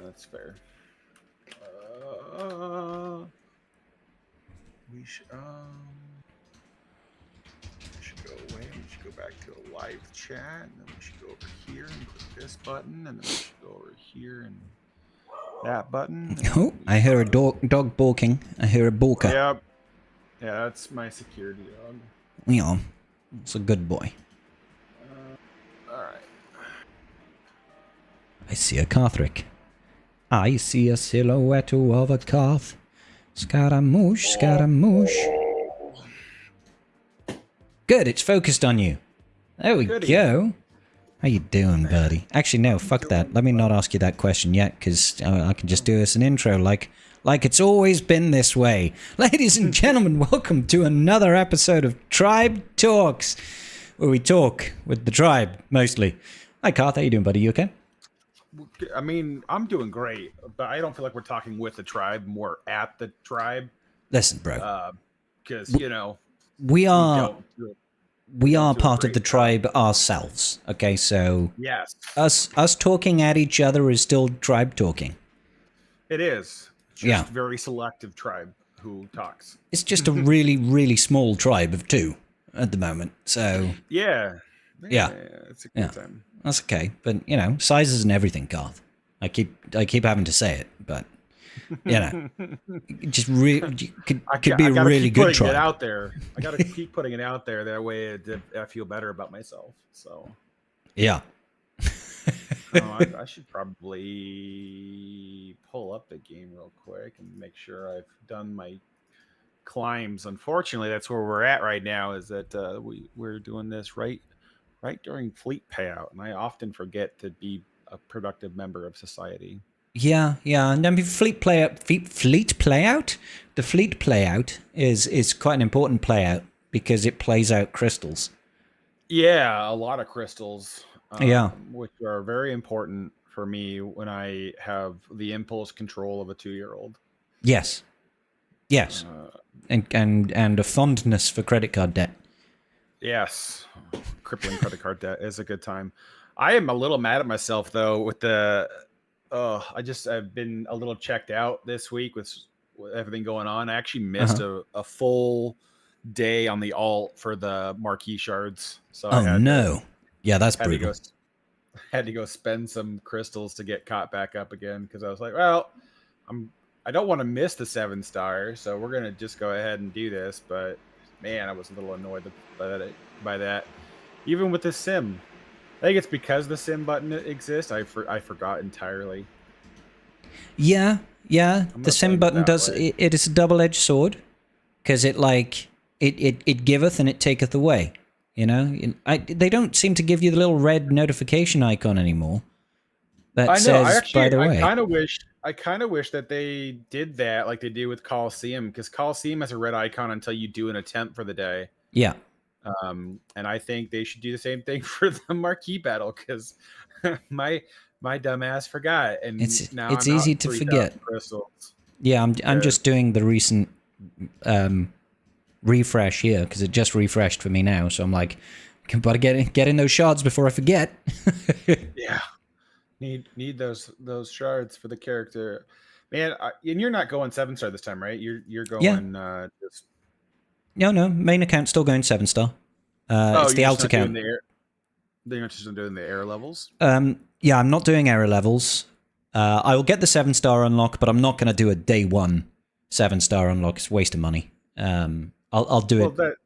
That's fair. We should go away. We should go back to a live chat, and then we should go over here and click this button, and then we should go over here and that button. Oh, I hear a dog barking. I hear a barker. Yep. Yeah, that's my security dog. Yeah, it's a good boy. Alright. I see a Carthrick. I see a silhouette of a Carth. Scaramouche, Scaramouche. Good, it's focused on you. There we go. How you doing, buddy? Actually, no, fuck that. Let me not ask you that question yet, because I can just do this an intro like it's always been this way. Ladies and gentlemen, welcome to another episode of Tribe Talks, where we talk with the tribe, mostly. Hi, Carth. How you doing, buddy? You okay? I mean, I'm doing great, but I don't feel like we're talking with the tribe, more at the tribe. Listen, bro. Because, we are part of the tribe ourselves. Okay, so yes, us talking at each other is still tribe talking. It is. Just very selective tribe who talks. It's just a really, really small tribe of 2 at the moment. So yeah, it's a good time. That's okay, but sizes and everything, Garth. I keep having to say it, but just could be a really good tribe. It out there. I gotta keep putting it out there. That way, I feel better about myself. So yeah. I should probably pull up the game real quick and make sure I've done my climbs. Unfortunately, that's where we're at right now. Is that we're doing this right during fleet payout, and I often forget to be a productive member of society. Yeah, and I mean fleet playout. The fleet playout is quite an important playout because it plays out crystals. Yeah, a lot of crystals. Yeah, which are very important for me when I have the impulse control of a 2-year-old. Yes. Yes. And a fondness for credit card debt. Yes. Crippling credit card debt is a good time. I am a little mad at myself though with the I've been a little checked out this week with everything going on. I actually missed a full day on the alt for the marquee shards. So I had that's had brutal. had to go spend some crystals to get caught back up again because I was like, well, I don't want to miss the 7-star, so we're gonna just go ahead and do this. But man, I was a little annoyed by that. Even with the sim, I think it's because the sim button exists. I forgot entirely. Yeah. The sim button does. It is a double-edged sword because it giveth and it taketh away. You know, they don't seem to give you the little red notification icon anymore. That says, by the way, I kind of wish that they did that like they do with Coliseum, because Coliseum has a red icon until you do an attempt for the day. Yeah. And I think they should do the same thing for the marquee battle, because my dumbass forgot, and it's now easy to forget. Crystals. Yeah, I'm just doing the recent refresh here because it just refreshed for me now. So I'm like, gotta get in those shards before I forget. Yeah, need those shards for the character, man. And you're not going 7-star this time, right? You're going just. No, main account still going 7-star. It's the alt account. They're not just doing the error levels. Yeah, I'm not doing error levels. I will get the 7-star unlock, but I'm not going to do a day 1 7-star unlock. It's a waste of money. I'll do it.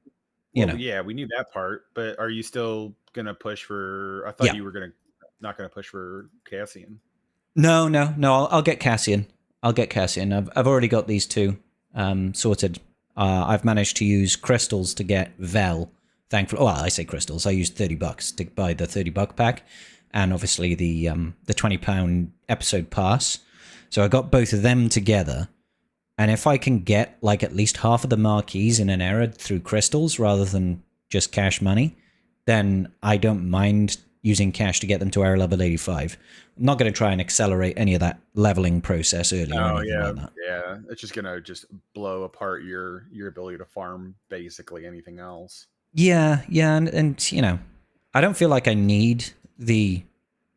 Yeah, we knew that part. But are you still gonna push for? I thought you were not gonna push for Cassian. No. I'll get Cassian. I've already got these two sorted. I've managed to use crystals to get Vel. Thankfully, well, I say crystals. I used $30 to buy the $30 pack, and obviously the £20 episode pass. So I got both of them together. And if I can get like at least half of the marquees in an era through crystals rather than just cash money, then I don't mind using cash to get them to era level 85. I'm not going to try and accelerate any of that leveling process early. Oh yeah, yeah. It's just gonna blow apart your ability to farm basically anything else. Yeah, and you know, I don't feel like I need the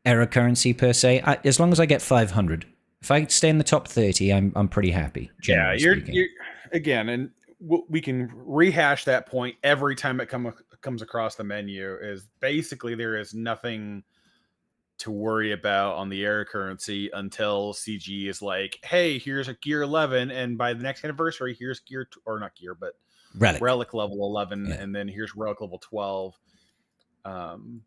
era currency per se. As long as I get 500. If I stay in the top 30, I'm pretty happy. Yeah, you're again, and we can rehash that point every time it comes across the menu. Is basically there is nothing to worry about on the air currency until CG is like, hey, here's a gear 11, and by the next anniversary, here's gear or not gear, but relic level 11, and then here's relic level 12.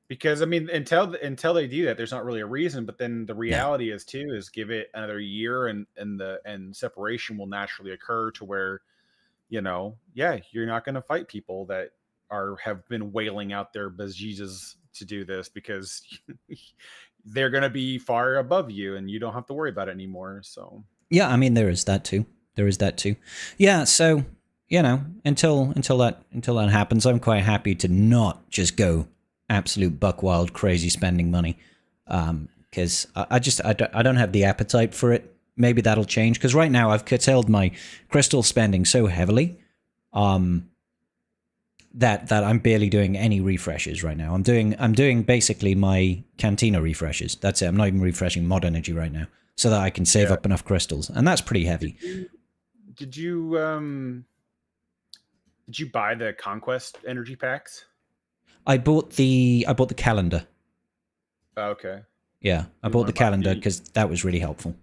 Because I mean, until they do that, there's not really a reason. But then the reality is give it another year, and separation will naturally occur to where, you know, you're not going to fight people that have been wailing out their bejesus to do this, because they're going to be far above you, and you don't have to worry about it anymore. So yeah, I mean, there is that too. Yeah, so you know, until that happens, I'm quite happy to not just go absolute buck wild crazy spending money, because I don't have the appetite for it. Maybe that'll change, because right now I've curtailed my crystal spending so heavily that I'm barely doing any refreshes right now. I'm doing basically my Cantina refreshes. That's it. I'm not even refreshing mod energy right now, so that I can save up enough crystals, and that's pretty heavy. Did you buy the Conquest energy packs? I bought the calendar. Okay. Yeah, I bought the calendar because that was really helpful.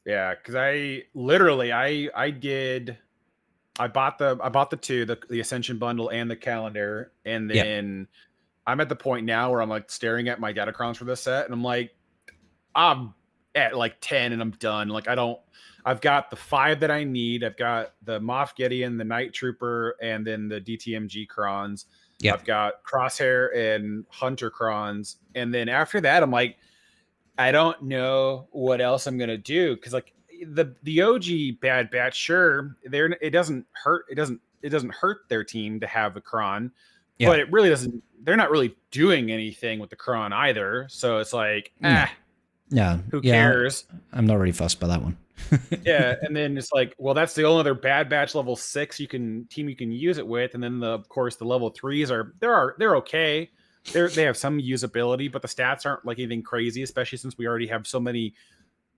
Yeah, because I bought the two, the Ascension bundle and the calendar, and then I'm at the point now where I'm like staring at my Datacrons for this set, and I'm like, I'm at like 10 and I'm done. Like I've got the 5 that I need. I've got the Moff Gideon, the Night Trooper, and then the DTMG Crons. I've got Crosshair and Hunter Crons. And then after that, I'm like, I don't know what else I'm gonna do, because like the OG Bad Batch, sure, it doesn't hurt their team to have a Cron, Yeah. But it really doesn't. They're not really doing anything with the cron either. So it's like, Yeah. who cares? I'm not really fussed by that one. Yeah, and then it's like, well, that's the only other Bad Batch level 6 you can use it with, and then of course the level 3s they're okay. They have some usability, but the stats aren't like anything crazy, especially since we already have so many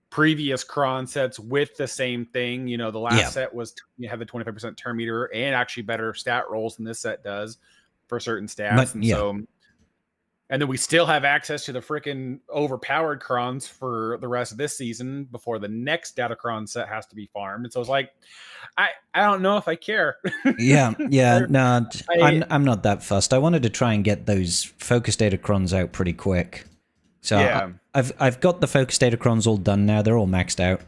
previous cron sets with the same thing. You know, the last set was you have the 25% turn meter and actually better stat rolls than this set does for certain stats, and then we still have access to the freaking overpowered crons for the rest of this season before the next Datacron set has to be farmed. And so it's like, I don't know if I care. No, I'm not that fussed. I wanted to try and get those focus Datacrons out pretty quick. So I've got the focus Datacrons all done now. They're all maxed out.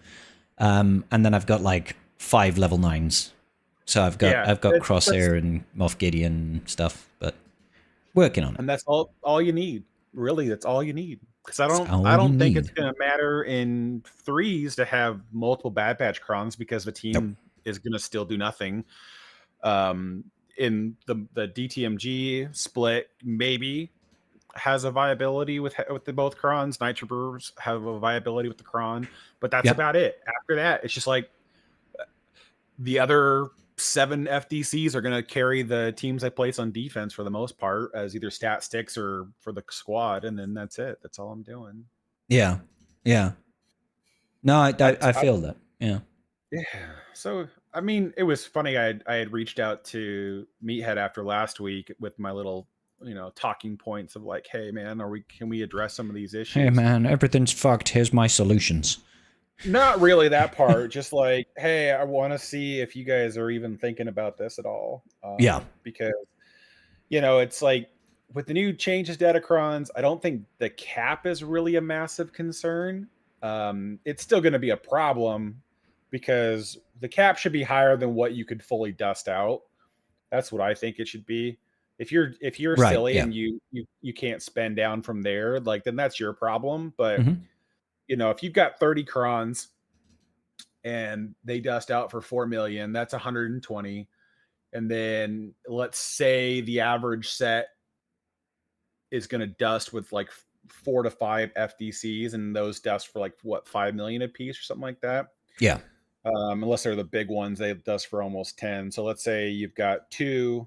And then I've got like 5 level 9s. So I've got Crosshair and Moff Gideon and stuff, but working on it. And that's all you need. Really, that's all you need. Because I don't think it's going to matter in 3s to have multiple Bad Batch crons, because the team is going to still do nothing. In the DTMG split, maybe has a viability with the both crons. Night Troopers have a viability with the cron, but that's about it. After that, it's just like the other 7 FDCs are going to carry the teams I place on defense for the most part as either stat sticks or for the squad, and then that's it. That's all I'm doing. Yeah. No, I feel that. Yeah. So I mean, it was funny. I had reached out to Meathead after last week with my little, talking points of like, hey man, can we address some of these issues? Hey man, everything's fucked. Here's my solutions. Not really that part. Just like, hey, I want to see if you guys are even thinking about this at all. Because, it's like with the new changes to Datacrons, I don't think the cap is really a massive concern. It's still going to be a problem because the cap should be higher than what you could fully dust out. That's what I think it should be. If you're silly and you can't spend down from there, like then that's your problem. But if you've got 30 crons and they dust out for 4 million, that's 120. And then let's say the average set is going to dust with like 4 to 5 FDCs, and those dust for like 5 million a piece or something like that. Yeah. Unless they're the big ones, they dust for almost 10. So let's say you've got two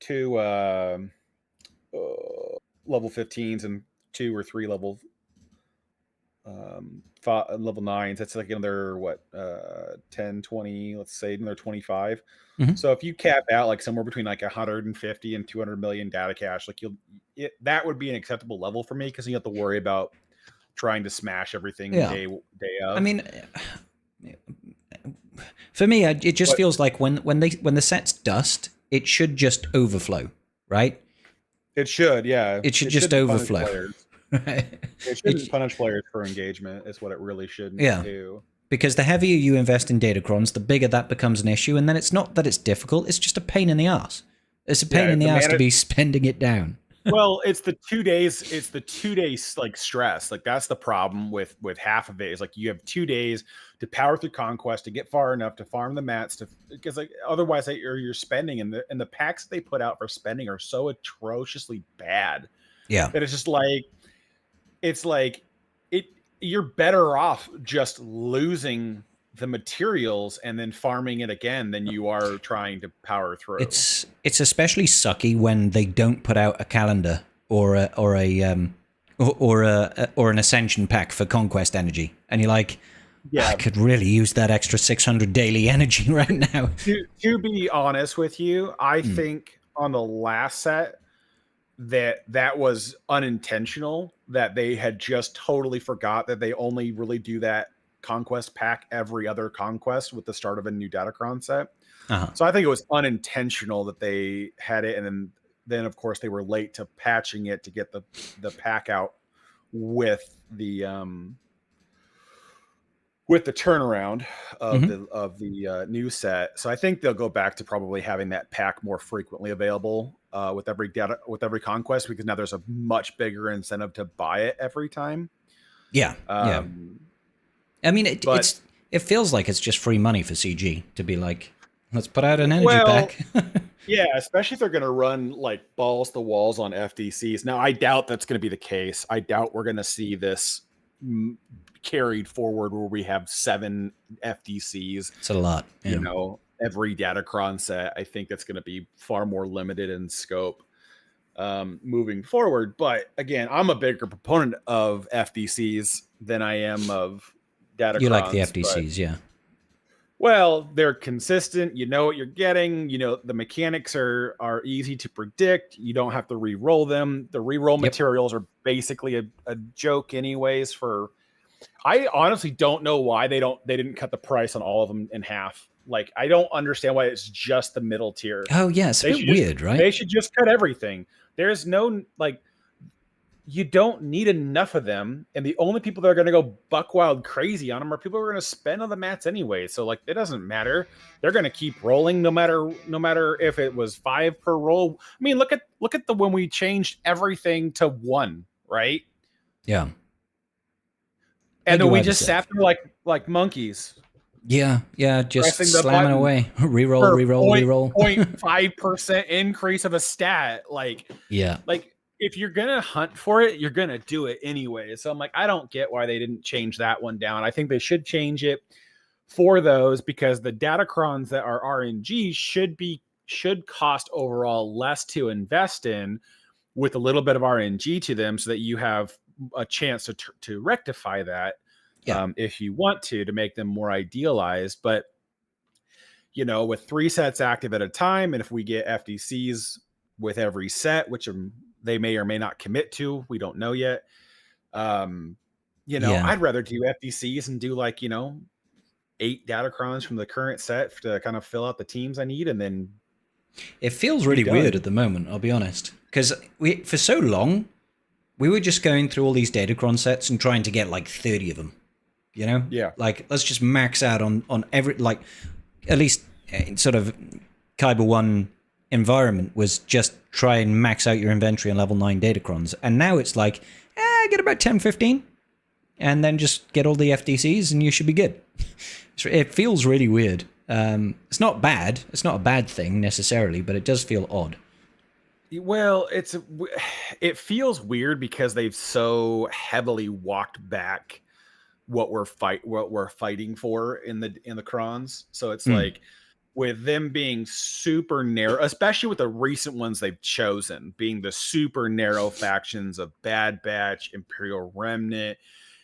level 15s and 2 or 3 level 9s. That's like another 10, 20, let's say another 25. So if you cap out like somewhere between like 150 and 200 million data cache, like that would be an acceptable level for me, because you have to worry about trying to smash everything day of. I mean, for me, it just feels like when the sets dust, it should just overflow, right? It should, yeah. It should just overflow. It shouldn't punish players for engagement, is what it really shouldn't do. Because the heavier you invest in Datacrons, the bigger that becomes an issue, and then it's not that it's difficult, it's just a pain in the ass. It's a pain in the ass to be spending it down. Well, it's the 2 days. It's the 2 days like stress. Like that's the problem with half of it. Is like you have 2 days to power through conquest to get far enough to farm the mats because like otherwise you're spending, and the packs they put out for spending are so atrociously bad. Yeah, that it's just like you're better off just losing the materials and then farming it again than you are trying to power through. It's especially sucky when they don't put out a calendar or an ascension pack for conquest energy, and you're like, I could really use that extra 600 daily energy right now. To be honest with you, I think on the last set that was unintentional, that they had just totally forgot that they only really do that conquest pack every other conquest with the start of a new Datacron set. So I think it was unintentional that they had it, and then of course they were late to patching it to get the pack out with the turnaround of the new set. So I think they'll go back to probably having that pack more frequently available with every conquest, because now there's a much bigger incentive to buy it every time. I mean, it feels like it's just free money for CG to be like, Let's put out an energy Well, pack. yeah, especially if they're going to run like balls to walls on FDCs. Now, I doubt that's going to be the case. I doubt we're going to see this carried forward where we have 7 FDCs. It's a lot. Yeah. You know, every Datacron set. I think that's going to be far more limited in scope moving forward. But again, I'm a bigger proponent of FDCs than I am of Datacrons. You like the FDCs, yeah. Well, they're consistent. You know what you're getting. You know, the mechanics are easy to predict. You don't have to re-roll them. The re-roll materials are basically a joke anyways. I honestly don't know why they didn't cut the price on all of them in half. Like, I don't understand why it's just the middle tier. Oh yeah, it's a bit weird, right? They should just cut everything. There's no, like, you don't need enough of them, and the only people that are going to go buck wild crazy on them are people who are going to spend on the mats anyway. So like, it doesn't matter. They're going to keep rolling no matter if it was 5 per roll. I mean, look at when we changed everything to 1, right? Yeah. And then we just sat there like monkeys. Yeah, just slamming away. Reroll. 0.5% increase of a stat. Like, yeah. Like, if you're going to hunt for it, you're going to do it anyway. So I'm like, I don't get why they didn't change that one down. I think they should change it for those, because the Datacrons that are RNG should cost overall less to invest in with a little bit of RNG to them, so that you have a chance to rectify that. Yeah. If you want to make them more idealized. But, you know, with 3 sets active at a time, and if we get FDCs with every set, which they may or may not commit to, we don't know yet. You know, I'd rather do FDCs and do, like, you know, 8 Datacrons from the current set to kind of fill out the teams I need, and then it feels really weird at the moment, I'll be honest, because for so long we were just going through all these Datacron sets and trying to get like 30 of them. You know? Yeah. Like, let's just max out on every, like, at least sort of Kyber 1 environment was just try and max out your inventory on level 9 Datacrons. And now it's like, get about 10, 15, and then just get all the FDCs and you should be good. It feels really weird. It's not bad. It's not a bad thing necessarily, but it does feel odd. Well, it feels weird because they've so heavily walked back what we're fighting for in the crons. So it's like, with them being super narrow, especially with the recent ones they've chosen, being the super narrow factions of Bad Batch, Imperial Remnant.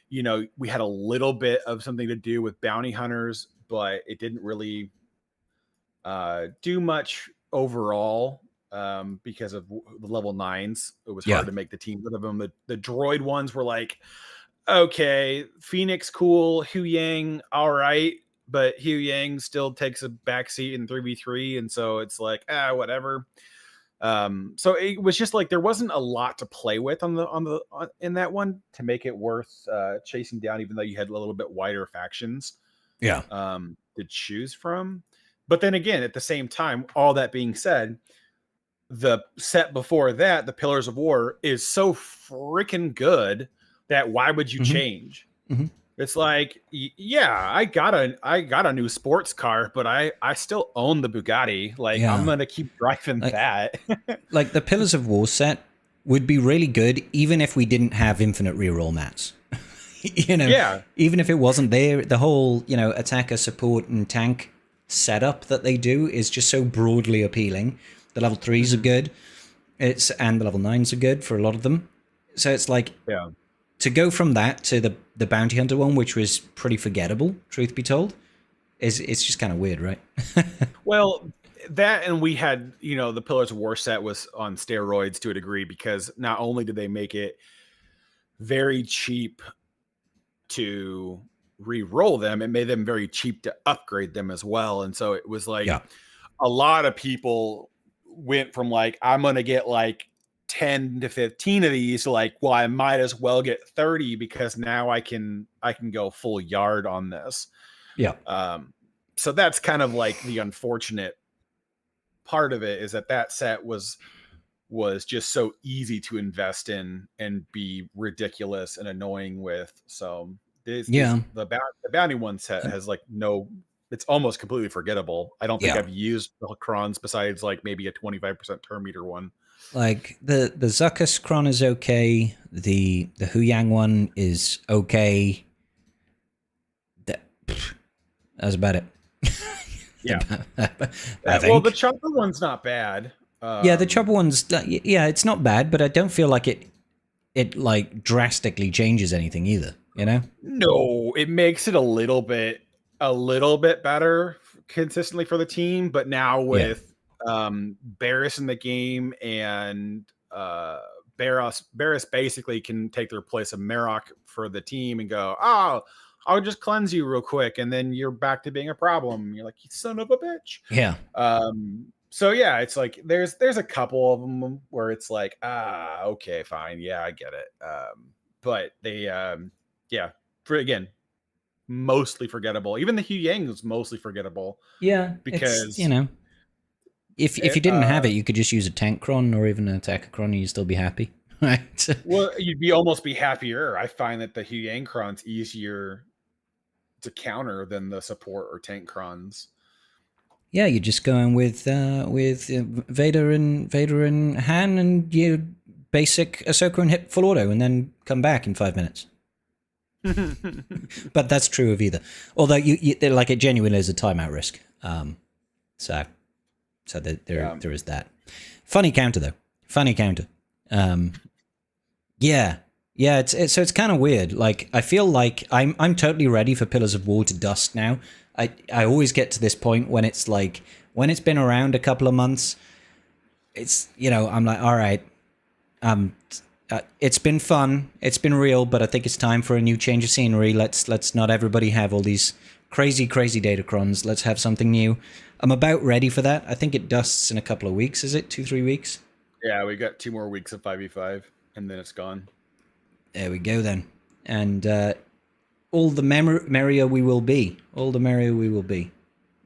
You know, we had a little bit of something to do with bounty hunters, but it didn't really do much overall. Because of the level 9s, it was hard to make the team out of them. The droid ones were like, okay, Phoenix cool, Hu Yang all right, but Hu Yang still takes a backseat in 3v3, and so it's like, whatever. So it was just like there wasn't a lot to play with in that one to make it worth chasing down, even though you had a little bit wider factions to choose from. But then again, at the same time, all that being said, the set before that, the Pillars of War, is so freaking good that why would you change? It's like, yeah, I got a new sports car, but I still own the Bugatti. Like, I'm gonna keep driving that. Like, the Pillars of War set would be really good even if we didn't have infinite reroll mats. You know, even if it wasn't there, the whole, you know, attacker, support, and tank setup that they do is just so broadly appealing. The level 3s are good, and the level 9s are good for a lot of them. So it's like, to go from that to the bounty hunter one, which was pretty forgettable, truth be told, it's just kind of weird, right? Well, that, and we had, you know, the Pillars of War set was on steroids to a degree, because not only did they make it very cheap to re-roll them, it made them very cheap to upgrade them as well. And so it was like a lot of people went from like, I'm gonna get like 10 to 15 of these, like, well, I might as well get 30 because now I can go full yard on this. So that's kind of like the unfortunate part of it, is that set was just so easy to invest in and be ridiculous and annoying with. So the bounty one set has like no it's almost completely forgettable. I don't think Yeah. I've used the crons besides like maybe a 25% turn meter one. Like the Zuckus Kron is okay. The Huyang one is okay. That's about it. Yeah. I Well, think. the chopper one's not bad. Yeah, the chopper one's yeah, it's not bad, but I don't feel like it like drastically changes anything either. You know? No, it makes it a little bit better consistently for the team, but now with Barris in the game and Barris basically can take the place of Marok for the team and go, oh, I'll just cleanse you real quick, and then you're back to being a problem. You're like, you son of a bitch. Yeah. So yeah, it's like there's a couple of them where it's like, okay, fine, yeah, I get it. But they yeah, again, mostly forgettable. Even the Hu Yang was mostly forgettable. Yeah, because you know, if you didn't have it, you could just use a tank cron or even an attacker cron, and you'd still be happy, right? Well, you'd almost be happier. I find that the Hu Yang cron's easier to counter than the support or tank crons. Yeah, you're just going with Vader and Han, and you basic Ahsoka and hit full auto, and then come back in 5 minutes. But that's true of either. Although you like, it genuinely is a timeout risk. So there is that. Funny counter though. Funny counter. Yeah. It's kind of weird. Like, I feel like I'm totally ready for Pillars of War to dust now. I always get to this point when it's like, when it's been around a couple of months, it's, you know, I'm like, all right, it's been fun, it's been real, but I think it's time for a new change of scenery. Let's not everybody have all these crazy datacrons. Let's have something new. I'm about ready for that. I think it dusts in a couple of weeks. Is it 2-3 weeks? Yeah, we got 2 more weeks of 5v5, and then it's gone. There we go then. And all the merrier we will be. All the merrier we will be.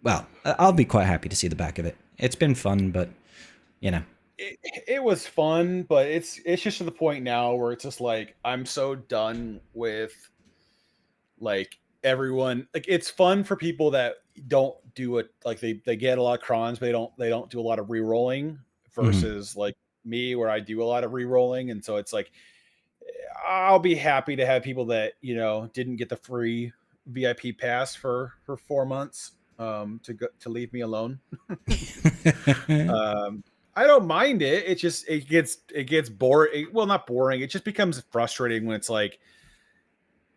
Well, I'll be quite happy to see the back of it. It's been fun, but, you know. It was fun, but it's just to the point now where it's just like, I'm so done with, like, everyone. Like, it's fun for people that don't do it. Like, they get a lot of crons, but they don't do a lot of re-rolling versus like me, where I do a lot of re-rolling. And so it's like, I'll be happy to have people that, you know, didn't get the free VIP pass for 4 months to leave me alone. I don't mind it. It gets boring. Well, not boring. It just becomes frustrating when it's like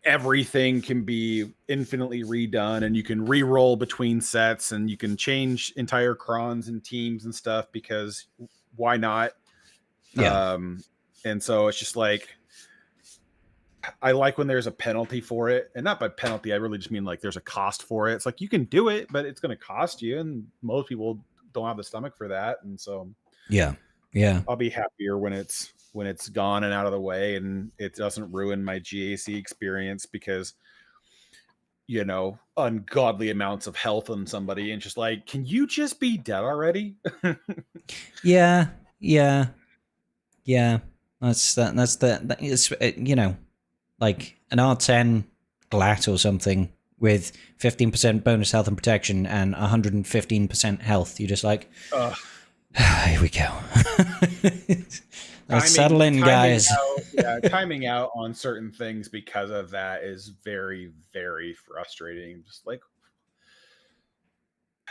everything can be infinitely redone, and you can re-roll between sets, and you can change entire crons and teams and stuff, because why not? Yeah. And so it's just like, I like when there's a penalty for it, and not by penalty, I really just mean like there's a cost for it. It's like, you can do it, but it's going to cost you, and most people don't have the stomach for that. And so yeah, I'll be happier when it's gone and out of the way, and it doesn't ruin my GAC experience, because, you know, ungodly amounts of health on somebody, and just like, can you just be dead already? Yeah. That is, you know, like an R10 Glat or something with 15% bonus health and protection and 115% health. You're just like, here we go. Let's settle in, guys. Timing out on certain things because of that is very, very frustrating. Just like,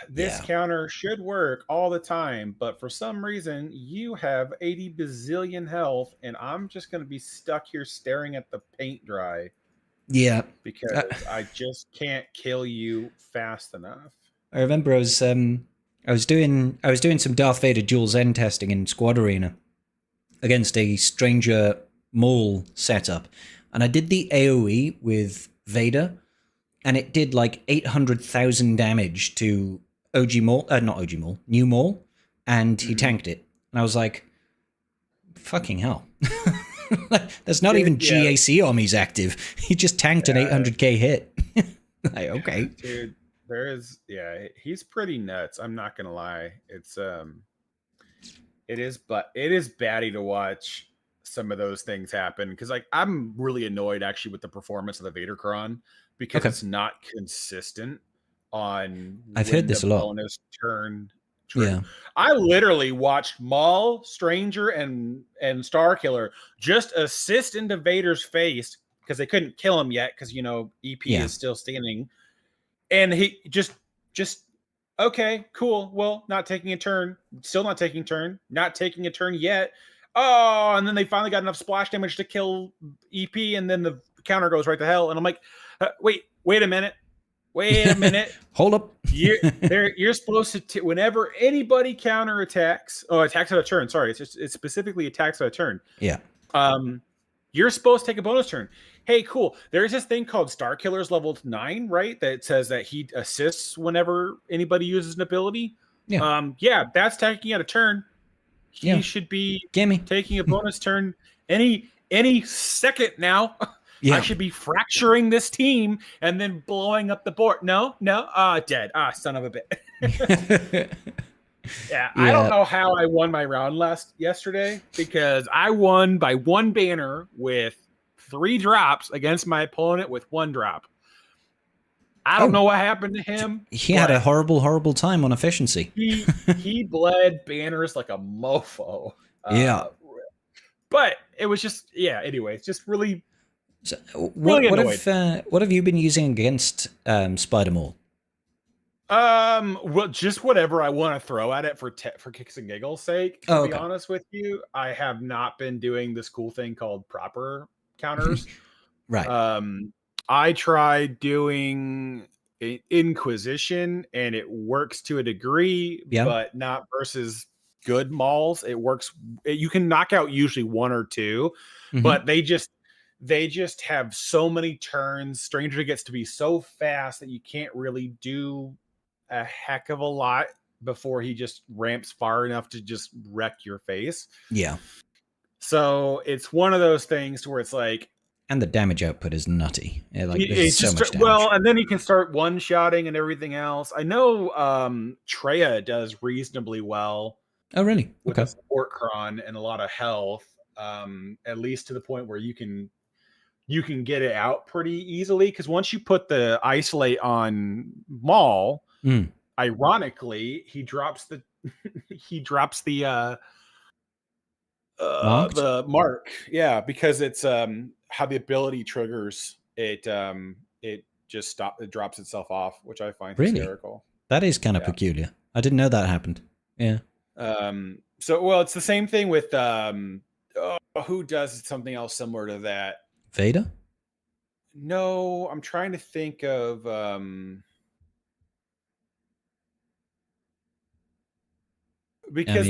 this counter should work all the time, but for some reason you have 80 bazillion health, and I'm just going to be stuck here staring at the paint dry. Yeah, because I just can't kill you fast enough. I remember I was doing some Darth Vader dual Zen testing in Squad Arena against a Stranger Maul setup, and I did the AoE with Vader, and it did like 800,000 damage to OG Maul, not OG Maul, New Maul, and he tanked it. And I was like, fucking hell. There's not even GAC armies active. He just tanked an 800k hit. Like, okay. Dude, he's pretty nuts. I'm not going to lie. It is batty to watch some of those things happen, because like, I'm really annoyed actually with the performance of the Vader Cron, because it's not consistent on I've when heard this the a lot. bonus turn. Yeah. I literally watched Maul, Stranger, and Starkiller just assist into Vader's face because they couldn't kill him yet because EP Yeah. is still standing, and he just okay, cool. Well, not taking a turn, still not taking a turn, not taking a turn yet. Oh, and then they finally got enough splash damage to kill EP, and then the counter goes right to hell, and I'm like, wait a minute. Hold up. You're supposed to whenever anybody counter attacks, attacks out of turn. Sorry, it's specifically attacks out of turn. Yeah. You're supposed to take a bonus turn. Hey, cool. There's this thing called Starkiller's level 9, right? That says that he assists whenever anybody uses an ability. Yeah. That's taking out a turn. He should be taking a bonus turn any second now. Yeah. I should be fracturing this team and then blowing up the board. No, dead. Son of a bitch. Yeah, I don't know how I won my round yesterday because I won by 1 banner with 3 drops against my opponent with 1 drop. I don't know what happened to him. He had a horrible time on efficiency. He bled banners like a mofo. But it was just anyway, it's just really. So, really what have you been using against Spider-Maul? Well, just whatever I want to throw at it for kicks and giggles' sake. To be honest with you, I have not been doing this cool thing called proper counters. Right. I tried doing Inquisition, and it works to a degree, but not versus good mauls. It works. You can knock out usually 1 or 2, but they just have so many turns. Stranger gets to be so fast that you can't really do a heck of a lot before he just ramps far enough to just wreck your face. Yeah. So it's one of those things where it's like, and the damage output is nutty. There's so much damage. Well, and then he can start one-shotting and everything else. I know Treya does reasonably well. Oh, really? With a support cron and a lot of health, at least to the point where you can get it out pretty easily. Because once you put the isolate on Maul, ironically, he drops the the mark. Yeah, because it's how the ability triggers it. It just it drops itself off, which I find hysterical. That is kind of peculiar. I didn't know that happened. Yeah. So it's the same thing with who does something else similar to that? Vader? No, I'm trying to think of because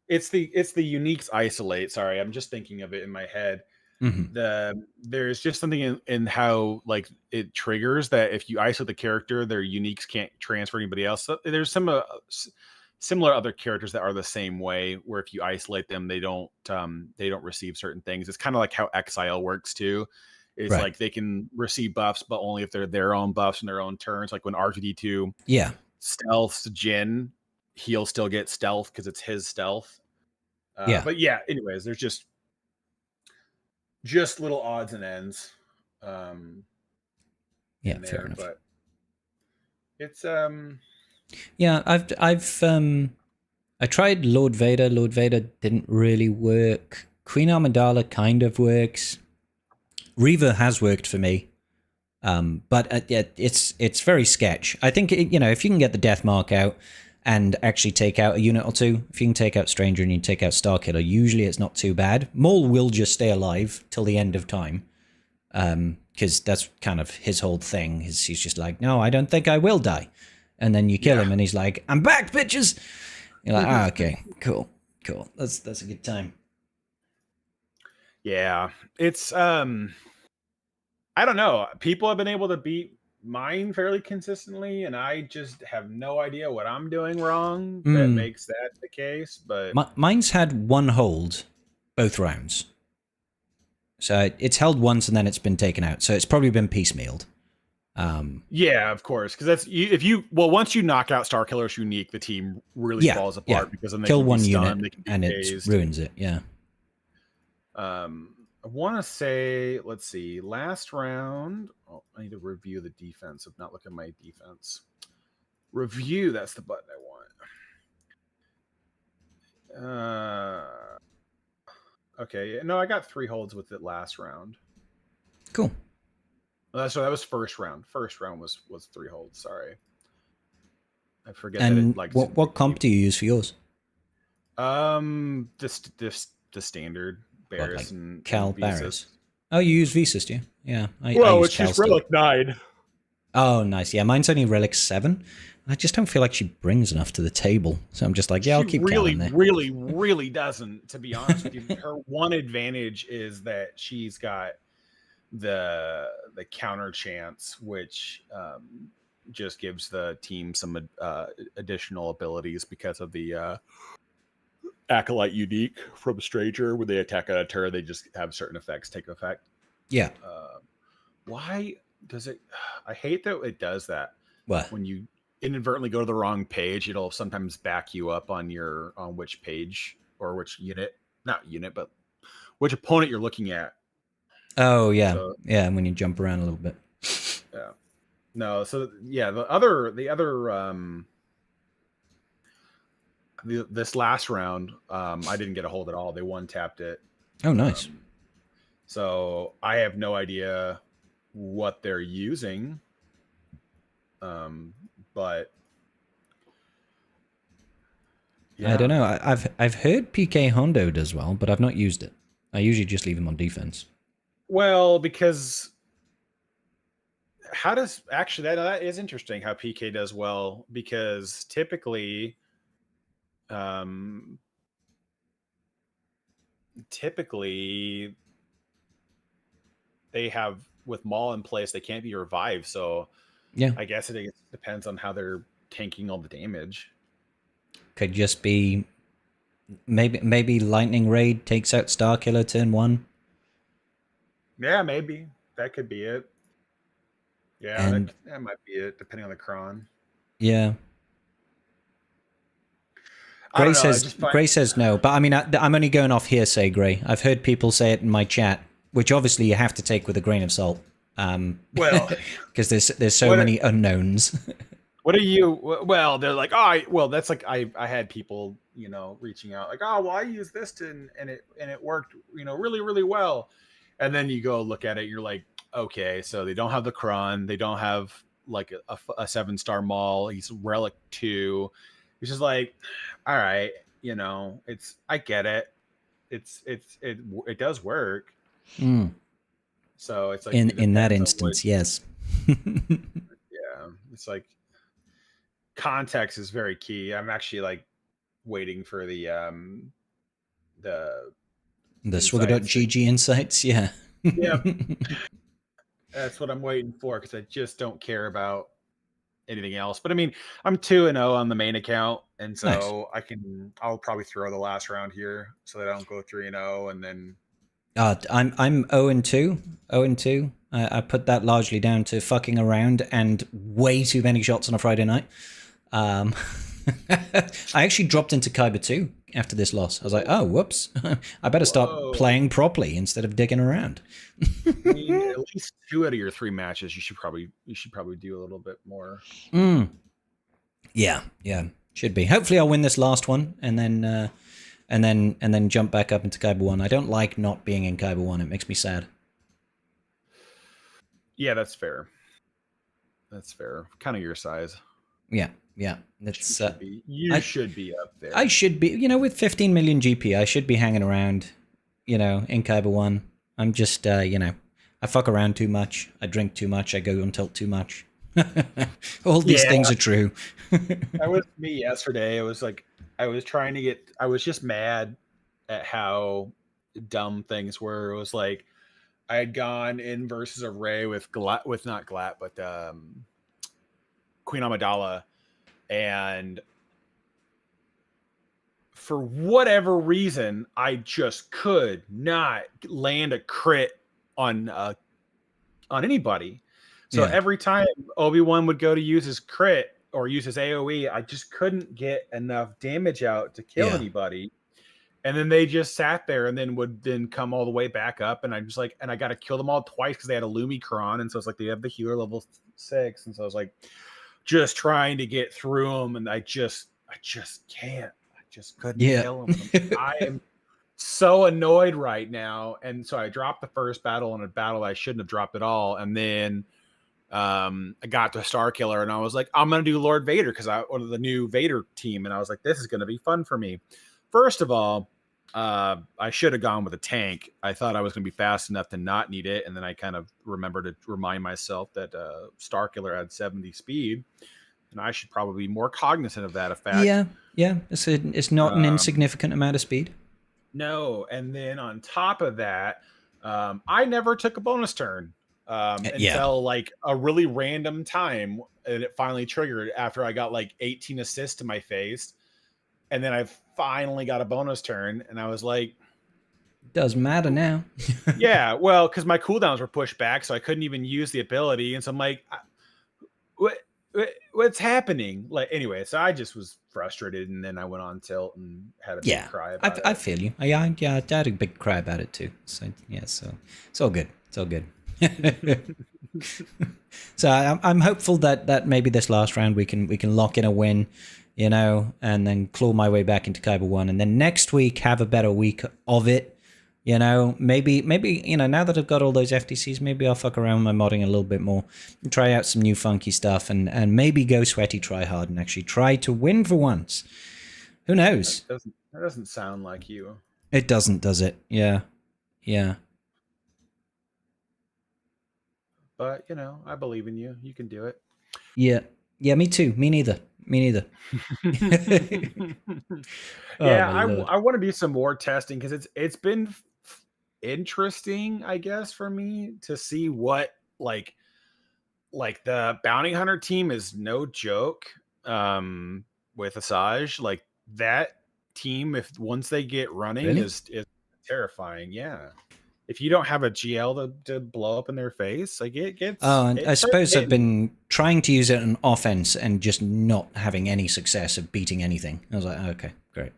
it's the unique's isolate. Sorry, I'm just thinking of it in my head. There's just something in how like it triggers that if you isolate the character, their uniques can't transfer to anybody else. So there's some similar other characters that are the same way, where if you isolate them, they don't receive certain things. It's kind of like how Exile works too. It's like they can receive buffs, but only if they're their own buffs in their own turns. Like when R2D2 stealths Jin, he'll still get stealth because it's his stealth. But anyways, there's just little odds and ends. Fair enough. But it's I tried Lord Vader. Lord Vader didn't really work. Queen Amidala kind of works. Reaver has worked for me, but it's very sketch. I think if you can get the death mark out and actually take out a unit or two, if you can take out Stranger and you take out Starkiller, usually it's not too bad. Maul will just stay alive till the end of time, because that's kind of his whole thing. He's just like, no, I don't think I will die. And then you kill him, and he's like, "I'm back, bitches." You're like, okay, cool. That's a good time. Yeah, it's I don't know. People have been able to beat mine fairly consistently, and I just have no idea what I'm doing wrong that makes that the case. But mine's had 1 hold both rounds, so it's held once and then it's been taken out. So it's probably been piecemealed. Yeah, of course, because that's once you knock out Starkiller's unique, the team really falls apart because then they kill can 1 be unit stunned, they can be and dazed. it ruins it. Yeah. I want to say, let's see, last round. Oh, I need to review the defense. I'm not looking at my defense. Review, that's the button I want. Okay, no, I got 3 holds with it last round. Cool. So that was first round. First round was 3 holds. Sorry, I forget. And that it, like, what comp do you use for yours? The standard Barris Like and Cal and Visas. Barris. Oh, you use Visas, do you? Yeah. I Well, use it's Cal just still. Relic 9. Oh, nice. Yeah, mine's only Relic 7. I just don't feel like she brings enough to the table. So I'm just like, yeah, I'll keep Cal in there. Really doesn't, to be honest with you. Her one advantage is that she's got the counter chance, which just gives the team some additional abilities because of the Acolyte unique from Stranger. When they attack on a turn, they just have certain effects take effect. Yeah. Why does it? I hate that it does that. What? When you inadvertently go to the wrong page, it'll sometimes back you up on which page or which not unit, but which opponent you're looking at. Oh, yeah. So, yeah, when you jump around a little bit. Yeah. No, so yeah, the other this last round, I didn't get a hold at all. They one-tapped it. Oh, nice. So I have no idea what they're using. But yeah. I don't know. I've heard PK Hondo does well, but I've not used it. I usually just leave him on defense. Well, because how does actually that is interesting how PK does well, because typically they have, with Maul in place, they can't be revived, so yeah, I guess it depends on how they're tanking all the damage. Could just be maybe Lightning Raid takes out Starkiller turn 1. Yeah, maybe that could be it. Yeah, that might be it, depending on the cron. Yeah. Gray says no, but I mean, I'm only going off hearsay, Gray. I've heard people say it in my chat, which obviously you have to take with a grain of salt. Well, because there's so many unknowns. What are you? Well, they're like, that's like I had people, reaching out like, oh, well, I used this and it worked, really, really well. And then you go look at it, you're like, okay, so they don't have the cron, they don't have like a 7-star Maul. He's Relic 2. It's just like, all right, I get it. It does work. Mm. So it's like in that instance, yes. Yeah, it's like context is very key. I'm actually like waiting for the Swigger.gg insights. Yeah. Yep. That's what I'm waiting for, because I just don't care about anything else. But I mean, I'm 2-0 on the main account, and so nice. I'll probably throw the last round here so that I don't go 3-0 and then. I'm 0-2. 0-2. I put that largely down to fucking around and way too many shots on a Friday night. I actually dropped into Kyber 2 after this loss. I was like, oh, whoops. I better start playing properly instead of digging around. I mean, at least 2 out of your 3 matches, you should probably do a little bit more. Yeah, should be. Hopefully, I'll win this last one and then jump back up into Kyber 1. I don't like not being in Kyber 1. It makes me sad. Yeah, that's fair. Kind of your size. Yeah. That's you should be up there. I should be, with 15 million GP, I should be hanging around, in Kyber 1. I'm just, I fuck around too much. I drink too much. I go on tilt too much. All these things are true. That was me yesterday. It was like, I was just mad at how dumb things were. It was like, I had gone in versus a Ray with not Glat, but Queen Amidala, and for whatever reason, I just could not land a crit on anybody. So every time Obi-Wan would go to use his crit or use his AoE, I just couldn't get enough damage out to kill anybody. And then they just sat there and then would then come all the way back up. And I'm just like, and I got to kill them all twice because they had a Lumicron. And so it's like, they have the healer level 6. And so I was like, just trying to get through them. And I just can't. I just couldn't kill them. I am so annoyed right now. And so I dropped the first battle in a battle I shouldn't have dropped at all. And then I got to Star Killer and I was like, I'm going to do Lord Vader because I wanted the new Vader team. And I was like, this is going to be fun for me. First of all, I should have gone with a tank. I thought I was going to be fast enough to not need it. And then I kind of remembered to remind myself that Star Killer had 70 speed. And I should probably be more cognizant of that effect. Yeah. It's not an insignificant amount of speed. No. And then on top of that, I never took a bonus turn until like a really random time. And it finally triggered after I got like 18 assists to my face. And then I finally got a bonus turn. And I was like, doesn't matter now. Yeah, well, because my cooldowns were pushed back, so I couldn't even use the ability. And so I'm like, what's happening? Like, anyway, so I just was frustrated, and then I went on tilt and had a big cry about it. I feel you. I had a big cry about it too. So yeah, so it's all good. It's all good. So I'm hopeful that maybe this last round we can lock in a win, you know, and then claw my way back into Kyber 1, and then next week have a better week of it. You know, maybe, you know, now that I've got all those FTCs, maybe I'll fuck around with my modding a little bit more and try out some new funky stuff and maybe go sweaty, try hard, and actually try to win for once. Who knows? That doesn't sound like you. It doesn't, does it? Yeah. Yeah. But, you know, I believe in you. You can do it. Yeah. Yeah, me too. Me neither. Yeah, I want to do some more testing because it's been interesting, I guess, for me to see what like the bounty hunter team is no joke with Asajj. Like that team, if once they get running, Really? is terrifying. Yeah. If you don't have a GL to blow up in their face, like it gets. Oh, and I suppose I've been trying to use it on offense and just not having any success of beating anything. I was like, oh, okay, great.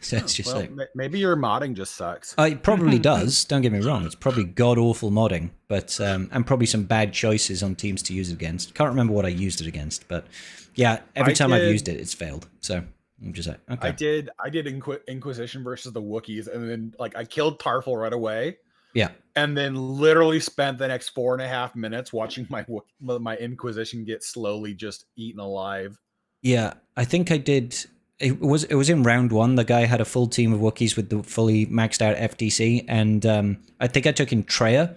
So it's just well, like maybe your modding just sucks. it probably does. Don't get me wrong; it's probably god awful modding, but and probably some bad choices on teams to use it against. Can't remember what I used it against, but yeah, every time I've used it, it's failed. So I'm just like, okay. I did Inquisition versus the Wookiees, and then like I killed Tarful right away. Yeah, and then literally spent the next 4.5 minutes watching my Inquisition get slowly just eaten alive. Yeah, I think I did. It was in round 1. The guy had a full team of Wookiees with the fully maxed out FTC, and I think I took in Treya,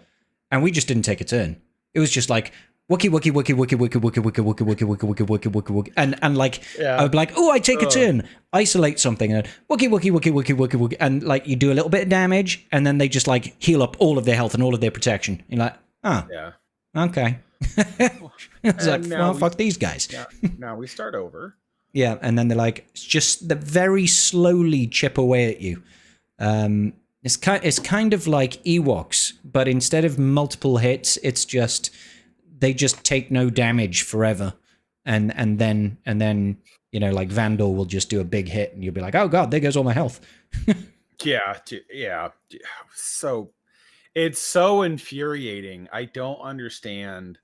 and we just didn't take a turn. It was just like Wookie, and like I would be like, oh, I take a turn, isolate something, and Wookie, and like you do a little bit of damage, and then they just like heal up all of their health and all of their protection. You're like, oh, yeah, okay. It's like, well, fuck these guys. Now we start over. Yeah, and then they're like, just they very slowly chip away at you. It's kind of like Ewoks, but instead of multiple hits, it's just they just take no damage forever, and then you know, like Vandal will just do a big hit, and you'll be like, oh god, there goes all my health. Yeah. So it's so infuriating. I don't understand.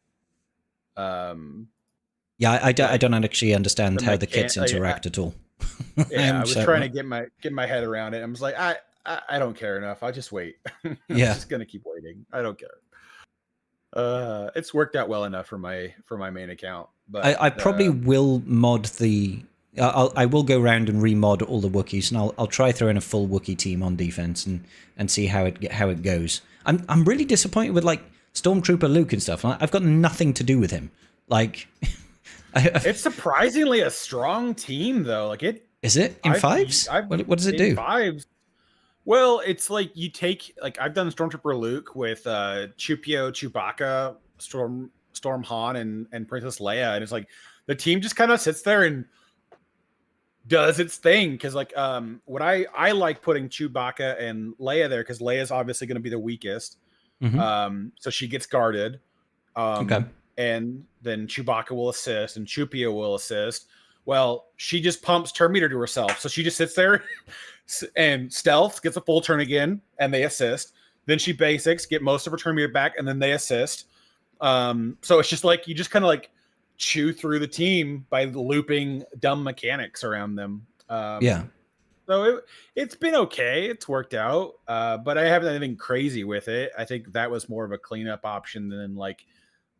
Yeah, I don't actually understand how the kits interact at all. Yeah, I was trying to get my head around it. I was like, I don't care enough. I'll just wait. I'm just gonna keep waiting. I don't care. It's worked out well enough for my main account. But I probably will mod the. I will go around and remod all the Wookiees, and I'll try throwing a full Wookiee team on defense and see how it goes. I'm really disappointed with like Stormtrooper Luke and stuff. I've got nothing to do with him. Like, it's surprisingly a strong team though. Like it is it in fives? What does it do? Fives. Well, it's like you take like I've done Stormtrooper Luke with Chupio, Chewbacca, Storm Han, and Princess Leia, and it's like the team just kind of sits there and does its thing. Because like what I like putting Chewbacca and Leia there because Leia's obviously going to be the weakest, so she gets guarded. Okay. And then Chewbacca will assist, and Chupio will assist. Well, she just pumps turn meter to herself, so she just sits there. and stealth gets a full turn again, and they assist. Then she basics, get most of her turn meter back, and then they assist. So it's just like you just kind of like chew through the team by looping dumb mechanics around them. Yeah. So it's been okay. It's worked out, but I haven't done anything crazy with it. I think that was more of a cleanup option than like,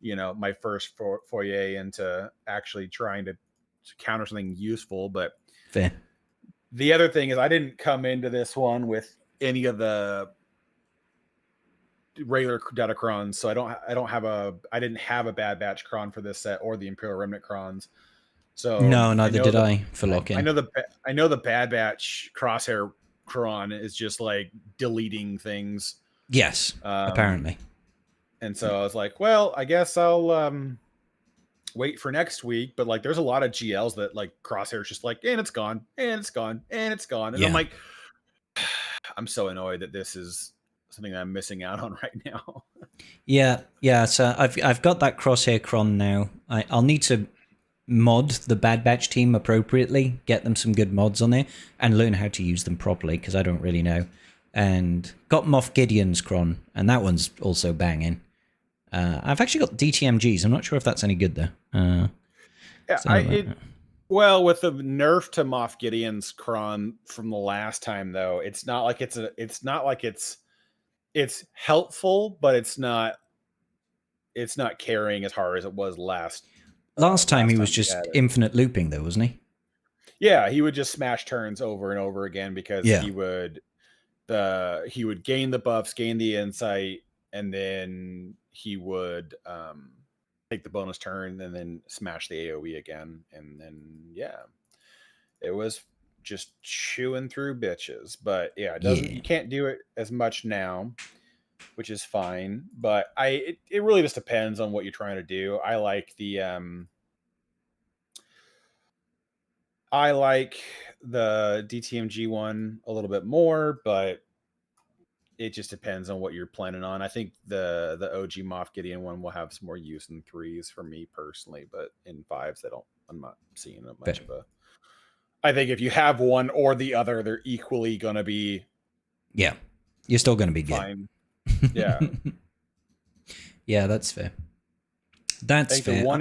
my first foray into actually trying to counter something useful. But Fair. the other thing is I didn't come into this one with any of the regular Datacrons, so I didn't have a Bad Batch cron for this set or the Imperial Remnant crons. So No, neither did I for lock-in. I know the Bad Batch Crosshair cron is just like deleting things. Yes, apparently. And so I was like, well, I guess I'll wait for next week. But like, there's a lot of GLs that like Crosshair is just like, and it's gone, and it's gone, and it's gone. And I'm like, I'm so annoyed that this is something that I'm missing out on right now. Yeah. So I've got that Crosshair cron now. I'll need to mod the Bad Batch team appropriately, get them some good mods on there, and learn how to use them properly, because I don't really know. And got Moff Gideon's cron, and that one's also banging. I've actually got DTMGs. I'm not sure if that's any good though. Well, with the nerf to Moff Gideon's cron from the last time, though, it's not like it's helpful, but it's not carrying as hard as it was last. Last time he was just infinite looping, though, wasn't he? Yeah, he would just smash turns over and over again because he would gain the buffs, gain the insight, and then he would take the bonus turn and then smash the AoE again, and then it was just chewing through bitches. But you can't do it as much now, which is fine. But it really just depends on what you're trying to do. I like the DTMG one a little bit more, but it just depends on what you're planning on. I think the OG Moff Gideon one will have some more use in 3s for me personally, but in 5s I'm not seeing much of a. I think if you have one or the other, they're equally gonna be. Yeah, you're still gonna be good. Fine. Yeah. Yeah, that's fair. That's fair. I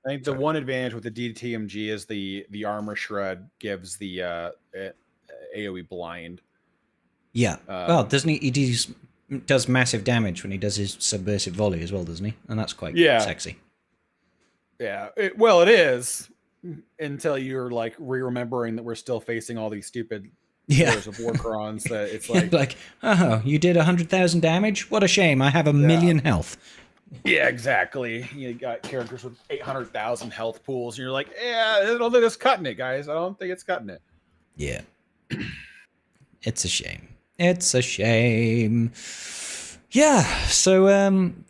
think the one advantage with the DTMG is the armor shred gives the AoE blind. Yeah. Well, doesn't he? He does massive damage when he does his subversive volley as well, doesn't he? And that's quite sexy. Yeah. It is until you're like remembering that we're still facing all these stupid Wars of Warcrons that it's like oh, you did 100,000 damage? What a shame. I have a million health. Yeah, exactly. You got characters with 800,000 health pools, and you're like, I don't think it's cutting it, guys. I don't think it's cutting it. Yeah. It's a shame. It's a shame. Yeah, so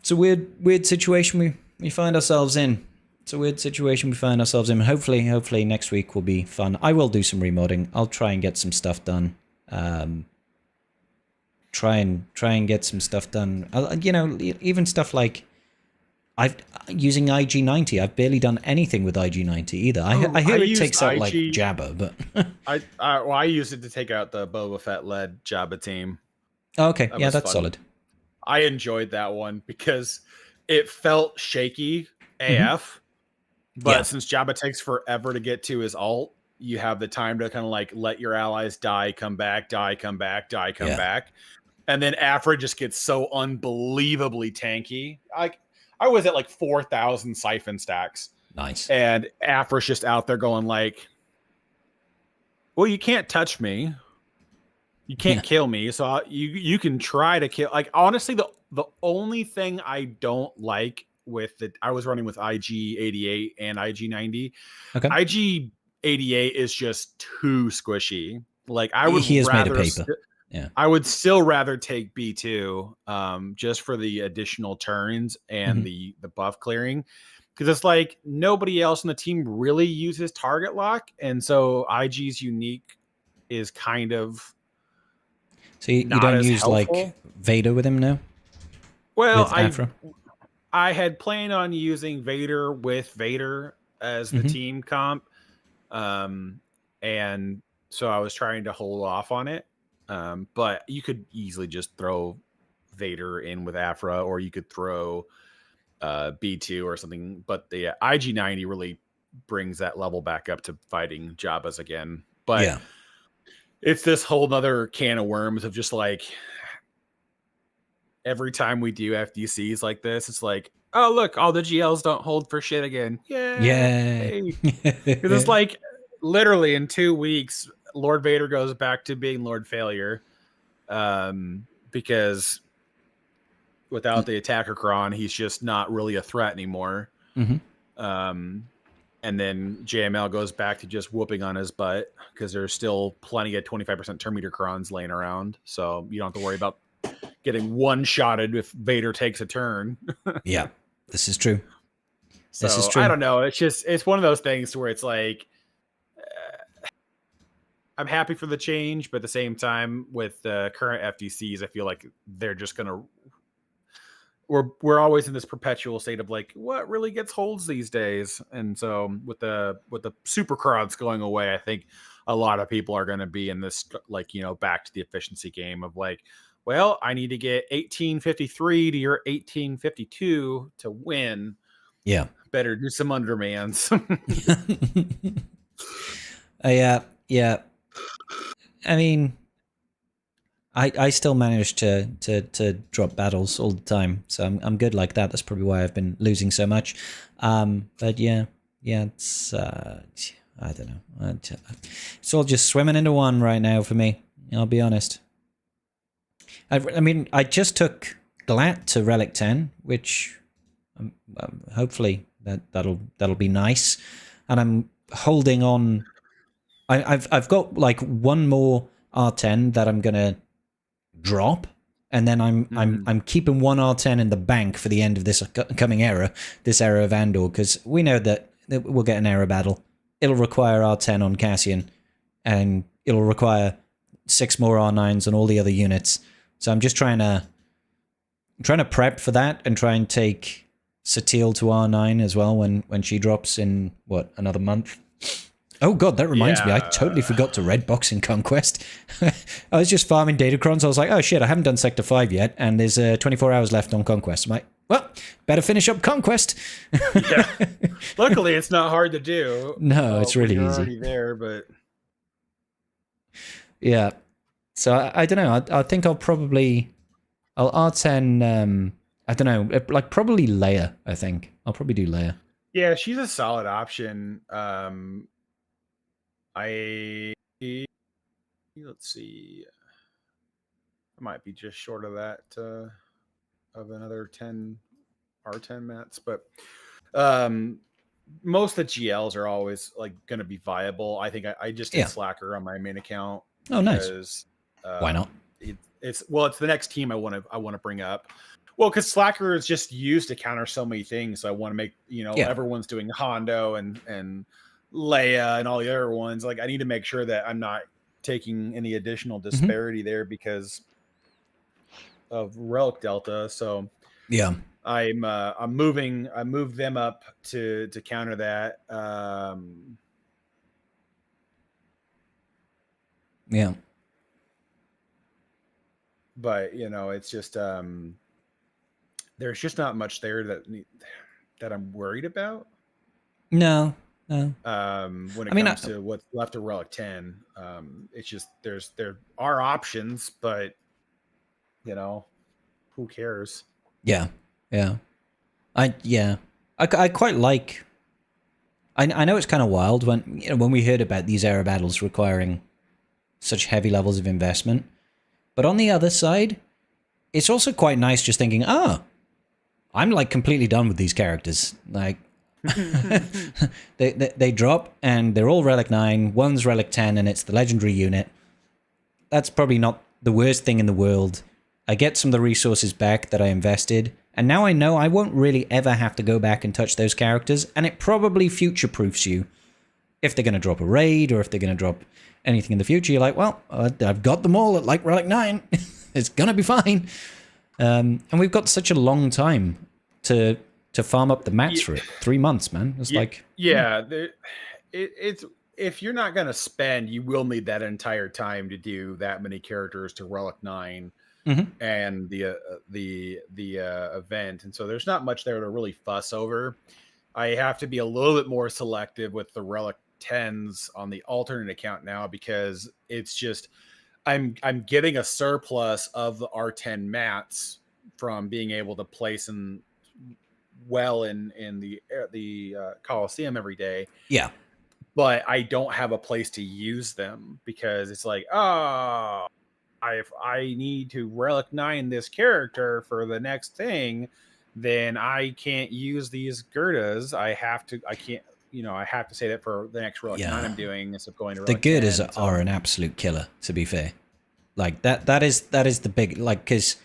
it's a weird situation we find ourselves in. It's a weird situation we find ourselves in. Hopefully next week will be fun. I will do some remodding. I'll try and get some stuff done. Try and get some stuff done. Even stuff like using IG90. I've barely done anything with IG90 either. I hear it takes out like Jabba, but I used it to take out the Boba Fett led Jabba team. Oh, okay, yeah, that's solid. I enjoyed that one because it felt shaky AF, but since Jabba takes forever to get to his ult, you have the time to kind of like let your allies die, come back, back. And then Afra just gets so unbelievably tanky. I was at like 4,000 siphon stacks. Nice. And Afra's just out there going like, well, you can't touch me. You can't kill me. So you can try to kill. Like, honestly, the only thing I don't like with it, I was running with IG88 and IG90. Okay. IG88 is just too squishy. Like, I would made of paper. I would still rather take B2 just for the additional turns and the buff clearing, because it's like nobody else on the team really uses target lock, and so IG's unique is kind of so you don't use helpful. Like Vader with him now. Well, I had planned on using Vader with Vader as the team comp, and so I was trying to hold off on it. But you could easily just throw Vader in with Afra, or you could throw B2 or something. But the IG-90 really brings that level back up to fighting Jabba's again. But Yeah. it's this whole nother can of worms of just like every time we do FDCs like this, it's like, oh, look, all the GLs don't hold for shit again. Yay. Because it's like literally in 2 weeks, Lord Vader goes back to being Lord Failure. Because without the attacker cron, he's just not really a threat anymore. And then JML goes back to just whooping on his butt because there's still plenty of 25% turn meter crons laying around. So you don't have to worry about getting one-shotted if Vader takes a turn. Yeah, this is true. This So, is true. I don't know. It's one of those things where it's like, I'm happy for the change, but at the same time with the current FDCs, I feel like they're just going to, we're always in this perpetual state of like, what really gets holds these days? And so with the super crowds going away, I think a lot of people are going to be in this, like, you know, back to the efficiency game of like, well, I need to get 1853 to your 1852 to win. Yeah. Better do some undermans. Yeah. I mean, I still manage to drop battles all the time, so I'm good like that. That's probably why I've been losing so much. But yeah, it's I don't know. It's all just swimming into one right now for me. I'll be honest. I mean, I just took Glat to Relic 10, which hopefully that'll be nice, and I'm holding on. I've got like one more R10 that I'm gonna drop, and then I'm keeping one R10 in the bank for the end of this coming era, this era of Andor, because we know that we'll get an era battle. It'll require R10 on Cassian, and it'll require 6 more R9s on all the other units. So I'm just trying to prep for that and try and take Satele to R9 as well when she drops in another month. Oh god, that reminds me, I totally forgot to red box in Conquest. I was just farming datacrons. I was like, oh shit, I haven't done Sector 5 yet, and there's 24 hours left on Conquest. I'm like, well, better finish up Conquest. Yeah. Luckily, it's not hard to do. No, it's really easy. Already there, but yeah. So I don't know. I think I'll R10. I don't know, like probably Leia. I think I'll probably do Leia. Yeah, she's a solid option. Let's see. I might be just short of that of another 10 R10 mats, but most of the GLs are always like going to be viable. I think I just did Slacker on my main account. Oh, because, nice. Why not? It's the next team I want to bring up. Well, because Slacker is just used to counter so many things. So I want to make, everyone's doing Hondo and Leia and all the other ones. Like I need to make sure that I'm not taking any additional disparity there because of Relic Delta. So yeah, I moved them up to counter that. Yeah. But it's just there's just not much there that I'm worried about. No. When it comes to what's left of Relic 10, it's just there are options, but who cares? Yeah. I quite like. I know it's kind of wild when we heard about these era battles requiring such heavy levels of investment, but on the other side, it's also quite nice just thinking, I'm like completely done with these characters. Like they drop and they're all Relic 9, one's Relic 10, and it's the legendary unit. That's probably not the worst thing in the world. I get some of the resources back that I invested, and now I know I won't really ever have to go back and touch those characters, and it probably future-proofs you. If they're going to drop a raid, or if they're going to drop anything in the future, you're like, well, I've got them all at like Relic 9. It's going to be fine. And we've got such a long time to farm up the mats for it. 3 months, man. It's like... Yeah, it's if you're not going to spend, you will need that entire time to do that many characters to Relic 9 and the event. And so there's not much there to really fuss over. I have to be a little bit more selective with the Relic 10s on the alternate account now, because it's just I'm getting a surplus of the R10 mats from being able to place in the Coliseum every day. Yeah. But I don't have a place to use them, because it's like, oh, if I need to Relic 9 this character for the next thing, then I can't use these Gerdas. I have to say that for the next Relic 9 I'm doing, instead of going to Relic the 10. Gerdas are an absolute killer, to be fair. Like that is the big, like, because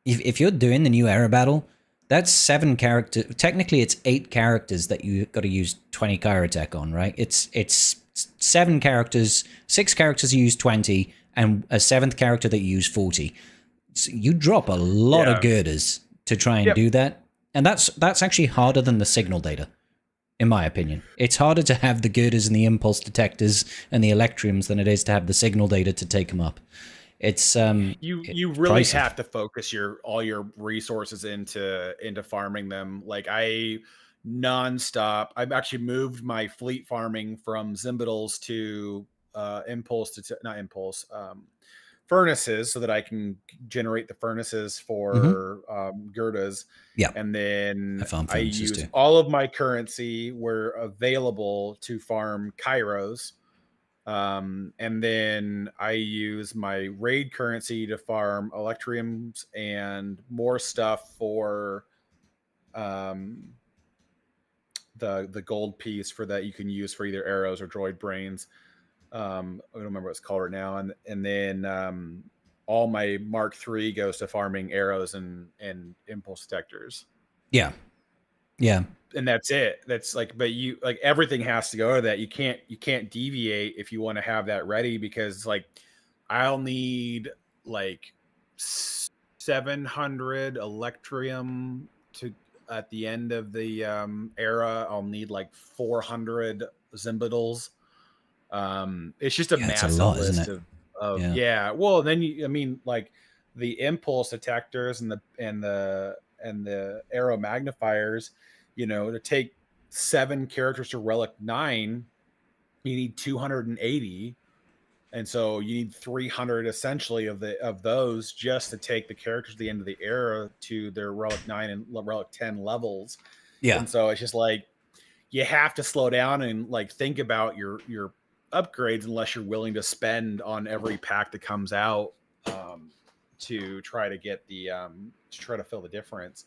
if you're doing the new era battle, that's 7 characters. Technically, it's 8 characters that you got to use 20 Kyrotech on, right? It's 7 characters, 6 characters you use 20, and a 7th character that you use 40. So you drop a lot of girders to try and do that, and that's actually harder than the signal data, in my opinion. It's harder to have the girders and the impulse detectors and the electriums than it is to have the signal data to take them up. It's you really have to focus all your resources into farming them. Like I've actually moved my fleet farming from Zimbitals to furnaces, so that I can generate the furnaces for Gerdas. Yeah. And then I use too. all of my currency where available to farm Kairos. And then I use my raid currency to farm electriums and more stuff for the gold piece for that you can use for either arrows or droid brains. I don't remember what it's called right now. And then all my Mark III goes to farming arrows and impulse detectors. Yeah. Yeah. And that's it. That's like, but you like everything has to go to that. You can't deviate if you want to have that ready, because like I'll need like 700 electrium to at the end of the era. I'll need like 400 Zimbitals. It's just a massive list of well, then like the impulse detectors and the arrow magnifiers, to take 7 characters to Relic 9, you need 280, and so you need 300 essentially of those just to take the characters at the end of the era to their Relic 9 and Relic 10 levels. And so it's just like you have to slow down and like think about your upgrades, unless you're willing to spend on every pack that comes out to try to get the to try to fill the difference.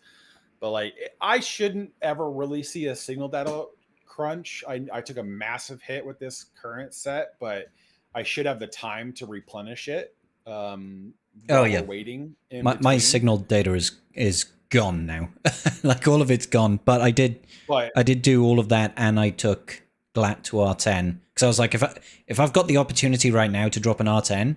But like I shouldn't ever really see a signal data crunch. I took a massive hit with this current set, but I should have the time to replenish it. Waiting. My signal data is gone now. Like all of it's gone. But I did do all of that, and I took Glat to R10 because I was like, if I've got the opportunity right now to drop an R10,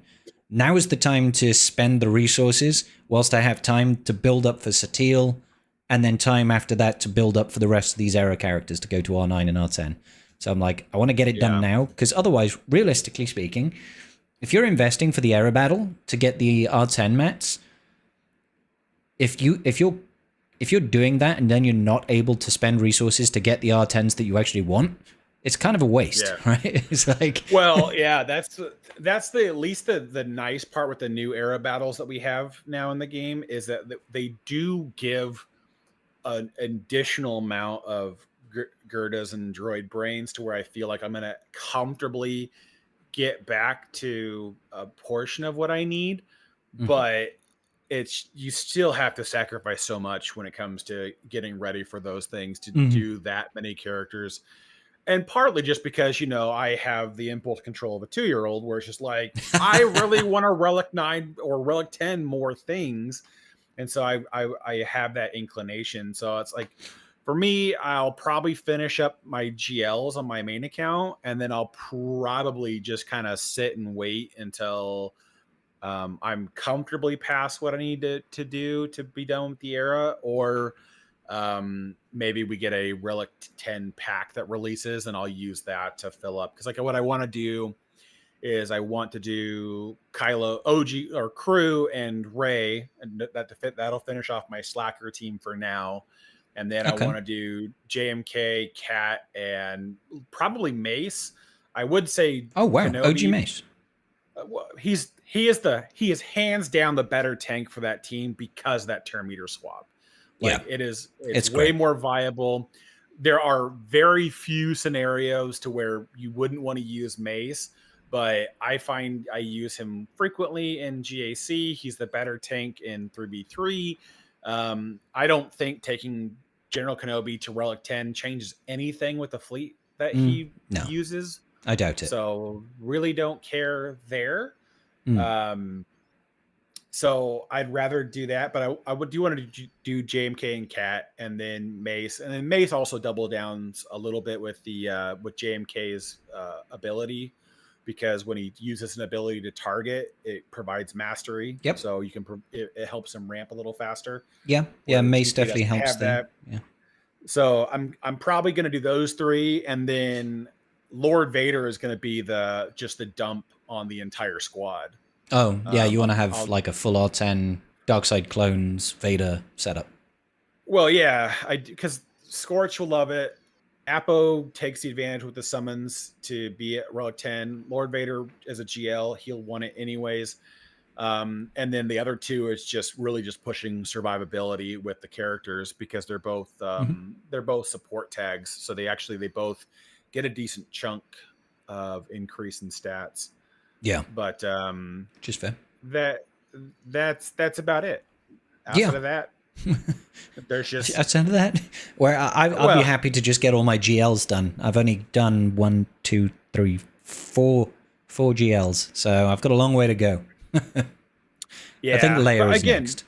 now is the time to spend the resources whilst I have time to build up for Satil, and then time after that to build up for the rest of these era characters to go to R9 and R10. So I'm like, I want to get it done now, because otherwise, realistically speaking, if you're investing for the era battle to get the R10 mats, if you're doing that and then you're not able to spend resources to get the R10s that you actually want, it's kind of a waste, right? It's like, well, yeah, that's the at least the nice part with the new era battles that we have now in the game is that they do give an additional amount of Gerdas and droid brains to where I feel like I'm going to comfortably get back to a portion of what I need, but you still have to sacrifice so much when it comes to getting ready for those things to do that many characters. And partly just because, I have the impulse control of a 2-year-old where it's just like, I really want to Relic 9 or Relic 10 more things. And so I have that inclination. So it's like, for me, I'll probably finish up my GLs on my main account, and then I'll probably just kind of sit and wait until I'm comfortably past what I need to do to be done with the era, or maybe we get a Relic 10 pack that releases, and I'll use that to fill up. Because like what I want to do is I want to do Kylo, OG or Crew, and Ray, and that'll finish off my Slacker team for now. And then I want to do JMK, Cat, and probably Mace. I would say, oh wow, Kenobi. OG Mace. He is hands down the better tank for that team because of that turn meter swap. Like it's way more viable. There are very few scenarios to where you wouldn't want to use Mace, but I find I use him frequently in GAC. He's the better tank in 3v3. I don't think taking General Kenobi to Relic 10 changes anything with the fleet that he uses. I doubt it. So really don't care there. So I'd rather do that, but I would do want to do JMK and Cat, and then Mace, and then Mace also double downs a little bit with the with JMK's ability, because when he uses an ability to target, it provides mastery. Yep. So you can it helps him ramp a little faster. Yeah. Mace definitely helps that. Yeah. So I'm probably going to do those three, and then Lord Vader is going to be just the dump on the entire squad. Oh, yeah, you want to have like a full R10 Darkside Clones Vader setup. Well, yeah, because Scorch will love it. Apo takes the advantage with the summons to be at Relic 10. Lord Vader as a GL, he'll want it anyways. And then the other two is just pushing survivability with the characters, because they're both support tags. So they both get a decent chunk of increase in stats. Yeah, but just fair. That's about it. Outside of that, there's just outside of that, where I'll be happy to just get all my GLs done. I've only done 1, 2, 3, 4 GLs, so I've got a long way to go. Yeah, I think Leia is next.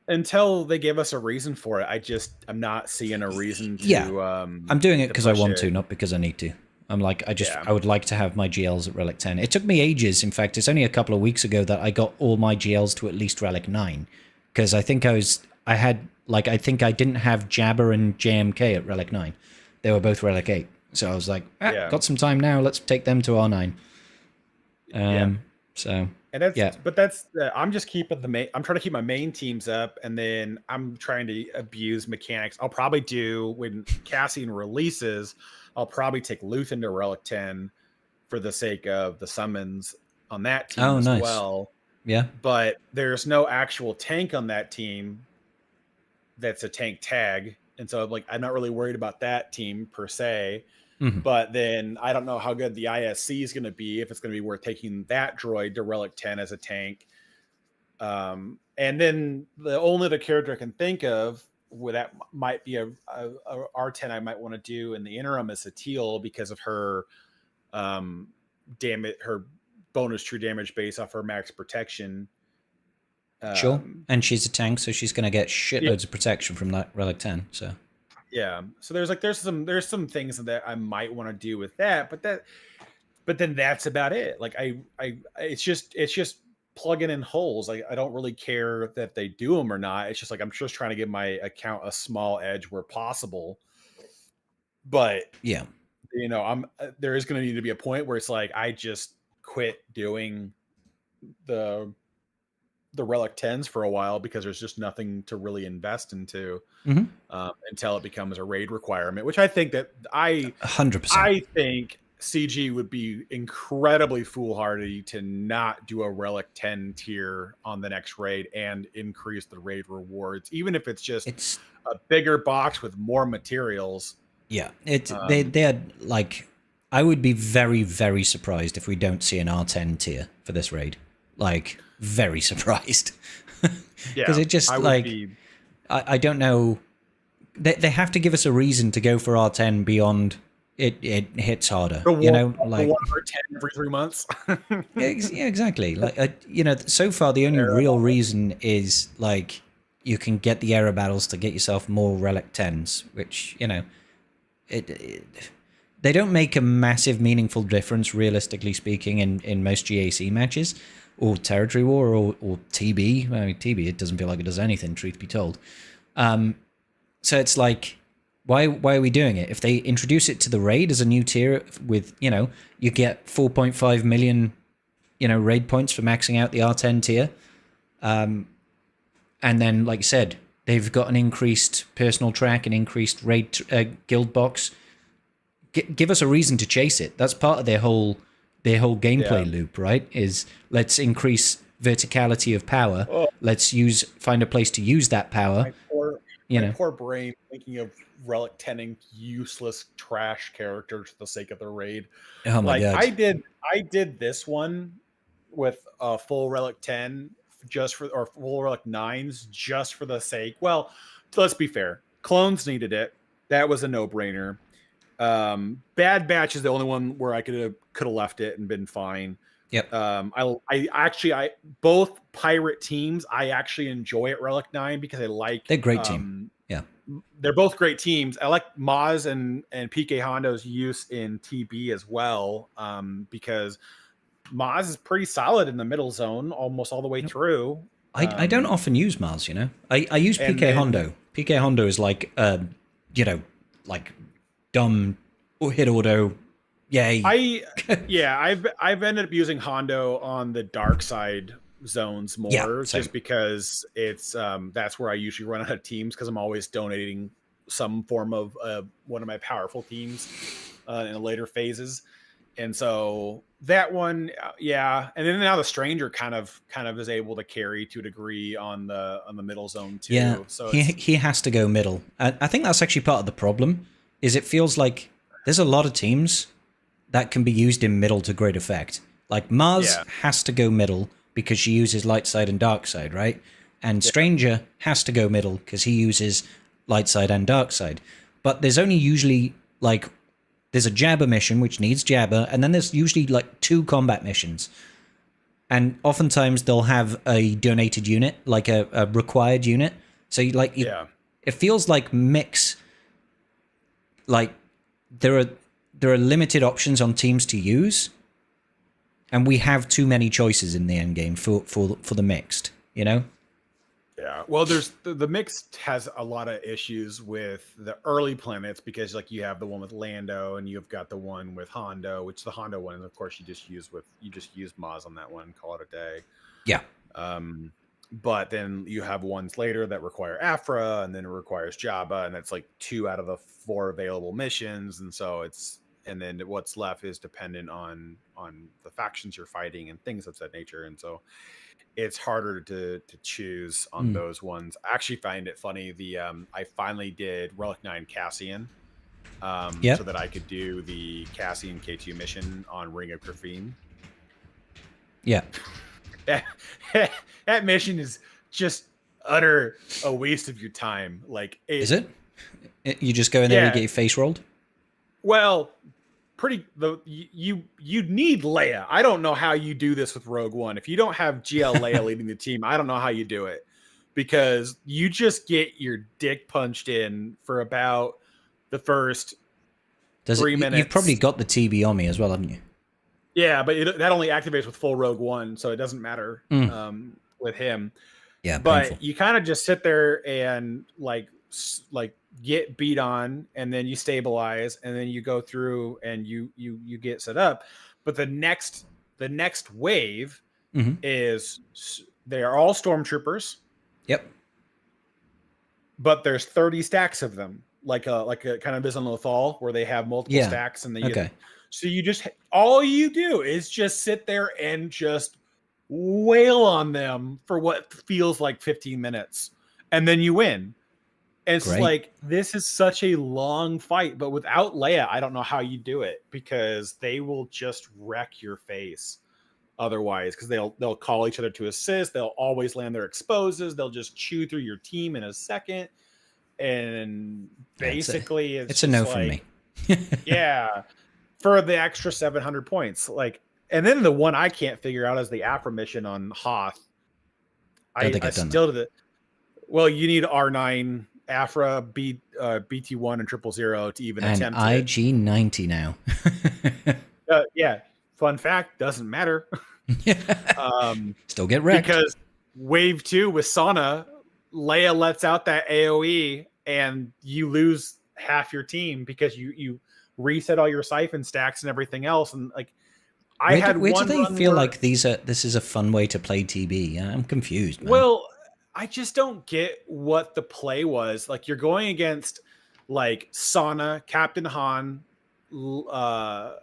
Until they give us a reason for it, I'm not seeing a reason to. Yeah, I'm doing it because I want to, not because I need to. I'm like, I would like to have my GLs at Relic 10. It took me ages. In fact, it's only a couple of weeks ago that I got all my GLs to at least Relic 9. Because I think I didn't have Jabba and JMK at Relic 9. They were both Relic 8. So I was like, got some time now. Let's take them to R9. So. And I'm just keeping I'm trying to keep my main teams up, and then I'm trying to abuse mechanics. I'll probably do, when Cassian releases, I'll probably take Luthen to Relic 10 for the sake of the summons on that team as well. Yeah. But there's no actual tank on that team that's a tank tag. And so I'm not really worried about that team per se. Mm-hmm. But then I don't know how good the ISC is going to be, if it's going to be worth taking that droid to Relic 10 as a tank. And then the only other character I can think of where that might be a R10 I might want to do in the interim is Satele, because of her her bonus true damage based off her max protection. Sure. And she's a tank, so she's going to get shitloads of protection from that Relic 10. So yeah. So there's some things that I might want to do with that, but then that's about it. Like it's just plugging in holes. I don't really care that they do them or not. It's just like, I'm just trying to give my account a small edge where possible. But yeah, there is going to need to be a point where it's like, I just quit doing the Relic 10s for a while, because there's just nothing to really invest into until it becomes a raid requirement, which I think that 100%. I think CG would be incredibly foolhardy to not do a Relic 10 tier on the next raid and increase the raid rewards, even if it's a bigger box with more materials. Yeah, they're like, I would be very, very surprised if we don't see an R10 tier for this raid. Like, very surprised. Because it just I don't know. They have to give us a reason to go for R10 beyond it hits harder. Like 1 for 10 every 3 months. Yeah, exactly. Like so far the only real reason is like you can get the era battles to get yourself more Relic 10s, which they don't make a massive meaningful difference, realistically speaking, in most GAC matches or territory war or TB. I mean, TB, it doesn't feel like it does anything, truth be told. So it's like, why are we doing it? If they introduce it to the raid as a new tier with, you get 4.5 million, raid points for maxing out the R10 tier. And then, like you said, they've got an increased personal track, an increased raid guild box. Give us a reason to chase it. That's part of their whole gameplay loop, right? Is let's increase verticality of power. Oh. Let's find a place to use that power. My poor brain thinking of Relic 10ing useless trash characters for the sake of the raid. Oh my god! I did this one with a full Relic 10 or full Relic 9s just for the sake. Well, let's be fair. Clones needed it. That was a no-brainer. Bad Batch is the only one where I could have left it and been fine. Yep. I both pirate teams I actually enjoy at Relic 9 because they're great team. Yeah. They're both great teams. I like Maz and PK Hondo's use in TB as well, because Maz is pretty solid in the middle zone almost all the way through. I don't often use Maz, I use PK Hondo. PK Hondo is like like dumb hit auto. Yay. I've ended up using Hondo on the dark side zones more, just because it's that's where I usually run out of teams because I'm always donating some form of one of my powerful teams in the later phases. And so that one, and then now the Stranger kind of is able to carry to a degree on the middle zone too. Yeah, so he has to go middle. I think that's actually part of the problem. Is it feels like there's a lot of teams that can be used in middle to great effect. Like Maz has to go middle because she uses light side and dark side, right? And Stranger has to go middle because he uses light side and dark side. But there's only usually there's a Jabber mission which needs Jabber, and then there's usually 2 combat missions. And oftentimes they'll have a donated unit, like a required unit. So it feels like mix. There are limited options on teams to use, and we have too many choices in the end game for the mixed. Yeah. Well, there's the mixed has a lot of issues with the early planets because you have the one with Lando and you've got the one with Hondo, which the Hondo one, of course, you just use Maz on that one, call it a day. Yeah. But then you have ones later that require Afra, and then it requires Jabba, and that's 2 out of the 4 available missions, and then what's left is dependent on the factions you're fighting and things of that nature, and so it's harder to choose on those ones. I actually find it funny. I finally did Relic 9 Cassian, so that I could do the Cassian K2 mission on Ring of Grafene. Yeah. That mission is just utter a waste of your time. Is it? You just go in there and get your face rolled? Well, you need Leia. I don't know how you do this with Rogue One. If you don't have GL Leia leading the team, I don't know how you do it, because you just get your dick punched in for about the first 3 minutes. You've probably got the TB on me as well, haven't you? Yeah, but that only activates with full Rogue One, so it doesn't matter with him. Yeah, but painful. You kind of just sit there and get beat on, and then you stabilize, and then you go through and you get set up. But the next wave is they are all stormtroopers. Yep. But there's 30 stacks of them, like a kind of Bisson Lothal, where they have multiple stacks, and so all you do is just sit there and just wail on them for what feels like 15 minutes, and then you win. And it's this is such a long fight, but without Leia, I don't know how you do it, because they will just wreck your face otherwise, because they'll call each other to assist. They'll always land their exposes. They'll just chew through your team in a second. And basically it's a no from me. Yeah. For the extra 700 points. And then the one I can't figure out is the Afra mission on Hoth. I still did it. Well, you need R9 Afra, BT1 and 000 to even attempt it. IG90 now. Yeah. Fun fact, doesn't matter. Still get wrecked. Because wave 2 with Sana, Leia lets out that AoE and you lose half your team because you reset all your siphon stacks and everything else. And like, Where do they feel like this is a fun way to play TB? I'm confused, man. Well, I just don't get what the play was. Like, you're going against like Sana, Captain Han, R2D2,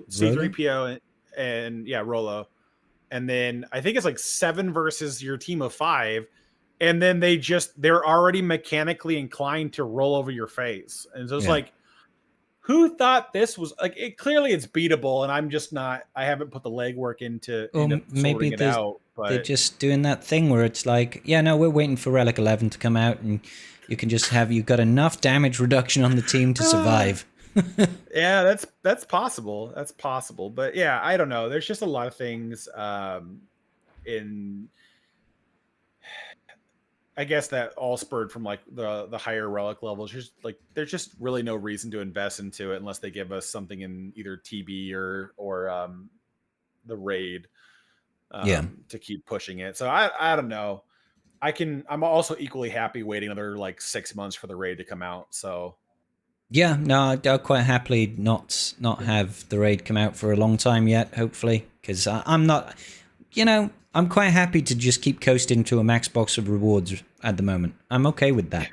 C3PO, and yeah, Rolo. And then I think it's like 7 versus your team of 5. And then they're already mechanically inclined to roll over your face. And so it's like, who thought this was like, clearly it's beatable, and I'm just not, I haven't put the legwork into maybe sorting it out. But they're just doing that thing where it's like, yeah, no, we're waiting for Relic 11 to come out, and you can just you've got enough damage reduction on the team to survive. Yeah, that's possible. That's possible. But yeah, I don't know. There's just a lot of things in, I guess, that all spurred from like the higher relic levels. Just like, there's just really no reason to invest into it unless they give us something in either TB or the raid to keep pushing it. So I don't know. I'm also equally happy waiting another like 6 months for the raid to come out. So yeah, no, I'll quite happily not have the raid come out for a long time yet, hopefully, because I'm not, I'm quite happy to just keep coasting to a max box of rewards at the moment. I'm okay with that.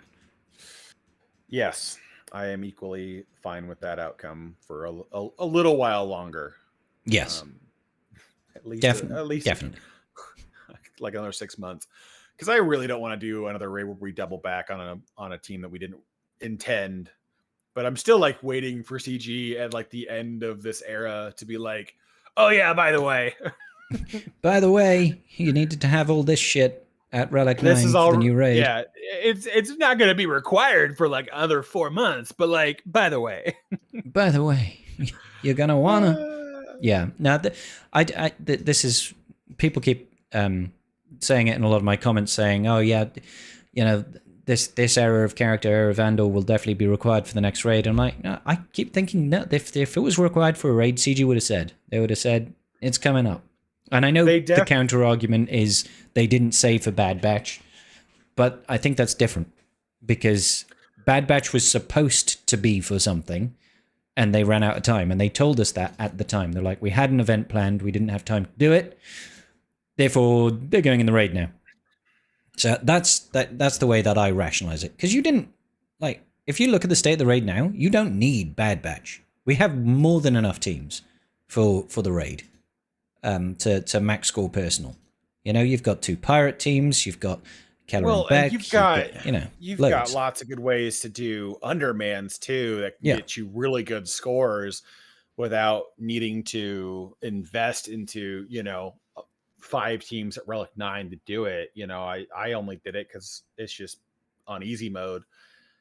Yes, I am equally fine with that outcome for a little while longer. Yes. At least definitely. Like another 6 months. Because I really don't want to do another raid where we double back on a team that we didn't intend. But I'm still like waiting for CG at like the end of this era to be like, oh yeah, by the way. By the way, you needed to have all this shit at Relic 9 this is all for the new raid. Yeah, it's not going to be required for like another 4 months, but like, by the way. By the way, you're going to want to. Yeah. Now, this is, people keep saying it in a lot of my comments, saying, oh yeah, this era of character, era of Andor, will definitely be required for the next raid. I'm like, no, I keep thinking, no, if it was required for a raid, CG would have said. They would have said, it's coming up. And I know the counter argument is they didn't say for Bad Batch, but I think that's different, because Bad Batch was supposed to be for something, and they ran out of time, and they told us that at the time. They're like, we had an event planned, we didn't have time to do it, therefore they're going in the raid now. So that's the way that I rationalize it, because you didn't, like, if you look at the state of the raid now, you don't need Bad Batch. We have more than enough teams for the raid. To max score personal. You've got 2 pirate teams, you've got Keller and Beck. You've got lots of good ways to do undermans too that can get you really good scores without needing to invest into, 5 teams at Relic 9 to do it. I only did it because it's just on easy mode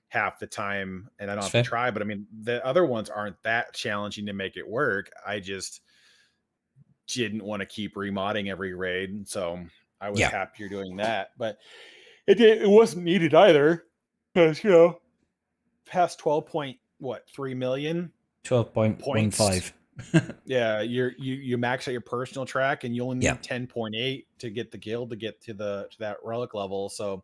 half the time and I don't have to try. But I mean, the other ones aren't that challenging to make it work. I just didn't want to keep remodding every raid, and so I was happier doing that. But it wasn't needed either, because past 3 million 12.15 yeah, you max out your personal track, and you only need 10.8 to get the guild to get to that relic level. So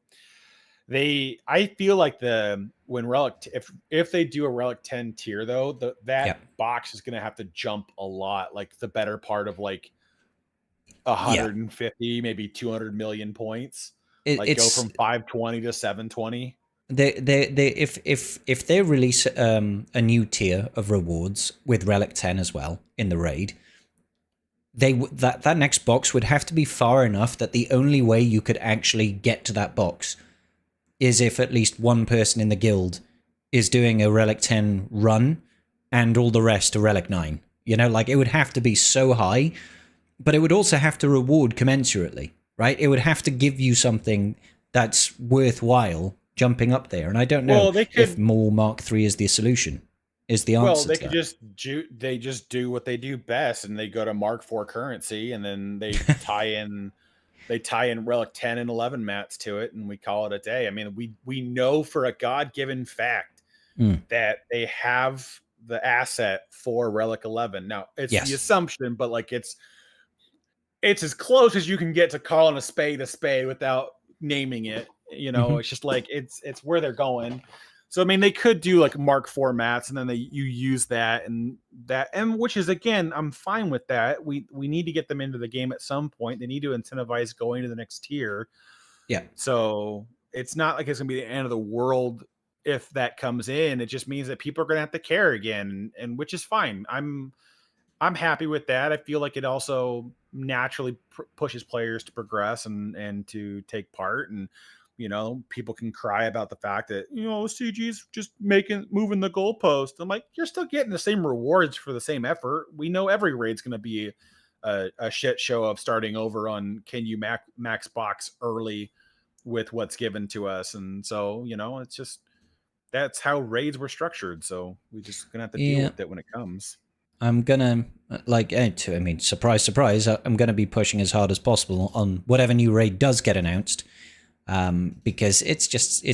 I feel like when relic, if they do a relic 10 tier though, that box is going to have to jump a lot, like the better part of like 150, maybe 200 million points. Go from 520 to 720. If they release a new tier of rewards with relic 10 as well in the raid, that next box would have to be far enough that the only way you could actually get to that box is if at least one person in the guild is doing a Relic 10 run and all the rest a Relic 9. Like, it would have to be so high, but it would also have to reward commensurately, right? It would have to give you something that's worthwhile jumping up there. And I don't know if more Mark 3 is the solution, is the answer. Well, they could just do what they do best, and they go to Mark 4 currency, and then they tie in Relic 10 and 11 mats to it, and we call it a day. I mean, we know for a God-given fact that they have the asset for Relic 11. Now, it's the assumption, but like it's as close as you can get to calling a spade without naming it. You know, it's just like it's where they're going. So I mean, they could do like Mark formats, and then you use that, and which is, again, I'm fine with that. We need to get them into the game at some point. They need to incentivize going to the next tier. Yeah. So it's not like it's gonna be the end of the world if that comes in. It just means that people are gonna have to care again, and which is fine. I'm happy with that. I feel like it also naturally pushes players to progress and to take part. And you know, people can cry about the fact that, you know, CG's just moving the goalpost. I'm like, you're still getting the same rewards for the same effort. We know every raid's going to be a shit show of starting over on can you max box early with what's given to us. And so, you know, it's just, that's how raids were structured. So we just gonna have to deal with it when it comes. I'm gonna, surprise, surprise, I'm gonna be pushing as hard as possible on whatever new raid does get announced. Because it's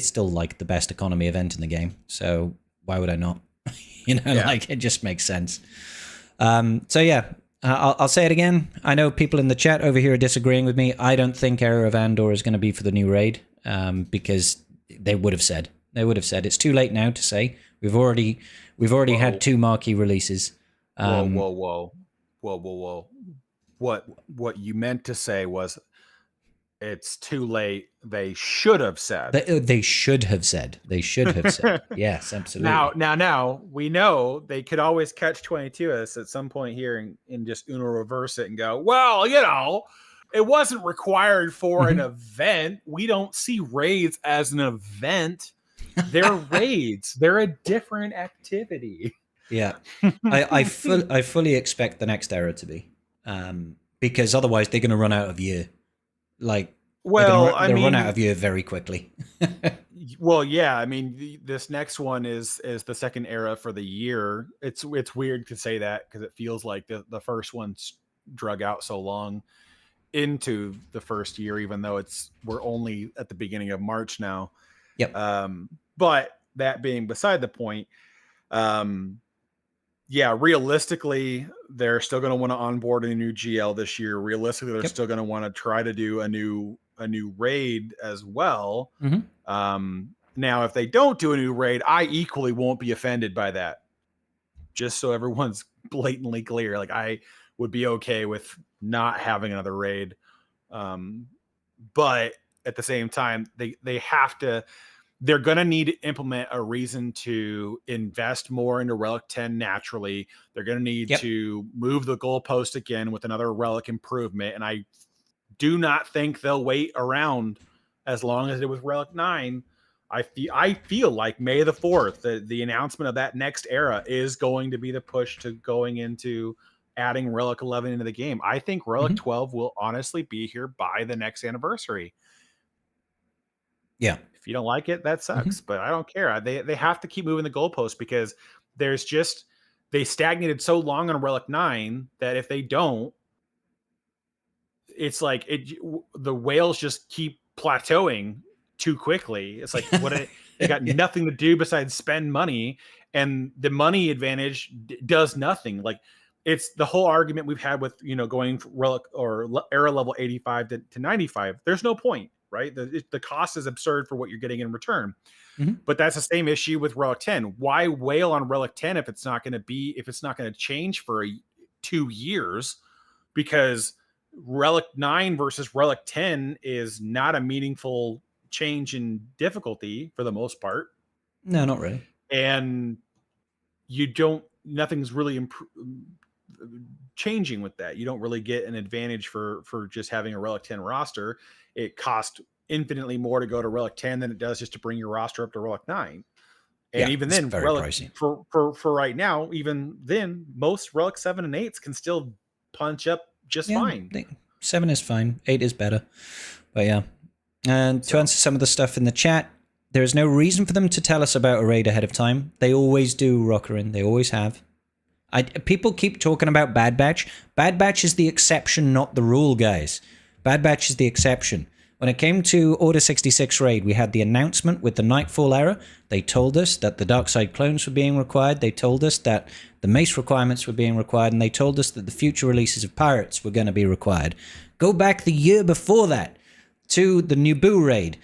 still like the best economy event in the game. So why would I not? Like, it just makes sense. So yeah, I'll say it again. I know people in the chat over here are disagreeing with me. I don't think Era of Andor is going to be for the new raid, because they would have said it's too late now to say. We've already had 2 marquee releases. Whoa. What you meant to say was, it's too late. They should have said. They should have said. Yes, absolutely. Now we know they could always catch 22 us at some point here and just Uno reverse it and go, well, you know, it wasn't required for an event. We don't see raids as an event. They're raids. They're a different activity. Yeah, I fully expect the next era to be, because otherwise they're going to run out of year. Like, they'll run out of year very quickly. Well, yeah, I mean, this next one is the second era for the year. It's weird to say that because it feels like the first one's drug out so long into the first year, even though we're only at the beginning of March now. Yep. But that being beside the point, yeah, realistically, they're still going to want to onboard a new GL this year. Realistically, they're still going to want to try to do a new raid as well. Now, if they don't do a new raid, I equally won't be offended by that. Just so everyone's blatantly clear, like, I would be okay with not having another raid. But at the same time, they have to. They're going to need to implement a reason to invest more into Relic 10 naturally. They're going to need to move the goalpost again with another Relic improvement. And I do not think they'll wait around as long as it was Relic 9. I feel like May the 4th, the announcement of that next era is going to be the push to going into adding Relic 11 into the game. I think Relic 12 will honestly be here by the next anniversary. Yeah. If you don't like it, that sucks, but I don't care. They have to keep moving the goalposts because they stagnated so long on Relic 9 that if they don't, it's like the whales just keep plateauing too quickly. It's like they got nothing to do besides spend money, and the money advantage does nothing. Like, it's the whole argument we've had with, going Relic or era level 85 to 95. There's no point. Right, the cost is absurd for what you're getting in return. But that's the same issue with Relic 10. Why wail on Relic 10 if it's not going to change for 2 years? Because Relic 9 versus Relic 10 is not a meaningful change in difficulty for the most part. No, not really. And nothing's really changing with that. You don't really get an advantage for just having a Relic 10 roster. It costs infinitely more to go to Relic 10 than it does just to bring your roster up to Relic 9. And even then, Relic, for right now, even then, most Relic 7 and 8s can still punch up just fine. 7 is fine. 8 is better. But yeah. And to answer some of the stuff in the chat, there is no reason for them to tell us about a raid ahead of time. They always do, Rockerin. They always have. People keep talking about Bad Batch. Bad Batch is the exception, not the rule, guys. Bad Batch is the exception. When it came to Order 66 raid, we had the announcement with the Nightfall era. They told us that the Darkside clones were being required. They told us that the Mace requirements were being required. And they told us that the future releases of Pirates were going to be required. Go back the year before that to the Naboo raid.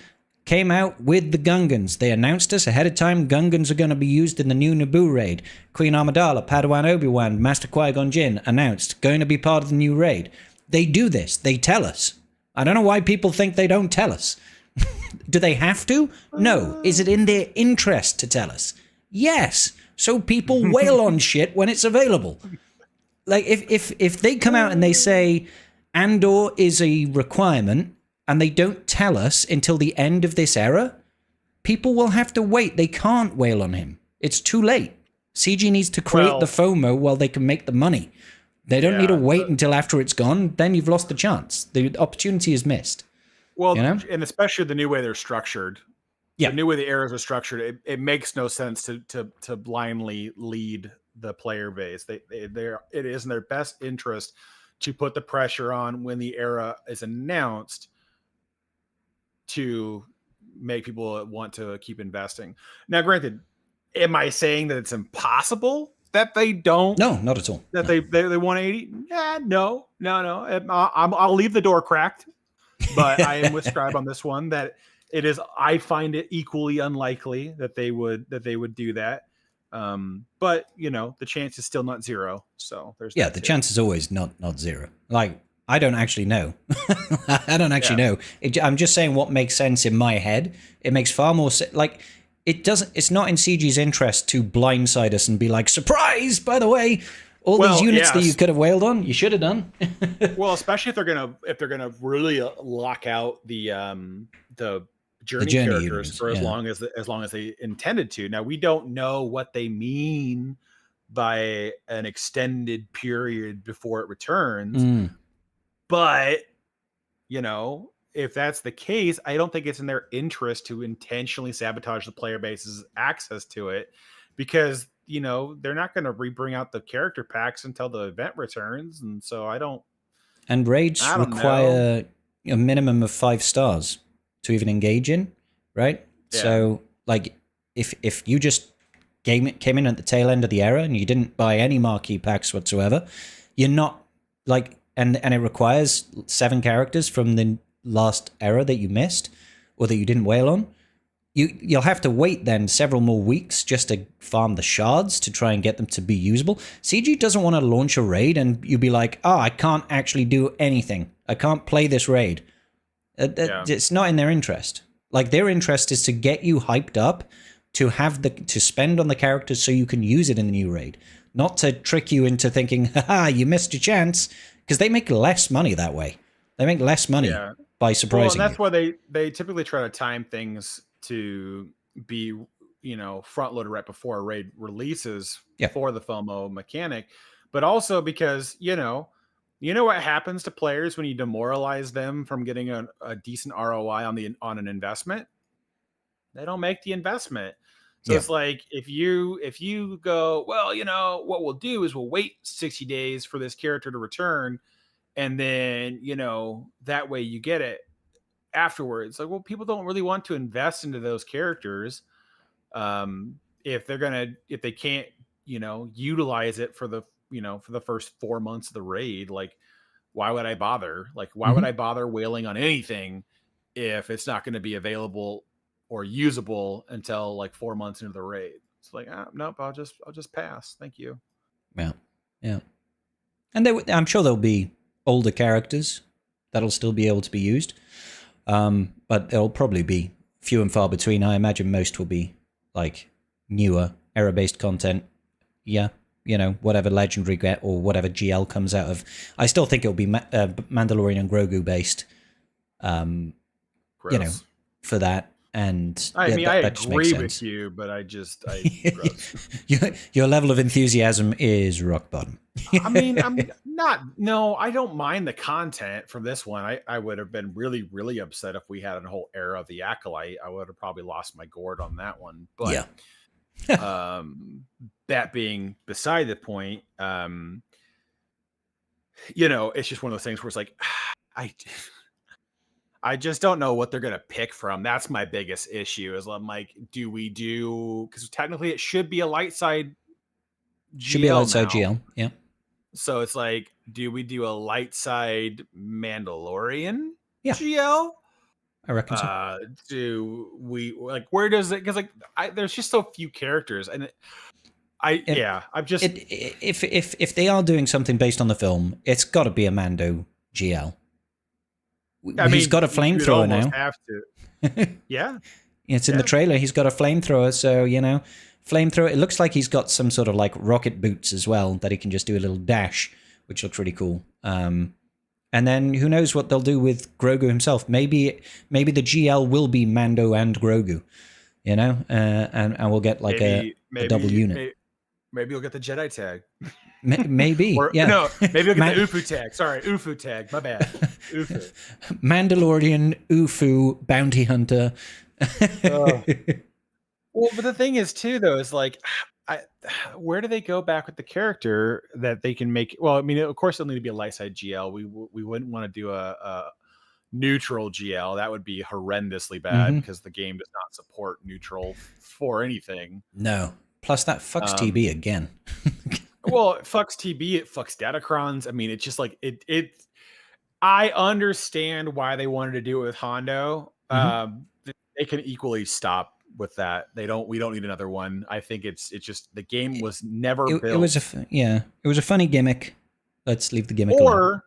came out with the Gungans. They announced us ahead of time. Gungans are going to be used in the new Naboo raid. Queen Amidala, Padawan Obi-Wan, Master Qui-Gon Jinn announced going to be part of the new raid. They do this. They tell us. I don't know why people think they don't tell us. Do they have to? No. Is it in their interest to tell us? Yes. So people wail on shit when it's available. Like if they come out and they say Andor is a requirement and they don't tell us until the end of this era, people will have to wait. They can't wail on him. It's too late. CG needs to create the FOMO while they can make the money. They don't need to wait until after it's gone. Then you've lost the chance. The opportunity is missed. Well, you know? And especially the new way they're structured. Yeah. The new way the eras are structured, it makes no sense to blindly lead the player base. It is in their best interest to put the pressure on when the era is announced to make people want to keep investing. Now, granted, am I saying that it's impossible that they don't? No, not at all. That they 180? Yeah, no. I'll leave the door cracked, but I am with Scribe on this one that it is. I find it equally unlikely that they would do that. But the chance is still not zero. So there's the chance is always not zero. Like I don't actually know. I don't actually know. I'm just saying what makes sense in my head. It makes far more sense. Like it doesn't. It's not in CG's interest to blindside us and be like, surprise! By the way, all these units that you could have wailed on, you should have done. Well, especially if they're gonna really lock out the journey characters units, for as long as they intended to. Now we don't know what they mean by an extended period before it returns, but if that's the case, I don't think it's in their interest to intentionally sabotage the player base's access to it, because they're not going to bring out the character packs until the event returns, and so I don't. And raids require a minimum of 5 stars to even engage in, right? Yeah. So, like, if you just came in at the tail end of the era and you didn't buy any marquee packs whatsoever, you're not like, and it requires 7 characters from the last era that you missed or that you didn't wail on. You'll have to wait then several more weeks just to farm the shards to try and get them to be usable. CG doesn't want to launch a raid and you'll be like, I can't actually do anything. I can't play this raid. It's not in their interest. Like their interest is to get you hyped up to spend on the characters so you can use it in the new raid, not to trick you into thinking, haha, you missed your chance, because they make less money that way. They make less money by surprising and that's you. why they typically try to time things to be front loaded right before a raid releases for the FOMO mechanic, but also because you know what happens to players when you demoralize them from getting a decent ROI on an investment? They don't make the investment. So it's like if you go, well, what we'll do is we'll wait 60 days for this character to return, and then that way you get it afterwards. Like, well, people don't really want to invest into those characters if they can't utilize it for the first 4 months of the raid. Like, why would I bother? Like, why would I bother wailing on anything if it's not going to be available or usable until like 4 months into the raid? It's like, nope, I'll just pass. Thank you. Yeah. And I'm sure there'll be older characters that'll still be able to be used. But it'll probably be few and far between. I imagine most will be like newer era-based content. Yeah. Whatever legendary get or whatever GL comes out of. I still think it'll be Mandalorian and Grogu based. For that. And I agree with you, but your level of enthusiasm is rock bottom. I don't mind the content from this one. I would have been really, really upset if we had a whole era of the Acolyte. I would have probably lost my gourd on that one. But that being beside the point, it's just one of those things where it's like, I just don't know what they're going to pick from. That's my biggest issue is I'm like, because technically it should be a light side GL. Should be a light side GL. Yeah. So it's like, do we do a light side Mandalorian GL? I reckon so. Do we like where does it? Because there's just so few characters, and I'm just If they are doing something based on the film, it's got to be a Mando GL. He's got a flamethrower now. Have to. Yeah. It's in the trailer. He's got a flamethrower, so flamethrower. It looks like he's got some sort of like rocket boots as well that he can just do a little dash, which looks really cool. And then who knows what they'll do with Grogu himself? Maybe the GL will be Mando and Grogu, and we'll get like a double unit. Maybe you'll get the Jedi tag. Maybe, yeah. No, maybe you'll get the UFO tag. Sorry, UFO tag. My bad. UFO. Mandalorian, UFO, bounty hunter. Well, but the thing is, too, though, is like, where do they go back with the character that they can make? Well, I mean, of course, it'll need to be a light side GL. We wouldn't want to do a neutral GL. That would be horrendously bad because the game does not support neutral for anything. No. Plus, that fucks TB again. Well, it fucks TB. It fucks Datacrons. I mean, it's just like it. I understand why they wanted to do it with Hondo. They can equally stop with that. We don't need another one. I think it's just the game was never built. It was a funny gimmick. Let's leave the gimmick alone.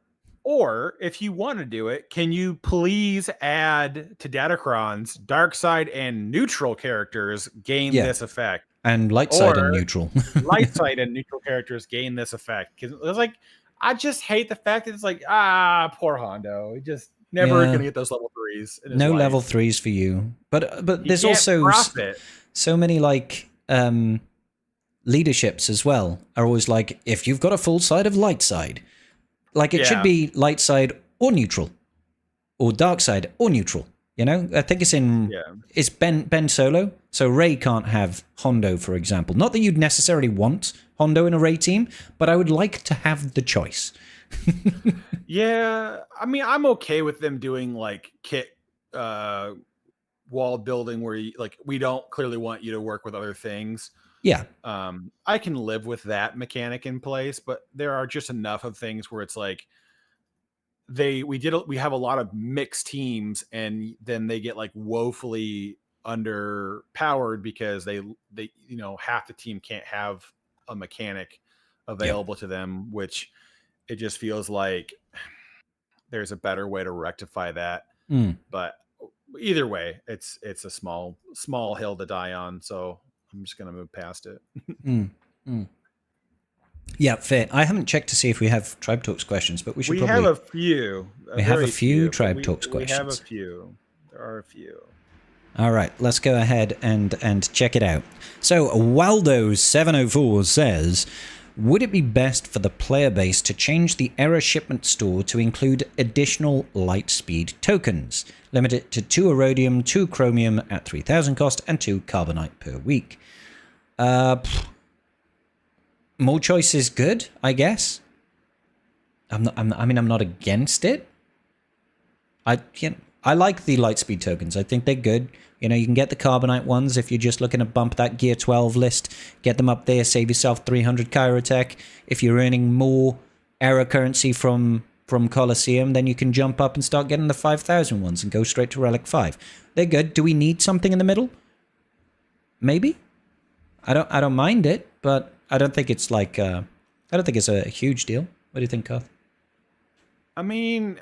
Or if you want to do it, can you please add to Datacrons dark side and neutral characters gain this effect? And light side and neutral. Light side and neutral characters gain this effect. Because it's like, I just hate the fact that it's like, poor Hondo. He just never going to get those level 3s. No level 3s for you. But there's also so many like leaderships as well are always like, if you've got a full side of light side, like it should be light side or neutral, or dark side or neutral. I think it's Ben Solo, so Rey can't have Hondo, for example. Not that you'd necessarily want Hondo in a Rey team, but I would like to have the choice. Yeah, I mean, I'm okay with them doing like kit wall building where we don't clearly want you to work with other things. Yeah. I can live with that mechanic in place, but there are just enough of things where it's like we have a lot of mixed teams, and then they get like woefully underpowered because they half the team can't have a mechanic available to them, which it just feels like there's a better way to rectify that. But either way, it's a small hill to die on, so I'm just gonna move past it. Yeah, fair. I haven't checked to see if we have Tribe Talks questions, but we should probably... have a few. We have a few Tribe Talks questions. We have a few. There are a few. All right, let's go ahead and check it out. So, Waldo704 says, would it be best for the player base to change the error shipment store to include additional light speed tokens? Limit it to 2 Erodium, 2 Chromium at 3,000 cost, and 2 Carbonite per week. More choice is good, I guess. I'm not against it. I like the lightspeed tokens. I think they're good. You can get the Carbonite ones if you're just looking to bump that Gear 12 list. Get them up there, save yourself 300 Chirotech. If you're earning more error currency from Colosseum, then you can jump up and start getting the 5,000 ones and go straight to Relic 5. They're good. Do we need something in the middle? Maybe. I don't mind it, but I don't think it's like I don't think it's a huge deal. What do you think, Kath? I mean,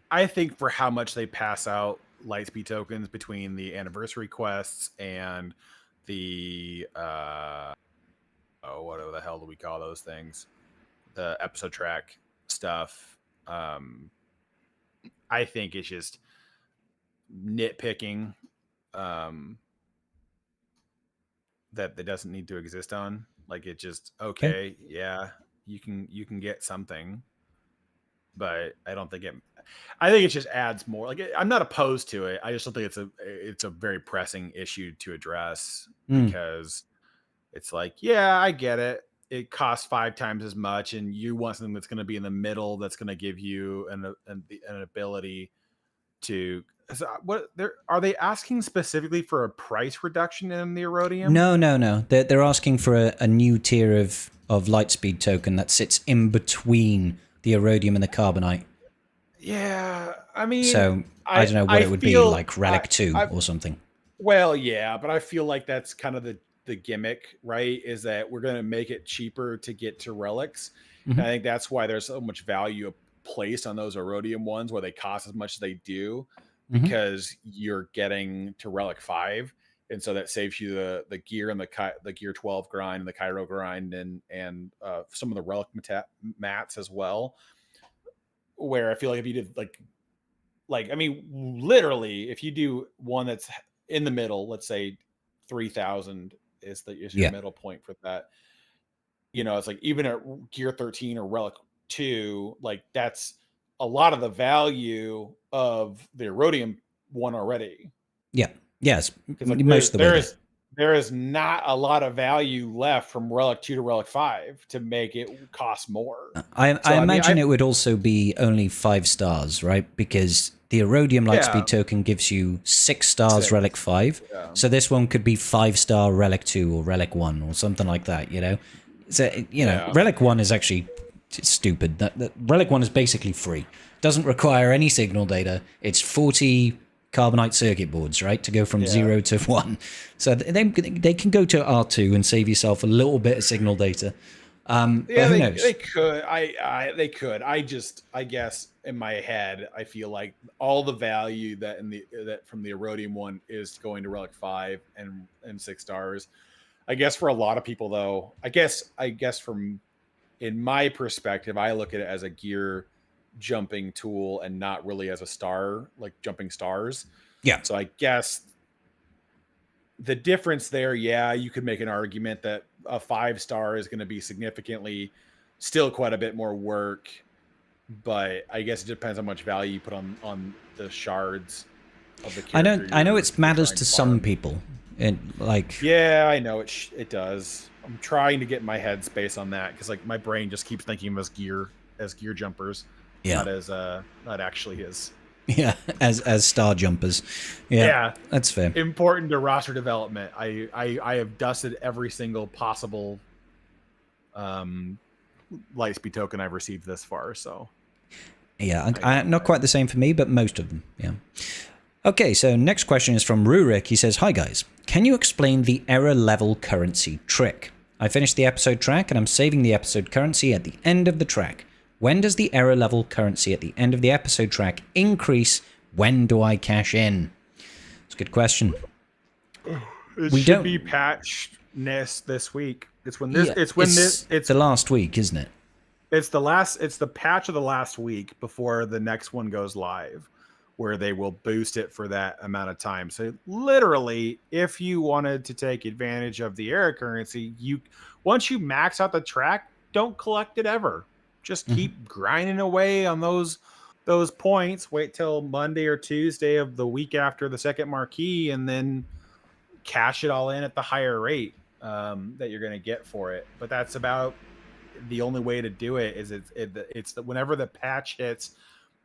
I think for how much they pass out lightspeed tokens between the anniversary quests and the whatever the hell do we call those things? The episode track stuff. I think it's just nitpicking that doesn't need to exist on. Like, it just okay, yeah, you can get something, but I don't think I think it just adds more. Like, I'm not opposed to it. I just don't think it's a very pressing issue to address because it's like, yeah, I get it. It costs 5 times as much, and you want something that's going to be in the middle that's going to give you an ability to. Are they asking specifically for a price reduction in the Erodium? No. They're asking for a new tier of lightspeed token that sits in between the Erodium and the Carbonite. Yeah, I mean, So I don't know what it would be, feel like Relic 2 I or something. well, yeah, but I feel like that's kind of the gimmick, right? Is that we're going to make it cheaper to get to relics, Mhm. and I think that's why there's so much value placed on those Erodium ones where they cost as much as they do, Mhm. because you're getting to Relic 5, and so that saves you the gear and the gear 12 grind and the Cairo grind and some of the relic mats as well. Where I feel like if you did like I mean, literally, if you do one that's in the middle, let's say 3,000 is your Yeah. middle point for that. You know, it's like even at Gear 13 or Relic 2, like that's a lot of the value of the Erodium one already. Yeah. Yes. Because like Most of the way there. there is not a lot of value left from Relic 2 to Relic 5 to make it cost more. I So I mean, imagine it would also be only 5 stars, right? Because the Erodium Lightspeed Yeah. token gives you 6 stars 6. Relic 5. Yeah. So this one could be 5-star Relic 2 or Relic 1 or something like that, you know? So, you know, Yeah. Relic 1 is actually stupid. That Relic 1 is basically free. Doesn't require any signal data. It's 40 carbonite circuit boards, right, to go from 0 to 1. So they can go to R2 and save yourself a little bit of signal data. But who knows? They could. They could. I guess in my head, I feel like all the value that from the Erodium one is going to Relic 5 and 6 stars. I guess for a lot of people though, I guess from in my perspective, I look at it as a gear jumping tool and not really as a star, like jumping stars. Yeah. So I guess the difference there, yeah, you could make an argument that a 5-star is going to be significantly still quite a bit more work, but I guess it depends how much value you put on the shards of the character. I know you're it matters trying to farm. some people. Yeah, I know it does. I'm trying to get my head space on that because like my brain just keeps thinking of as gear jumpers, Yeah. not actually as Yeah, as star jumpers. Yeah, that's fair. important to roster development. I have dusted every single possible Lightspeed token I've received this far. So Yeah, not quite the same for me, but most of them. Yeah. Okay, so next question is from Rurik. He says, "Hi guys, can you explain the error level currency trick? I finished the episode track and I'm saving the episode currency at the end of the track. When does the error level currency at the end of the episode track increase? When do I cash in?" It's a good question. It We should don't- be patched this week. It's when Yeah, this. It's the last week, isn't it? It's the patch of the last week before the next one goes live, where they will boost it for that amount of time. So literally, if you wanted to take advantage of the error currency, once you max out the track, don't collect it ever. Just keep grinding away on those points. Wait till Monday or Tuesday of the week after the second marquee, and then cash it all in at the higher rate that you're going to get for it. But that's about the only way to do it. Is it's whenever the patch hits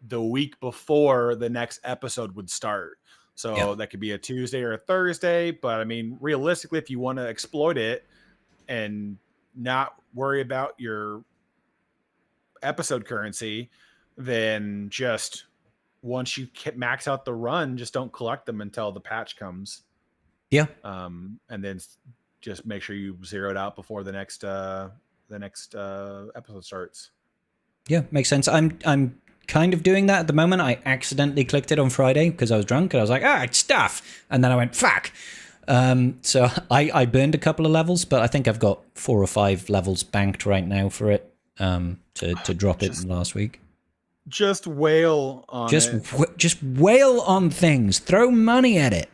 the week before the next episode would start. So that could be a Tuesday or a Thursday. But I mean, realistically, if you want to exploit it and not worry about your episode currency, then just once you max out the run, just don't collect them until the patch comes. Yeah. And then just make sure you zero it out before the next episode starts. Yeah, makes sense. I'm kind of doing that at the moment. I accidentally clicked it on Friday because I was drunk and I was like, it's stuff. And then I went, fuck. So I burned a couple of levels, but I think I've got 4 or 5 levels banked right now for it to drop it last week. Just wail on it. Just wail on things. Throw money at it.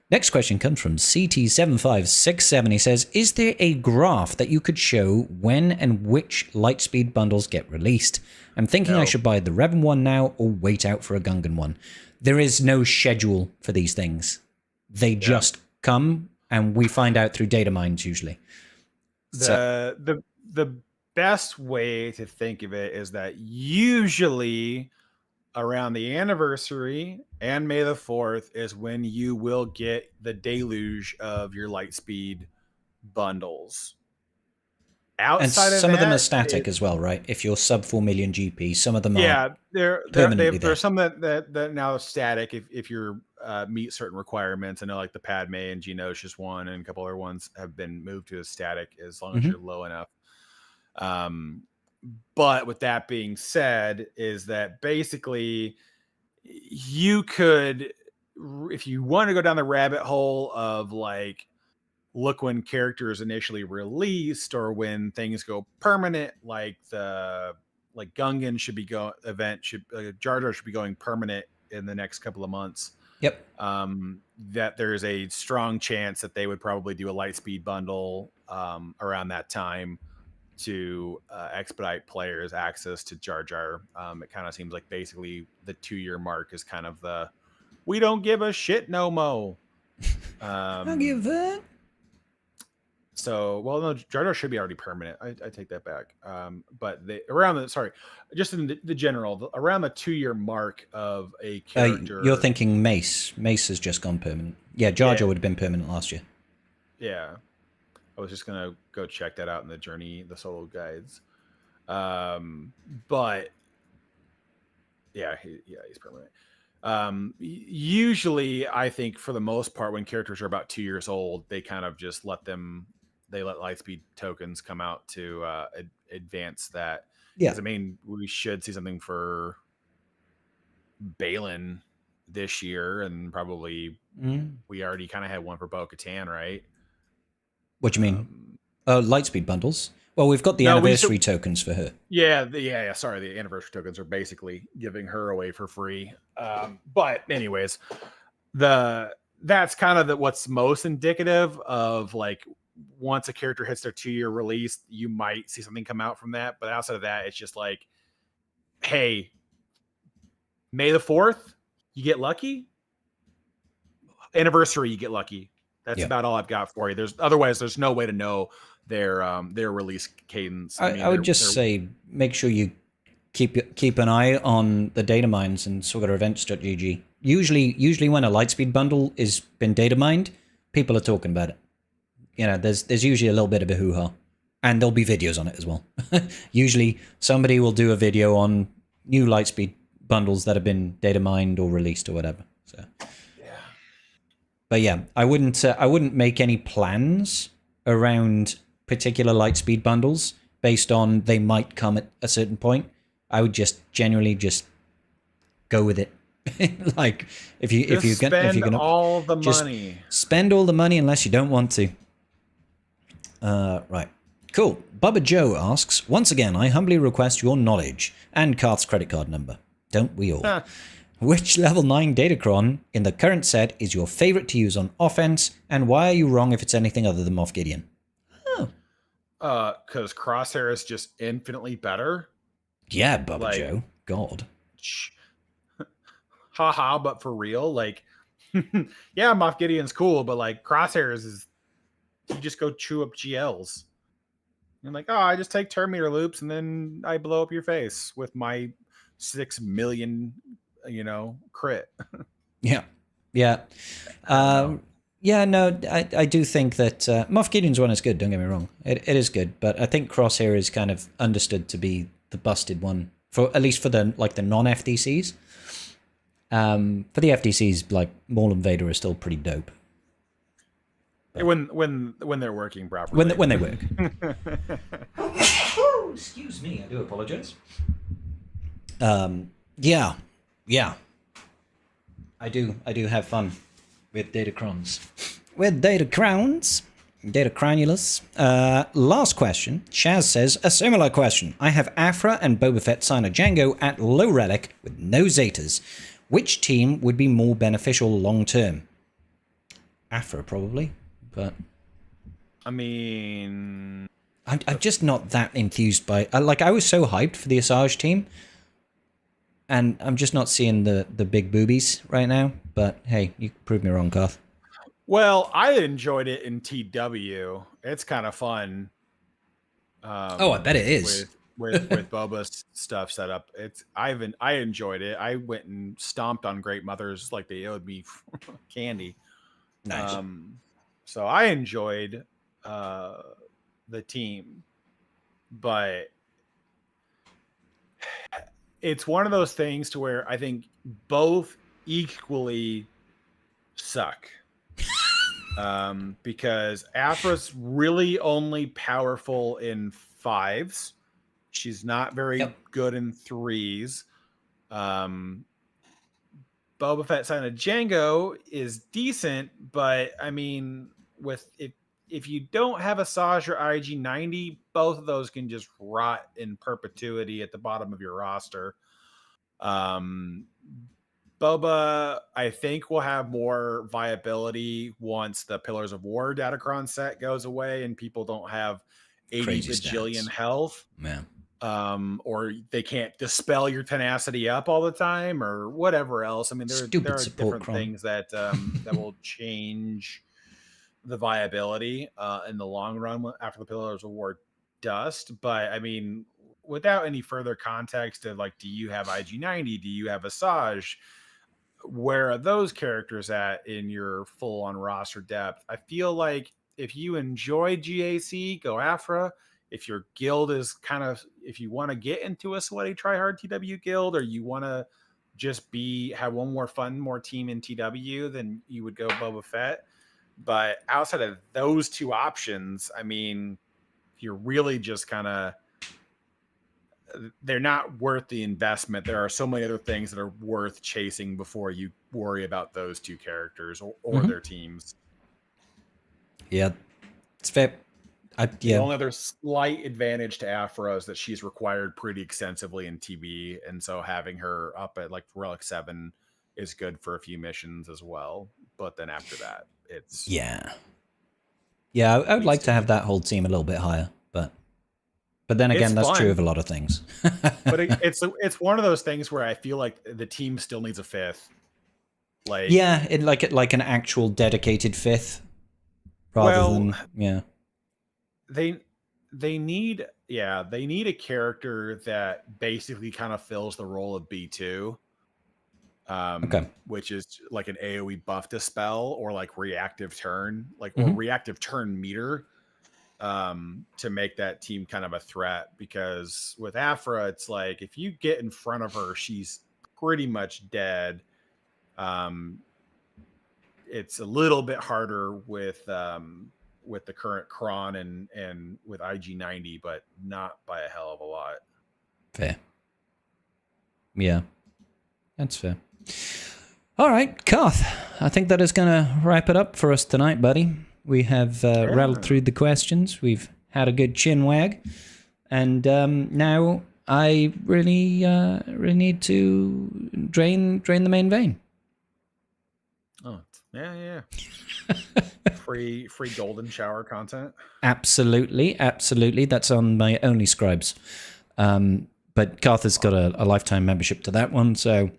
Next question comes from CT7567. He says, "Is there a graph that you could show when and which Lightspeed bundles get released? I'm thinking I should buy the Revan one now or wait out for a Gungan one." There is no schedule for these things. They just come and we find out through data mines usually. The best way to think of it is that usually around the anniversary and May the 4th is when you will get the deluge of your Lightspeed bundles. Outside of some of them are that, static as well, right? If you're sub 4 million GP, some of them yeah, are permanently there. there's some that now are static if you're meet certain requirements. I know like the Padme and Geonosius one and a couple other ones have been moved to a static as long as you're low enough. But with that being said, is that basically you could, if you want to go down the rabbit hole of like, look when characters initially released or when things go permanent, like Gungan should be Jar Jar should be going permanent in the next couple of months. Yep. That there's a strong chance that they would probably do a Lightspeed bundle around that time to expedite players' access to Jar Jar. It kind of seems like basically the 2-year mark is kind of the we don't give a shit no mo. I'll give that. So, well, no, Jar Jar should be already permanent. I take that back. But just in the general, around the 2-year mark of a character. You're thinking Mace. Mace has just gone permanent. Yeah, Jar Jar would have been permanent last year. Yeah. I was just going to go check that out in the journey, the solo guides. But yeah, he's permanent. Usually I think for the most part, when characters are about 2 years old, they kind of just let Lightspeed tokens come out to advance that. Yeah. I mean, we should see something for Balin this year, and probably we already kind of had one for Bo-Katan, right? What do you mean? Lightspeed bundles? Well, we've got the anniversary tokens for her. Yeah. Sorry, the anniversary tokens are basically giving her away for free. But anyways, that's kind of what's most indicative of like once a character hits their 2-year release, you might see something come out from that. But outside of that, it's just like, hey, May the 4th, you get lucky. Anniversary, you get lucky. That's about all I've got for you. Otherwise, there's no way to know their release cadence. I would just say make sure you keep an eye on the data mines and SwaggerEvents.gg. Usually when a Lightspeed bundle is been data mined, people are talking about it. You know, there's usually a little bit of a hoo-ha, and there'll be videos on it as well. Usually somebody will do a video on new Lightspeed bundles that have been data mined or released or whatever. So but yeah, I wouldn't make any plans around particular Lightspeed bundles based on they might come at a certain point. I would just genuinely just go with it. Like if you're gonna all the just money, spend all the money unless you don't want to. Right, cool. Bubba Joe asks, once again, I humbly request your knowledge and Karth's credit card number. Don't we all? Which level 9 Datacron in the current set is your favorite to use on offense, and why are you wrong if it's anything other than Moff Gideon? Because Crosshair is just infinitely better. Yeah, Bubba Joe. God. Haha, but for real, like, yeah, Moff Gideon's cool, but like Crosshairs is you just go chew up GLs. You're like, oh, I just take turn meter loops and then I blow up your face with my 6 million, crit. Yeah. No, I do think that Moff Gideon's one is good, don't get me wrong. It is good, but I think Crosshair is kind of understood to be the busted one, for at least for the non-FDCs. For the FDCs, like Maul and Vader are still pretty dope. When they're working properly. When they work. Oh, excuse me, I do apologize. Yeah. I do have fun with Datacrons. With Datacrons. Datacronulus. Last question. Shaz says, a similar question. I have Afra and Boba Fett sign a Django at low relic with no Zetas. Which team would be more beneficial long term? Afra, probably, but I mean, I'm just not that enthused by. I was so hyped for the Asajj team, and I'm just not seeing the big boobies right now. But hey, you proved me wrong, Karth. Well, I enjoyed it in TW. It's kind of fun. I bet it is. With Boba's stuff set up. I enjoyed it. I went and stomped on Great Mothers like they owed me candy. Nice. So I enjoyed the team. but it's one of those things to where I think both equally suck. Because Afra's really only powerful in 5s. She's not very good in 3s. Boba Fett Son of Jango is decent, but I mean, with if you don't have Asajj or IG-90, both of those can just rot in perpetuity at the bottom of your roster. Boba, I think, will have more viability once the Pillars of War Datacron set goes away and people don't have 80 Crazy bajillion stats. health. Yeah. Or they can't dispel your tenacity up all the time or whatever else. I mean, there are different things that that will change the viability in the long run after the Pillars of War dust. But I mean, without any further context of like, do you have IG-90? Do you have Asajj? Where are those characters at in your full-on roster depth? I feel like if you enjoy GAC, go Afra. If your guild is kind of, if you want to get into a sweaty tryhard TW guild, or you want to just have one more team in TW, then you would go Boba Fett. But outside of those two options, I mean, you're really just kind of, they're not worth the investment. There are so many other things that are worth chasing before you worry about those two characters or their teams. Yeah, it's fair. The only other slight advantage to Afra is that she's required pretty extensively in TB, and so having her up at like Relic 7 is good for a few missions as well. But then after that, it's yeah. I would like to have that whole team a little bit higher, but then again, that's true of a lot of things. But it's one of those things where I feel like the team still needs a 5th. Like like an actual dedicated 5th, rather than They need a character that basically kind of fills the role of B2. Which is like an AoE buff dispel or like reactive turn, or reactive turn meter, to make that team kind of a threat. Because with Afra, it's like if you get in front of her, she's pretty much dead. It's a little bit harder with the current Kron and with IG-90, but not by a hell of a lot. Fair. Yeah, that's fair. All right, Karth, I think that is going to wrap it up for us tonight, buddy. We have rattled through the questions. We've had a good chin wag. And now I really need to drain the main vein. Oh, yeah. free golden shower content. Absolutely. That's on my only scribes. But Karth has got a lifetime membership to that one, so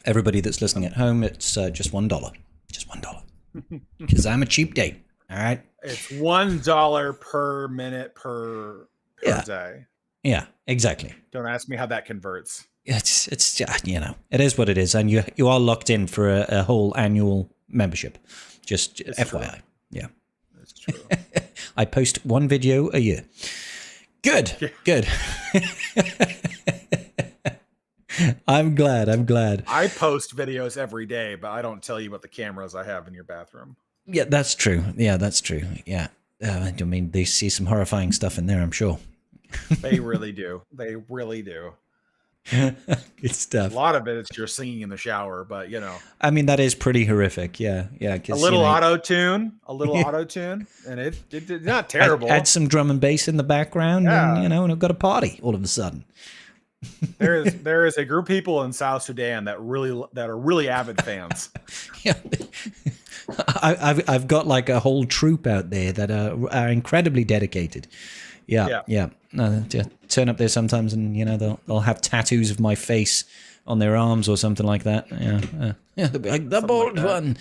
everybody that's listening at home, it's just $1. Just $1. Because I'm a cheap date. All right. It's $1 per minute per day. Yeah, exactly. Don't ask me how that converts. It's it is what it is, and you are locked in for a whole annual membership. Just it's FYI. True. Yeah. That's true. I post one video a year. Good. Yeah. Good. I'm glad. I post videos every day, but I don't tell you about the cameras I have in your bathroom. Yeah, that's true. Yeah. I mean, they see some horrifying stuff in there, I'm sure. They really do. Good stuff. A lot of it is just singing in the shower, but I mean, that is pretty horrific. Yeah. A little auto-tune, and it's not terrible. Add some drum and bass in the background, and I've got a party all of a sudden. There is a group of people in South Sudan that are really avid fans. Yeah. I've got like a whole troop out there that are incredibly dedicated. Yeah. Turn up there sometimes, and they'll have tattoos of my face on their arms or something like that. Yeah, they'll be like the bald one.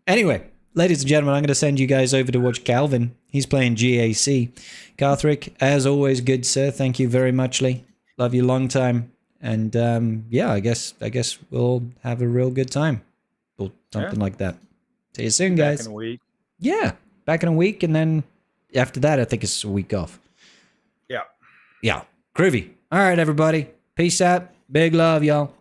Anyway, ladies and gentlemen, I'm going to send you guys over to watch Calvin. He's playing GAC. Carthrick, as always, good sir. Thank you very much, Lee. Love you long time. And I guess we'll have a real good time or something like that. See you soon, guys. Back in a week. Yeah, back in a week, and then after that, I think it's a week off. Yeah. Yeah. Groovy. All right, everybody. Peace out. Big love, y'all.